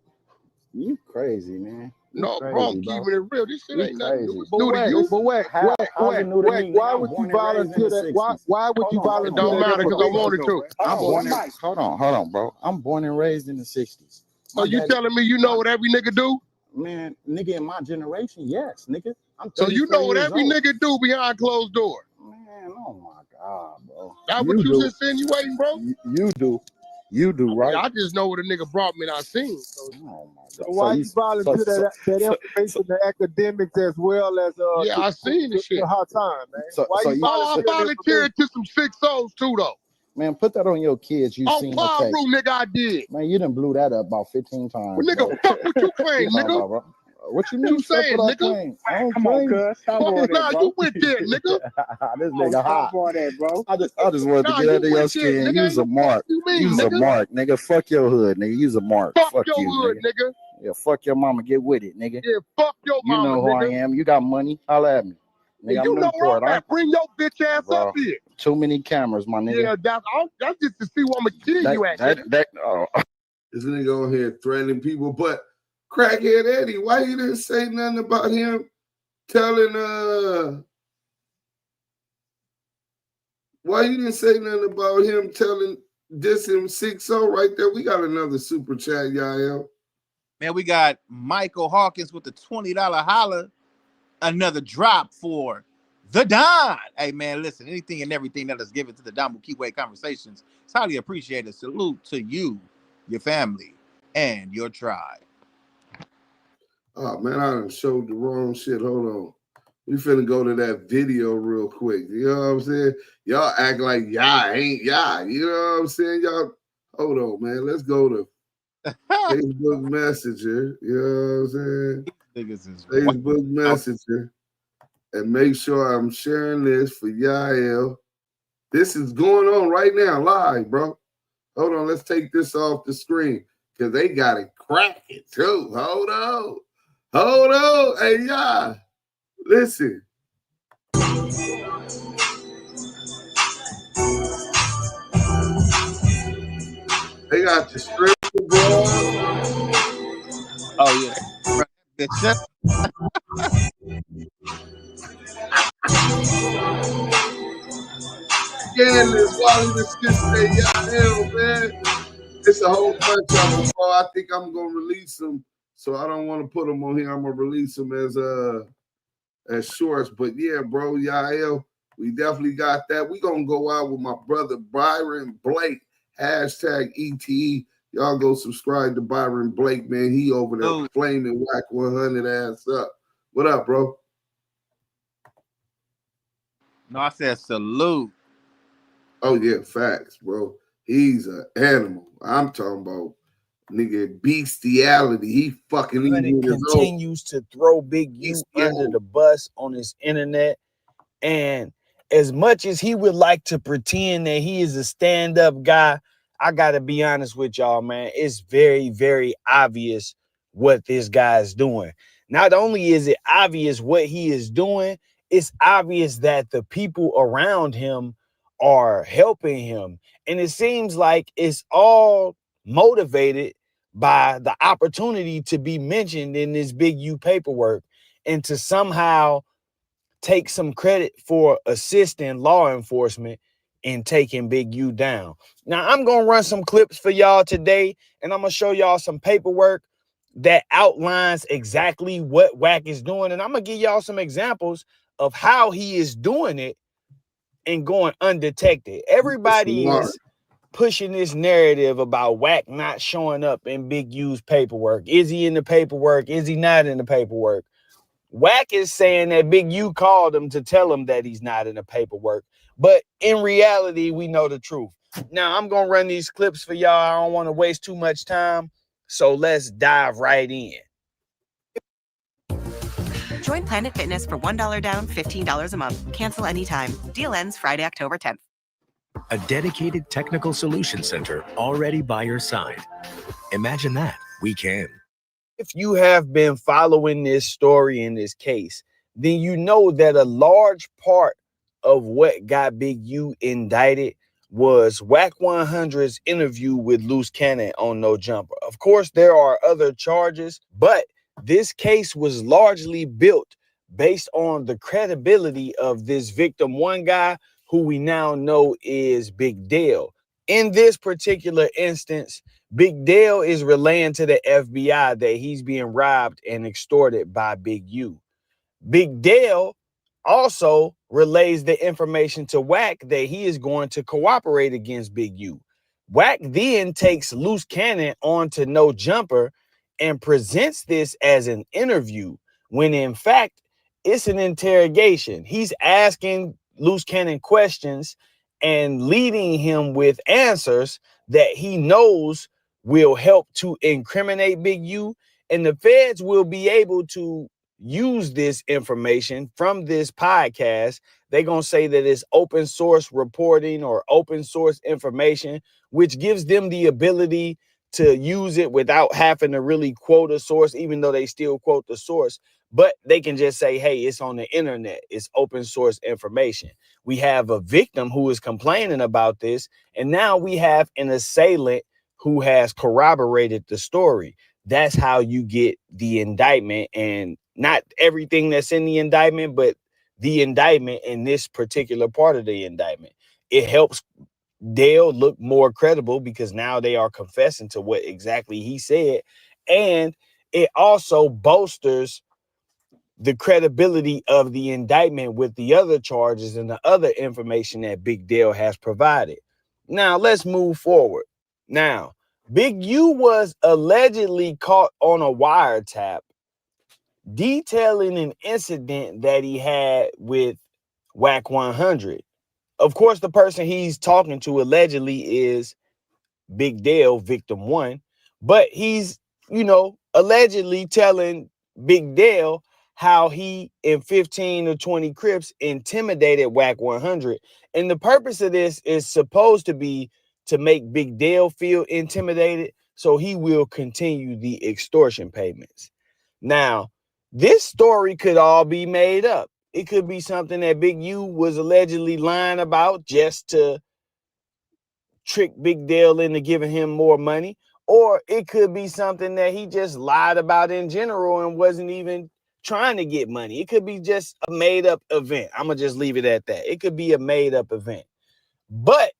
You crazy, man. No, bro, I'm keeping it real. This shit ain't nothing new to you. But Wack, why would you volunteer that? Why would you volunteer? It don't matter because I wanted to. Hold on, bro. I'm born and raised in the 60s. So you telling me you know what every nigga do? Man, nigga in my generation, yes, nigga. So you know what every nigga do behind closed doors? Man, oh my God, bro. That what you insinuating, bro? You do, right? I just know what a nigga brought me and I seen. So, so why you volunteer that information, the academics as well as yeah, I seen the shit. Hard time, man. I volunteered to some 6-0s too, though. Man, put that on your kids. You seen the tape. Nigga, I did. Man, you done blew that up about 15 times. Well, nigga, fuck what you claim, nigga. What you mean? You saying, nigga? Come on, cuz. Stop on that, bro. You went there, nigga. This nigga hot. Stop on that, bro. I just wanted to get under your skin. Use a mark. Use a mark, nigga. Fuck your hood, nigga. Use a mark. Fuck your hood, nigga. Yeah, fuck your mama. Get with it, nigga. Yeah, fuck your mama, You know who I am. You got money. Holla at me. Nigga, you know where I'm at. Bring your bitch ass up here. Too many cameras, my nigga. Yeah, that's just to see what I'm gonna kill you at. This nigga on here threatening people, but Crackhead Eddie, why you didn't say nothing about him telling why you didn't say nothing about him telling DUSE M 6-0 right there? We got another super chat, y'all. Man, we got Michael Hawkins with the $20 holler. Another drop for the Don. Hey, man, listen, anything and everything that is given to the Damu Kiwe Conversations is highly appreciated. Salute to you, your family, and your tribe. Oh, man, I done showed the wrong shit. Hold on. We finna go to that video real quick. You know what I'm saying? Y'all act like y'all ain't y'all. You know what I'm saying? Y'all, hold on, man. Let's go to Facebook Messenger. You know what I'm saying? Facebook Messenger. And make sure I'm sharing this for Yael. This is going on right now, live, bro. Hold on, let's take this off the screen because they got it cracking too. Hold on. Hey, y'all. Listen. They got the strip abroad. Oh yeah. The chef. Again, this Wally the Skit say, hell, man. It's a whole bunch of them, bro. I think I'm gonna release them, so I don't want to put them on here. I'm gonna release them as shorts. But yeah, bro, Yael, we definitely got that. We gonna go out with my brother Byron Blake, hashtag ETE. Y'all go subscribe to Byron Blake, man. He over there flaming WACK100 ass up. What up, bro? No, I said salute. Oh yeah, facts, bro. He's an animal. I'm talking about nigga bestiality. He fucking continues to throw Big U under the bus on his internet. And as much as he would like to pretend that he is a stand-up guy, I gotta be honest with y'all, man. It's very, very obvious what this guy is doing. Not only is it obvious what he is doing, it's obvious that the people around him are helping him. And it seems like it's all motivated by the opportunity to be mentioned in this Big U paperwork and to somehow take some credit for assisting law enforcement in taking Big U down. Now, I'm going to run some clips for y'all today, and I'm going to show y'all some paperwork that outlines exactly what Wack is doing. And I'm going to give y'all some examples of how he is doing it and going undetected. Everybody is pushing this narrative about Wack not showing up in Big U's paperwork. Is he in the paperwork? Is he not in the paperwork? Wack is saying that Big U called him to tell him that he's not in the paperwork. But in reality, we know the truth. Now, I'm going to run these clips for y'all. I don't want to waste too much time. So let's dive right in. Join Planet Fitness for $1 down, $15 a month. Cancel anytime. Deal ends Friday, October 10th. A dedicated technical solution center already by your side. Imagine that. We can. If you have been following this story in this case, then you know that a large part of what got Big U indicted was WACK100's interview with Loose Cannon on No Jumper. Of course, there are other charges, but this case was largely built based on the credibility of this victim one guy who we now know is Big Dale. In this particular instance, Big Dale is relaying to the FBI that he's being robbed and extorted by Big U. Big Dale also relays the information to Wack that he is going to cooperate against Big U. Wack then takes Loose Cannon on to No Jumper and presents this as an interview when in fact it's an interrogation. He's asking Loose Cannon questions and leading him with answers that he knows will help to incriminate Big U, and the feds will be able to use this information from this podcast. They're going to say that it's open source reporting or open source information, which gives them the ability to use it without having to really quote a source, even though they still quote the source. But they can just say, hey, it's on the internet. It's open source information. We have a victim who is complaining about this, and now we have an assailant who has corroborated the story. That's how you get the indictment, and not everything that's in the indictment, but the indictment in this particular part of the indictment. It helps Dale look more credible because now they are confessing to what exactly he said. And it also bolsters the credibility of the indictment with the other charges and the other information that Big Dale has provided. Now, let's move forward. Now, Big U was allegedly caught on a wiretap detailing an incident that he had with WACK100. Of course, the person he's talking to allegedly is Big Dale, victim one, but he's, allegedly telling Big Dale how he and 15 or 20 Crips intimidated WACK100. And the purpose of this is supposed to be to make Big Dale feel intimidated so he will continue the extortion payments. Now, this story could all be made up. It could be something that Big U was allegedly lying about just to trick Big Dale into giving him more money, or it could be something that he just lied about in general and wasn't even trying to get money. It could be just a made-up event. I'm going to just leave it at that. It could be a made-up event. But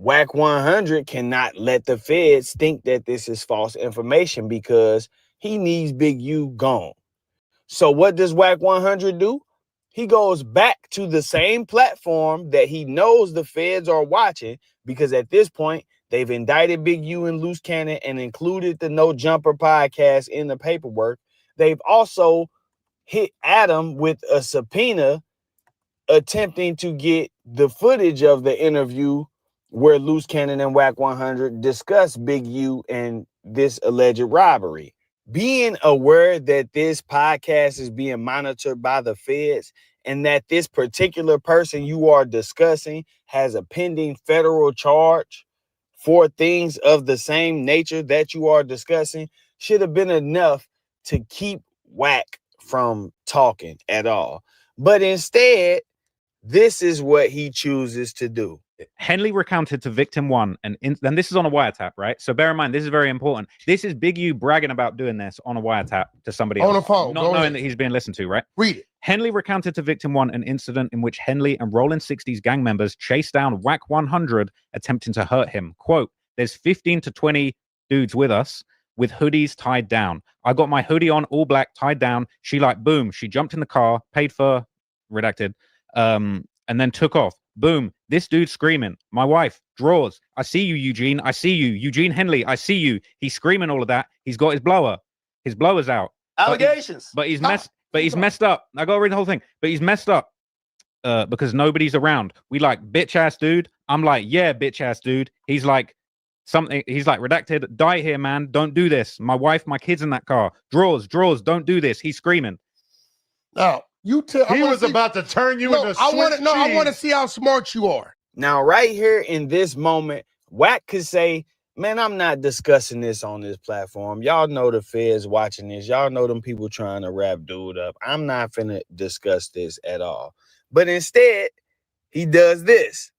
WACK100 cannot let the feds think that this is false information because he needs Big U gone. So what does WACK100 do? He goes back to the same platform that he knows the feds are watching, because at this point, they've indicted Big U and Loose Cannon and included the No Jumper podcast in the paperwork. They've also hit Adam with a subpoena attempting to get the footage of the interview where Loose Cannon and WACK100 discuss Big U and this alleged robbery. Being aware that this podcast is being monitored by the feds and that this particular person you are discussing has a pending federal charge for things of the same nature that you are discussing should have been enough to keep Wack from talking at all. But instead, this is what he chooses to do. Henley recounted to victim one, and then this is on a wiretap, right? So bear in mind, this is very important. This is Big U bragging about doing this on a wiretap to somebody on else, the phone, not knowing that he's being listened to, right? Read it. Henley recounted to victim one an incident in which Henley and Rolling 60s gang members chased down WACK100, attempting to hurt him. Quote, "There's 15 to 20 dudes with us with hoodies tied down. I got my hoodie on, all black, tied down. She like, boom, she jumped in the car, paid for, redacted, and then took off. Boom, this dude screaming. My wife, drawers. I see you, Eugene. I see you. Eugene Henley, I see you." He's screaming all of that. He's got his blower. His blower's out. Allegations. But he's messed up. I gotta read the whole thing. But he's messed up because nobody's around. We like, bitch ass dude. I'm like, yeah, bitch ass dude. He's like, something. He's like, redacted. Die here, man. Don't do this. My wife, my kids in that car. Drawers. Don't do this. He's screaming. Now, you tell he was about to turn you into I want to see how smart you are. Now, right here in this moment, Wack could say, man, I'm not discussing this on this platform. Y'all know the feds watching this. Y'all know them people trying to wrap dude up. I'm not finna discuss this at all. But instead, he does this.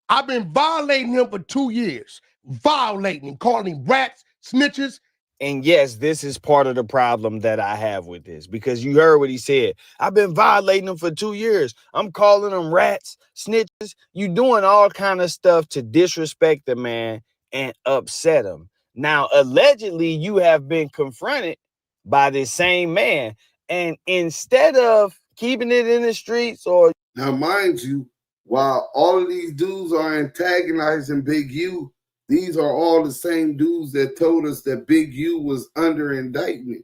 I've been violating him for 2 years. Violating him, calling him rats, snitches. And yes, this is part of the problem that I have with this, because you heard what he said. I've been violating them for 2 years. I'm calling them rats, snitches. You doing all kind of stuff to disrespect the man and upset him. Now, allegedly, you have been confronted by this same man. And instead of keeping it in the streets or... Now, mind you, while all of these dudes are antagonizing Big U, these are all the same dudes that told us that Big U was under indictment,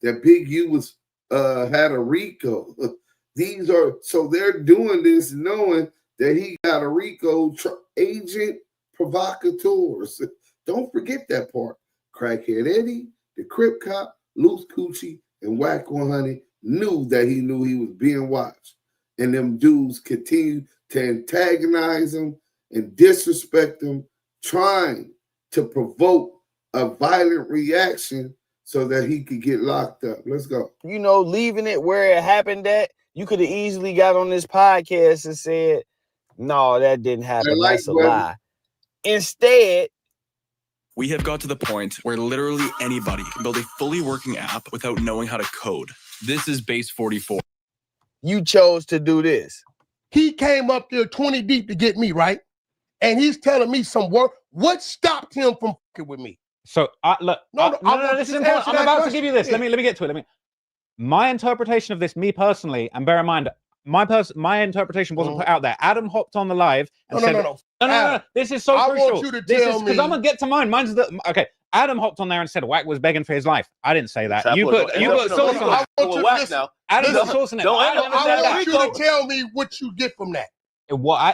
that Big U was had a RICO. These are, so they're doing this knowing that he got a RICO agent provocateurs. Don't forget that part. Crackhead Eddie, the Crip Cop, Loose Coochie, and WACK100 knew that he knew he was being watched. And them dudes continued to antagonize him and disrespect him, trying to provoke a violent reaction so that he could get locked up. Let's go. You know, leaving it where it happened at, you could have easily got on this podcast and said, no, that didn't happen. That's a lie. Instead, we have got to the point where literally anybody can build a fully working app without knowing how to code. This is base 44. You chose to do this. He came up there 20 deep to get me, right? And he's telling me some work. What stopped him from fucking with me? So look, no, this is important. I'm about to give you this. Let me get to it. My interpretation of this, me personally, and bear in mind, my interpretation wasn't put out there. Adam hopped on the live and said, no. This is so crucial. I want you to tell me, because I'm gonna get to mine. Mine's the okay. Adam hopped on there and said Wack was begging for his life. I didn't say that. You put source on that. I want you to Adam put source on it. I want you to tell me what you get from that.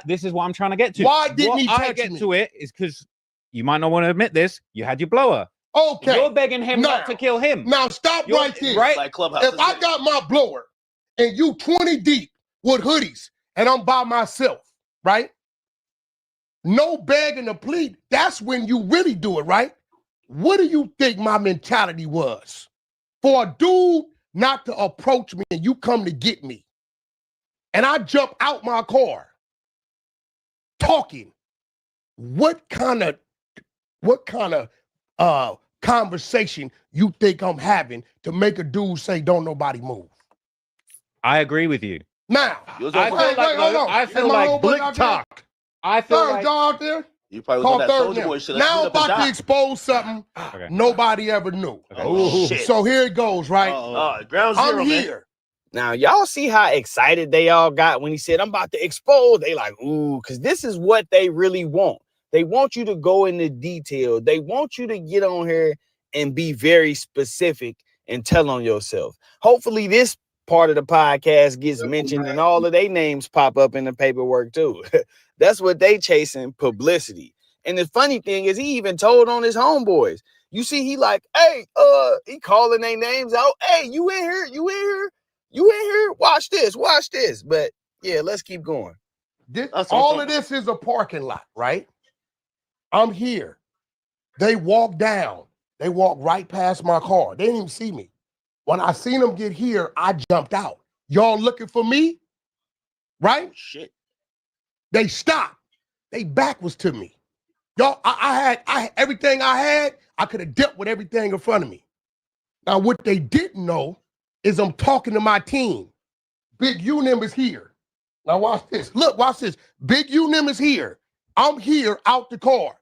This is what I'm trying to get to. Why didn't he text me? To it is because you might not want to admit this. You had your blower. Okay. You're begging him not to kill him. Now stop right here. Right? Like Clubhouse. If I got my blower and you 20 deep with hoodies and I'm by myself, right? No begging to plead. That's when you really do it, right? What do you think my mentality was? For a dude not to approach me and you come to get me, and I jump out my car talking, what kind of conversation you think I'm having to make a dude say, don't nobody move? I agree with you. Now, I feel like blick talk. I feel like y'all out there. You probably was Call on that third Soldier now. Boy shit. Now I'm about to expose something nobody ever knew. Shit. So here it goes, right? Ground zero, I'm man. here. Now, y'all see how excited they all got when he said, I'm about to expose. They like, ooh, because this is what they really want. They want you to go into detail. They want you to get on here and be very specific and tell on yourself. Hopefully this part of the podcast gets mentioned and all of their names pop up in the paperwork too. That's what they chasing, publicity. And the funny thing is he even told on his homeboys. You see, he like, hey, he calling their names out. Hey, you in here? You in here? You in here? Watch this. Watch this. But yeah, let's keep going. All of this is a parking lot, right? I'm here. They walk down. They walk right past my car. They didn't even see me. When I seen them get here, I jumped out. Y'all looking for me? Right? Shit. They stopped. They back was to me. Y'all, I had everything I had. I could have dealt with everything in front of me. Now, what they didn't know is I'm talking to my team. Big Unim is here. Now watch this. Look, watch this. Big Unim is here. I'm here out the car.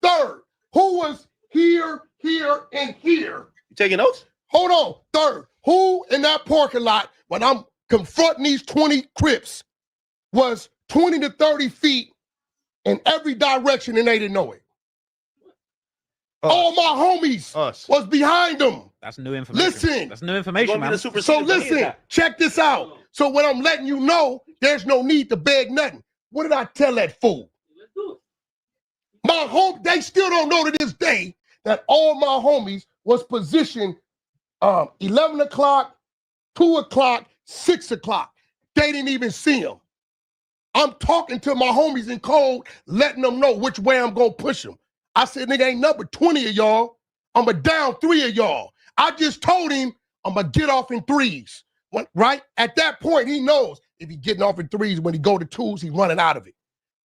Third, who was here, and here? You taking notes? Hold on. Third, who in that parking lot when I'm confronting these 20 Crips was 20 to 30 feet in every direction and they didn't know it? All my homies was behind them. That's new information. Listen. That's new information, man. So listen, check this out. So when I'm letting you know, there's no need to beg nothing. What did I tell that fool? My home, they still don't know to this day that all my homies was positioned 11 o'clock, 2 o'clock, 6 o'clock. They didn't even see them. I'm talking to my homies in code, letting them know which way I'm gonna push them. I said, nigga, ain't number 20 of y'all. I'm a down 3 of y'all. I just told him I'm gonna get off in 3s. Right? At that point, he knows if he getting off in 3s, when he go to 2s, he running out of it.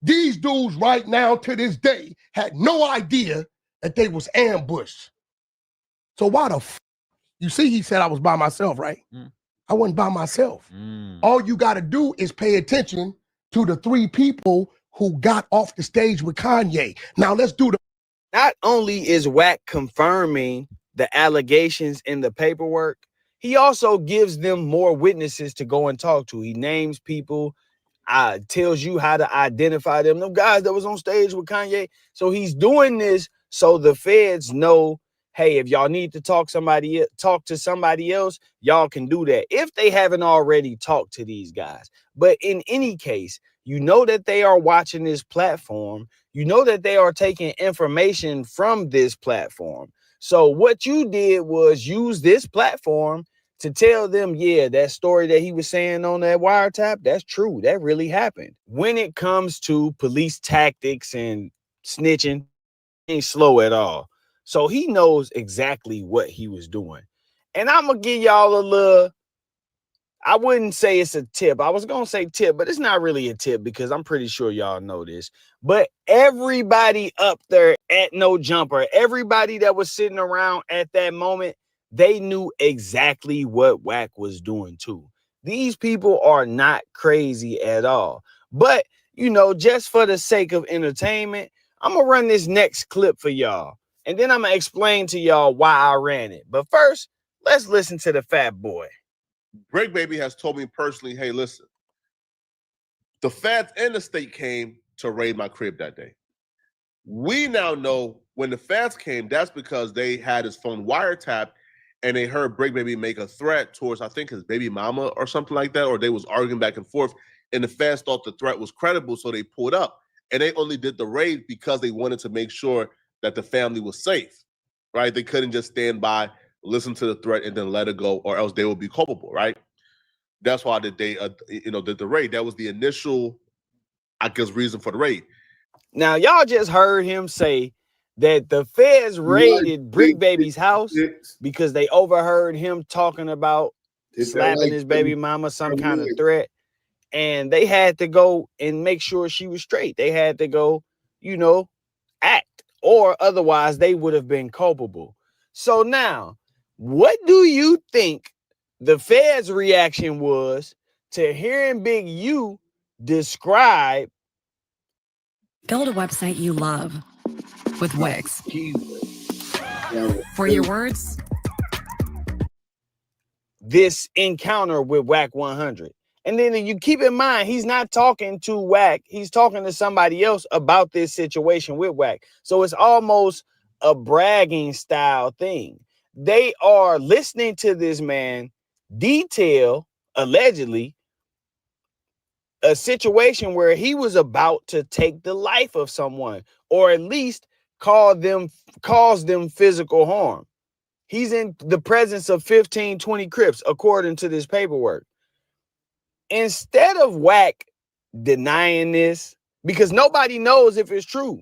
These dudes right now to this day had no idea that they was ambushed. So why the you see, he said I was by myself, right? I wasn't by myself. All you got to do is pay attention to the 3 people who got off the stage with Kanye. Now let's do the. Not only is Wack confirming the allegations in the paperwork, he also gives them more witnesses to go and talk to. He names people, tells you how to identify them. Them guys that was on stage with Kanye. So he's doing this so the feds know, hey, if y'all need to talk to somebody else, y'all can do that if they haven't already talked to these guys. But in any case, you know that they are watching this platform. You know that they are taking information from this platform. So what you did was use this platform to tell them, yeah, that story that he was saying on that wiretap, that's true. That really happened. When it comes to police tactics and snitching, he ain't slow at all. So he knows exactly what he was doing. And I'm going to give y'all a little, I wouldn't say it's a tip. I was going to say tip, but it's not really a tip because I'm pretty sure y'all know this. But everybody up there at No Jumper, everybody that was sitting around at that moment, they knew exactly what Wack was doing too. These people are not crazy at all. But, you know, just for the sake of entertainment, I'm going to run this next clip for y'all. And then I'm going to explain to y'all why I ran it. But first, let's listen to the Fat Boy. Break Baby has told me personally, hey, listen, the feds and the state came to raid my crib that day. We now know when the feds came, that's because they had his phone wiretapped and they heard Break Baby make a threat towards, I think, his baby mama or something like that, or they was arguing back and forth, and the feds thought the threat was credible, so they pulled up. And they only did the raid because they wanted to make sure that the family was safe, right? They couldn't just stand by, listen to the threat, and then let it go, or else they would be culpable, right? That's why they did the raid. That was the initial, I guess, reason for the raid. Now, y'all just heard him say that the feds raided Brick Baby's house because they overheard him talking about slapping his baby mama, some kind of threat. And they had to go and make sure she was straight. They had to go, you know, act, or otherwise they would have been culpable. So now, what do you think the Fed's reaction was to hearing Big U describe? Build a website you love with Wix. For your words, this encounter with WACK100. And then you keep in mind, he's not talking to Wack. He's talking to somebody else about this situation with Wack. So it's almost a bragging style thing. They are listening to this man detail, allegedly, a situation where he was about to take the life of someone, or at least cause them physical harm. He's in the presence of 15, 20 Crips, according to this paperwork. Instead of Wack denying this, because nobody knows if it's true.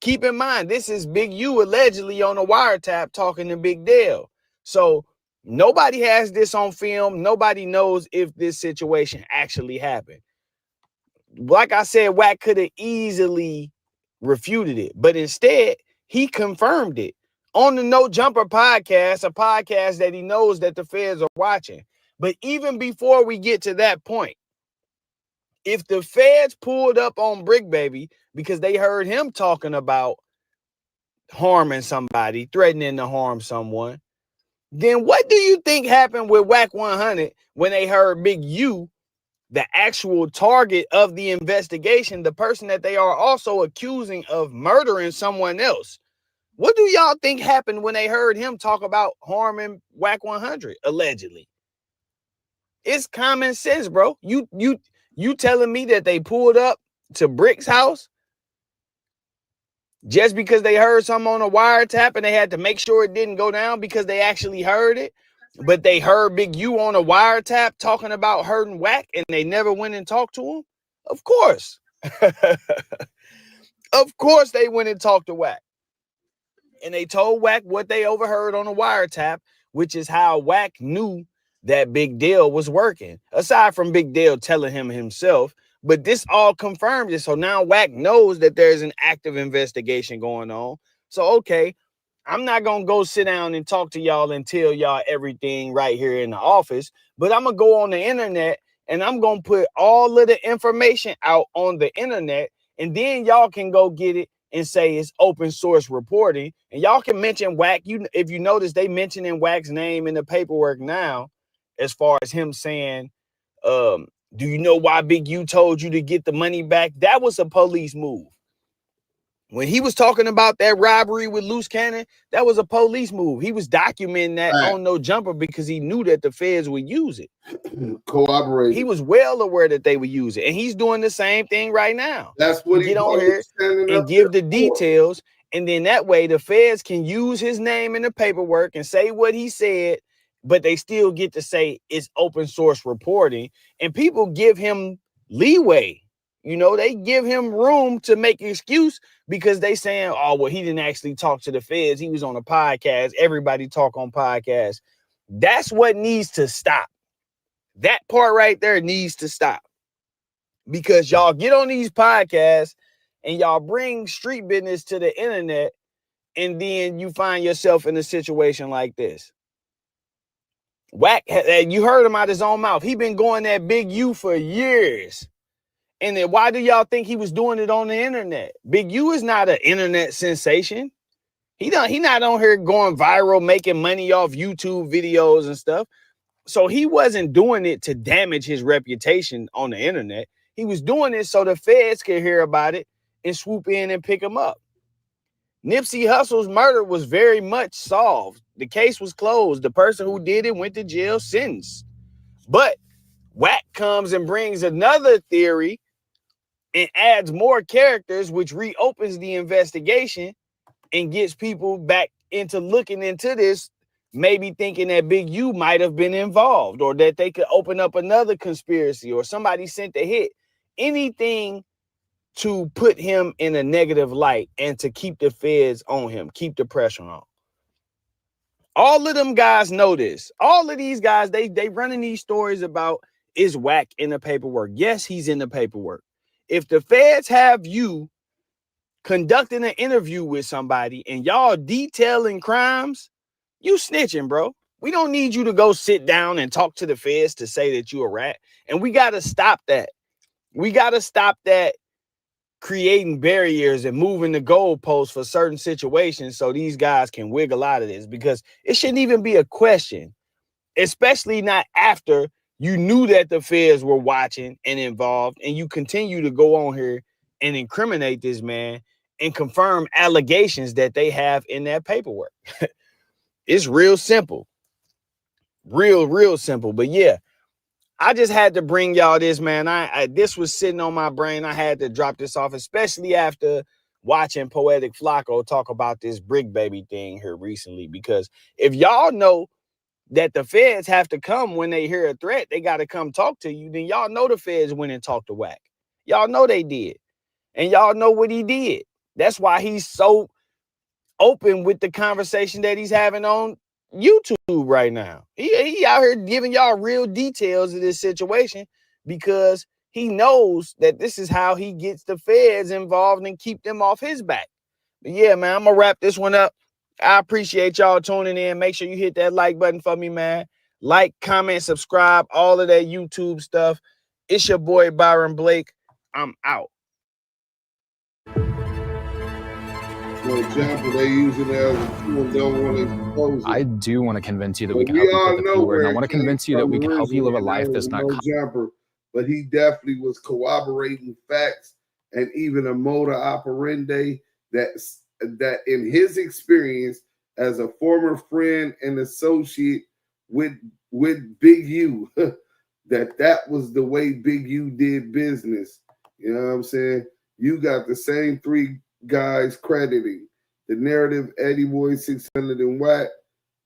Keep in mind, this is Big U allegedly on a wiretap talking to Big Dale. So nobody has this on film. Nobody knows if this situation actually happened. Like I said, Wack could have easily refuted it, but instead he confirmed it on the No Jumper podcast, a podcast that he knows that the feds are watching. But even before we get to that point, if the feds pulled up on Brick Baby because they heard him talking about harming somebody, threatening to harm someone, then what do you think happened with WACK100 when they heard Big U, the actual target of the investigation, the person that they are also accusing of murdering someone else? What do y'all think happened when they heard him talk about harming WACK100, allegedly? It's common sense, bro. You telling me that they pulled up to Brick's house just because they heard something on a wiretap and they had to make sure it didn't go down because they actually heard it, but they heard Big U on a wiretap talking about hurting Wack and they never went and talked to him? Of course. Of course they went and talked to Wack. And they told Wack what they overheard on a wiretap, which is how Wack knew that Big Dale was working, aside from Big Dale telling him himself. But this all confirmed it. So now Wack knows that there's an active investigation going on. So, okay, I'm not going to go sit down and talk to y'all and tell y'all everything right here in the office, but I'm going to go on the internet and I'm going to put all of the information out on the internet, and then y'all can go get it and say it's open source reporting. And y'all can mention Wack. If you notice, they mentioning Wack's name in the paperwork now, as far as him saying, do you know why Big U told you to get the money back? That was a police move. When he was talking about that robbery with loose cannon, that was a police move. He was documenting that on No Jumper because he knew that the feds would use it. Cooperate. He was well aware that they would use it. And he's doing the same thing right now. That's what he get on here and give the details. And then that way the feds can use his name in the paperwork and say what he said, but they still get to say it's open source reporting, and people give him leeway. You know, they give him room to make an excuse because they saying, oh, well, he didn't actually talk to the feds. He was on a podcast. Everybody talk on podcasts. That's what needs to stop. That part right there needs to stop, because y'all get on these podcasts and y'all bring street business to the internet, and then you find yourself in a situation like this. Wack, you heard him out his own mouth. He been going at Big U for years. And then why do y'all think he was doing it on the internet? Big U is not an internet sensation. He not on here going viral, making money off YouTube videos and stuff. So he wasn't doing it to damage his reputation on the internet. He was doing it so the feds could hear about it and swoop in and pick him up. Nipsey Hussle's murder was very much solved. The case was closed. The person who did it went to jail, sentenced. But Wack comes and brings another theory and adds more characters, which reopens the investigation and gets people back into looking into this, maybe thinking that Big U might have been involved, or that they could open up another conspiracy, or somebody sent a hit. Anything to put him in a negative light and to keep the feds on him, keep the pressure on. All of them guys know this. All of these guys, they running these stories about, is Wack in the paperwork? Yes, he's in the paperwork. If the feds have you conducting an interview with somebody and y'all detailing crimes, you snitching, bro. We don't need you to go sit down and talk to the feds to say that you a rat. And we got to stop that. We got to stop that creating barriers and moving the goalposts for certain situations so these guys can wiggle out of this, because it shouldn't even be a question, especially not after you knew that the feds were watching and involved, and you continue to go on here and incriminate this man and confirm allegations that they have in that paperwork. It's real simple. Real simple. But yeah, I just had to bring y'all this, man. This was sitting on my brain. I had to drop this off, especially after watching Poetic Flacco talk about this brick baby thing here recently. Because if y'all know that the feds have to come when they hear a threat, they got to come talk to you, then y'all know the feds went and talked to Wack. Y'all know they did. And y'all know what he did. That's why he's so open with the conversation that he's having on YouTube right now. He out here giving y'all real details of this situation, because he knows that this is how he gets the feds involved and keep them off his back. But yeah, man, I'm gonna wrap this one up. I appreciate y'all tuning in. Make sure you hit that like button for me, man. Like, comment, subscribe, all of that YouTube stuff. It's your boy Byron Blake. I'm out. For example, they use it as a tool and don't want to expose it. I do want to convince you that we But can help we you all get the know P word, and I where want it to convince you that came we can from help you live a originally, life and that's there not. was no jumper, but he definitely was corroborating facts and even a modus operandi that in his experience as a former friend and associate with Big U, that was the way Big U did business. You know what I'm saying? You got the same three guys crediting the narrative, Eddie Boy, 600, and Wack,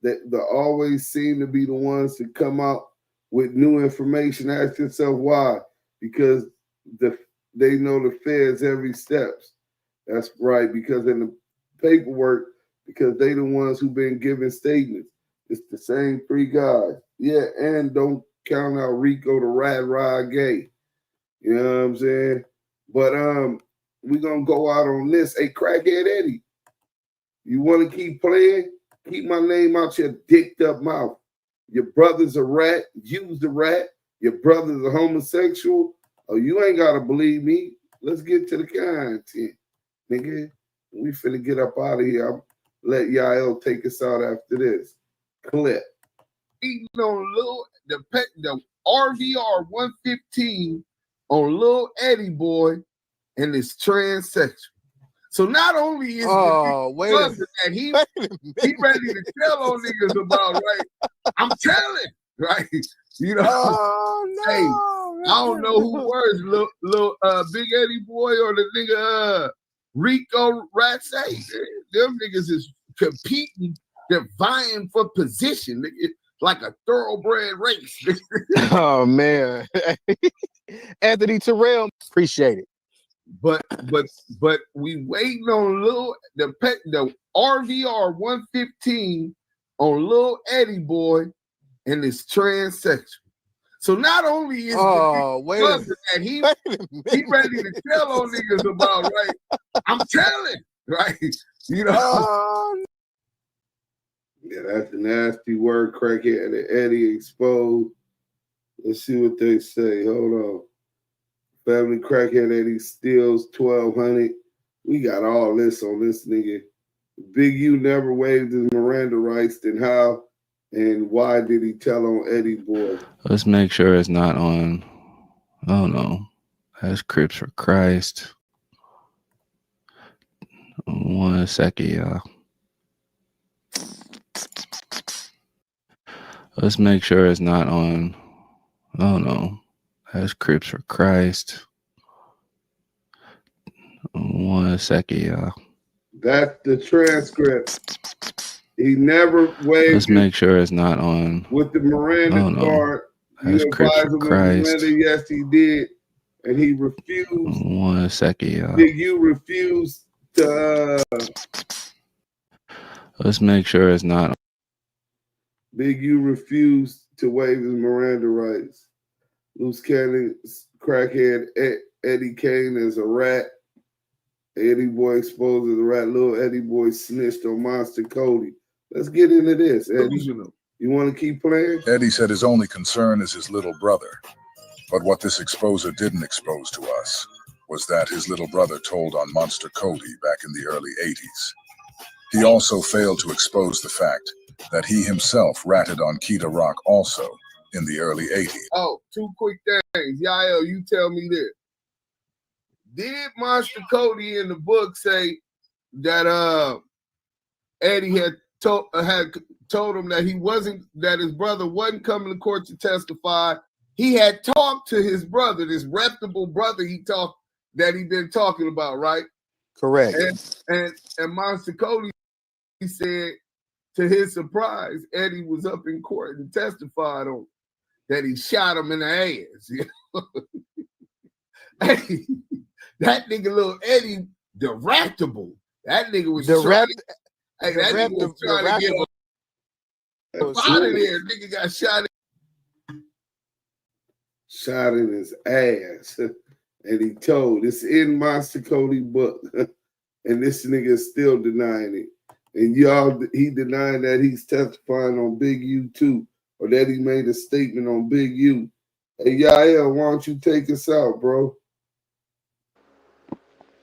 that they always seem to be the ones to come out with new information. Ask yourself why? Because they know the feds every steps. That's right, because in the paperwork, because they the ones who've been giving statements. It's the same three guys. Yeah, and don't count out Rico the Rod Gay. You know what I'm saying? But we're gonna go out on this. Hey, Crackhead Eddie, you want to keep playing? Keep my name out your dicked up mouth. Your brother's a rat. You's the rat. Your brother's a homosexual. Oh, you ain't gotta believe me. Let's get to the content, nigga. We finna get up out of here. I'll let Yael take us out after this clip. Eating on the RVR 115 on Lil Eddie Boy and his transsexual. So not only is that he ready to tell on niggas about, right? I'm telling, right? You know, hey, I don't know who worse, little Big Eddie Boy or the nigga Rico Ratsay. Them niggas is competing, they're vying for position, nigga, like a thoroughbred race. Oh man. Anthony Terrell, appreciate it. But we waiting on the RVR 115 on Lil Eddie Boy and his transsexual. So not only is that he ready to tell on niggas about, right? I'm telling, right? You know. Yeah, that's a nasty word, Crackhead and Eddie exposed. Let's see what they say. Hold on. Family Crackhead Eddie steals 1,200. We got all this on this nigga. Big U never waived his Miranda rights. Then how and why did he tell on Eddie Boy? Let's make sure it's not on. Oh no, that's Crips for Christ. 1 second, y'all. Let's make sure it's not on. Oh no, that's Crips for Christ. 1 second, y'all. That's the transcript. He never waived. Let's make sure it's not on. With the Miranda card, that's you Crips advised for him of Christ. Miranda. Yes, he did, and he refused. 1 second, y'all. Big U refused to. Let's make sure it's not. Big U refused to waive his Miranda rights. Loose cannon crackhead Eddie Kane is a rat, Eddie Boy exposes the rat. Little Eddie Boy snitched on Monster Cody. Let's get into this, Eddie. You want to keep playing? Eddie said his only concern is his little brother. But what this exposer didn't expose to us was that his little brother told on Monster Cody back in the early 80s. He also failed to expose the fact that he himself ratted on Keita Rock also in the early 80s. Oh, two quick things. Yael, you tell me this. Did Monster Cody in the book say that Eddie had told him that his brother wasn't coming to court to testify? He had talked to his brother, this reputable brother he'd been talking about, right? Correct. And Monster Cody said, to his surprise, Eddie was up in court and testified on that he shot him in the ass. You know? Hey, that nigga, little Eddie, the reputable. That nigga was trying to get him out of there. Nigga got shot in his ass. And he told, it's in Monster Cody book. And this nigga is still denying it. And he denying that he's testifying on Big U too, or that he made a statement on Big U. Hey, Yael, why don't you take us out, bro?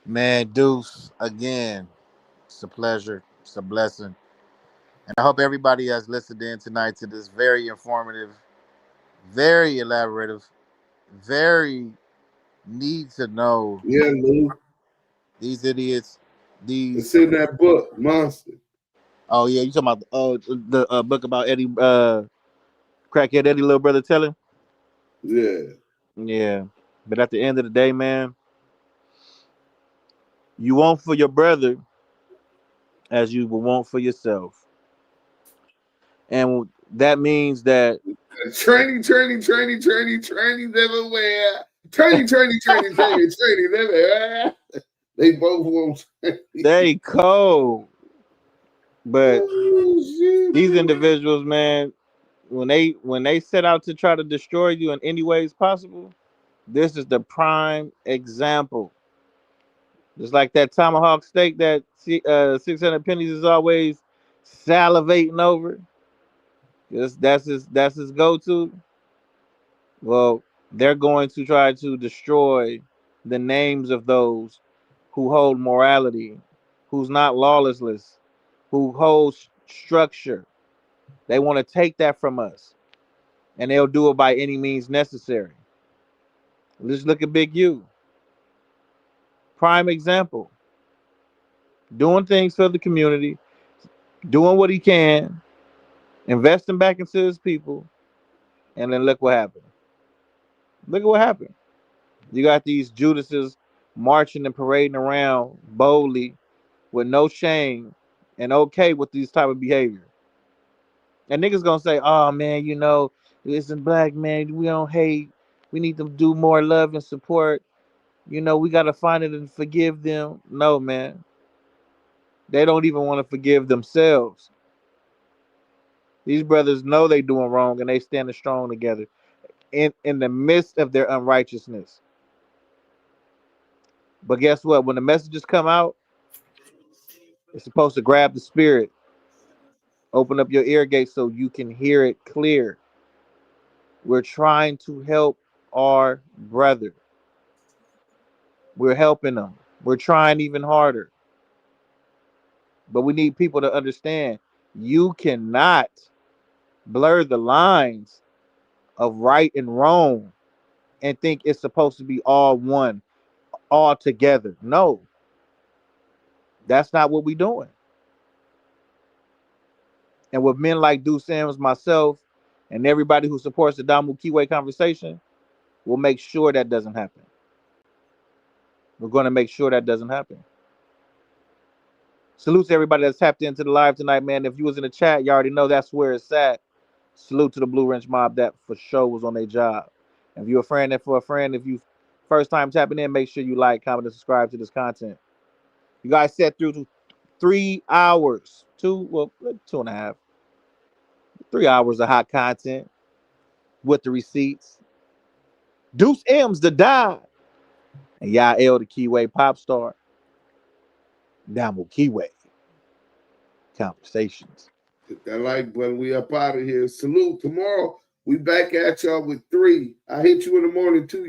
Man, Deuce, again, it's a pleasure. It's a blessing. And I hope everybody has listened in tonight to this very informative, very elaborative, very need to know. Yeah, Lou. These idiots. It's in that book, Monster. Oh, yeah, you talking about the book about Eddie, crackhead Eddie, little brother telling? Yeah. Yeah. But at the end of the day, man, you want for your brother as you will want for yourself. And that means that training everywhere. Training everywhere. They both want training. They cold. But these individuals, man, when they set out to try to destroy you in any ways possible, this is the prime example. Just like that tomahawk steak that 600 pennies is always salivating over. That's his go-to. Well, they're going to try to destroy the names of those who hold morality, who's not lawless, who holds structure. They want to take that from us, and they'll do it by any means necessary. Let's look at Big U. Prime example. Doing things for the community, doing what he can, investing back into his people, and then look what happened. Look at what happened. You got these Judases marching and parading around boldly with no shame and okay with these type of behavior. And niggas gonna say, oh man, you know, listen, black man, we don't hate. We need to do more love and support. You know, we gotta find it and forgive them. No, man. They don't even want to forgive themselves. These brothers know they doing wrong and they standing strong together in the midst of their unrighteousness. But guess what? When the messages come out, it's supposed to grab the spirit. Open up your ear gate so you can hear it clear. We're trying to help our brother. We're helping them. We're trying even harder. But we need people to understand you cannot blur the lines of right and wrong and think it's supposed to be all one, all together. No. That's not what we're doing. And with men like DUSE M, myself, and everybody who supports the Damu Kiwe Conversation, we'll make sure that doesn't happen. We're going to make sure that doesn't happen. Salute to everybody that's tapped into the live tonight, man. If you was in the chat, you already know that's where it's at. Salute to the Blue Wrench Mob that for sure was on their job. If you're a friend, and for a friend, if you first time tapping in, make sure you like, comment, and subscribe to this content. You guys sat through 3 hours, 2.5, 3 hours of hot content with the receipts. DUSE M's the die. And Yael the Kiwe pop star. Damu Kiwe Conversations. Hit that like button. We up out of here. Salute. Tomorrow we back at y'all with 3. I hit you in the morning too.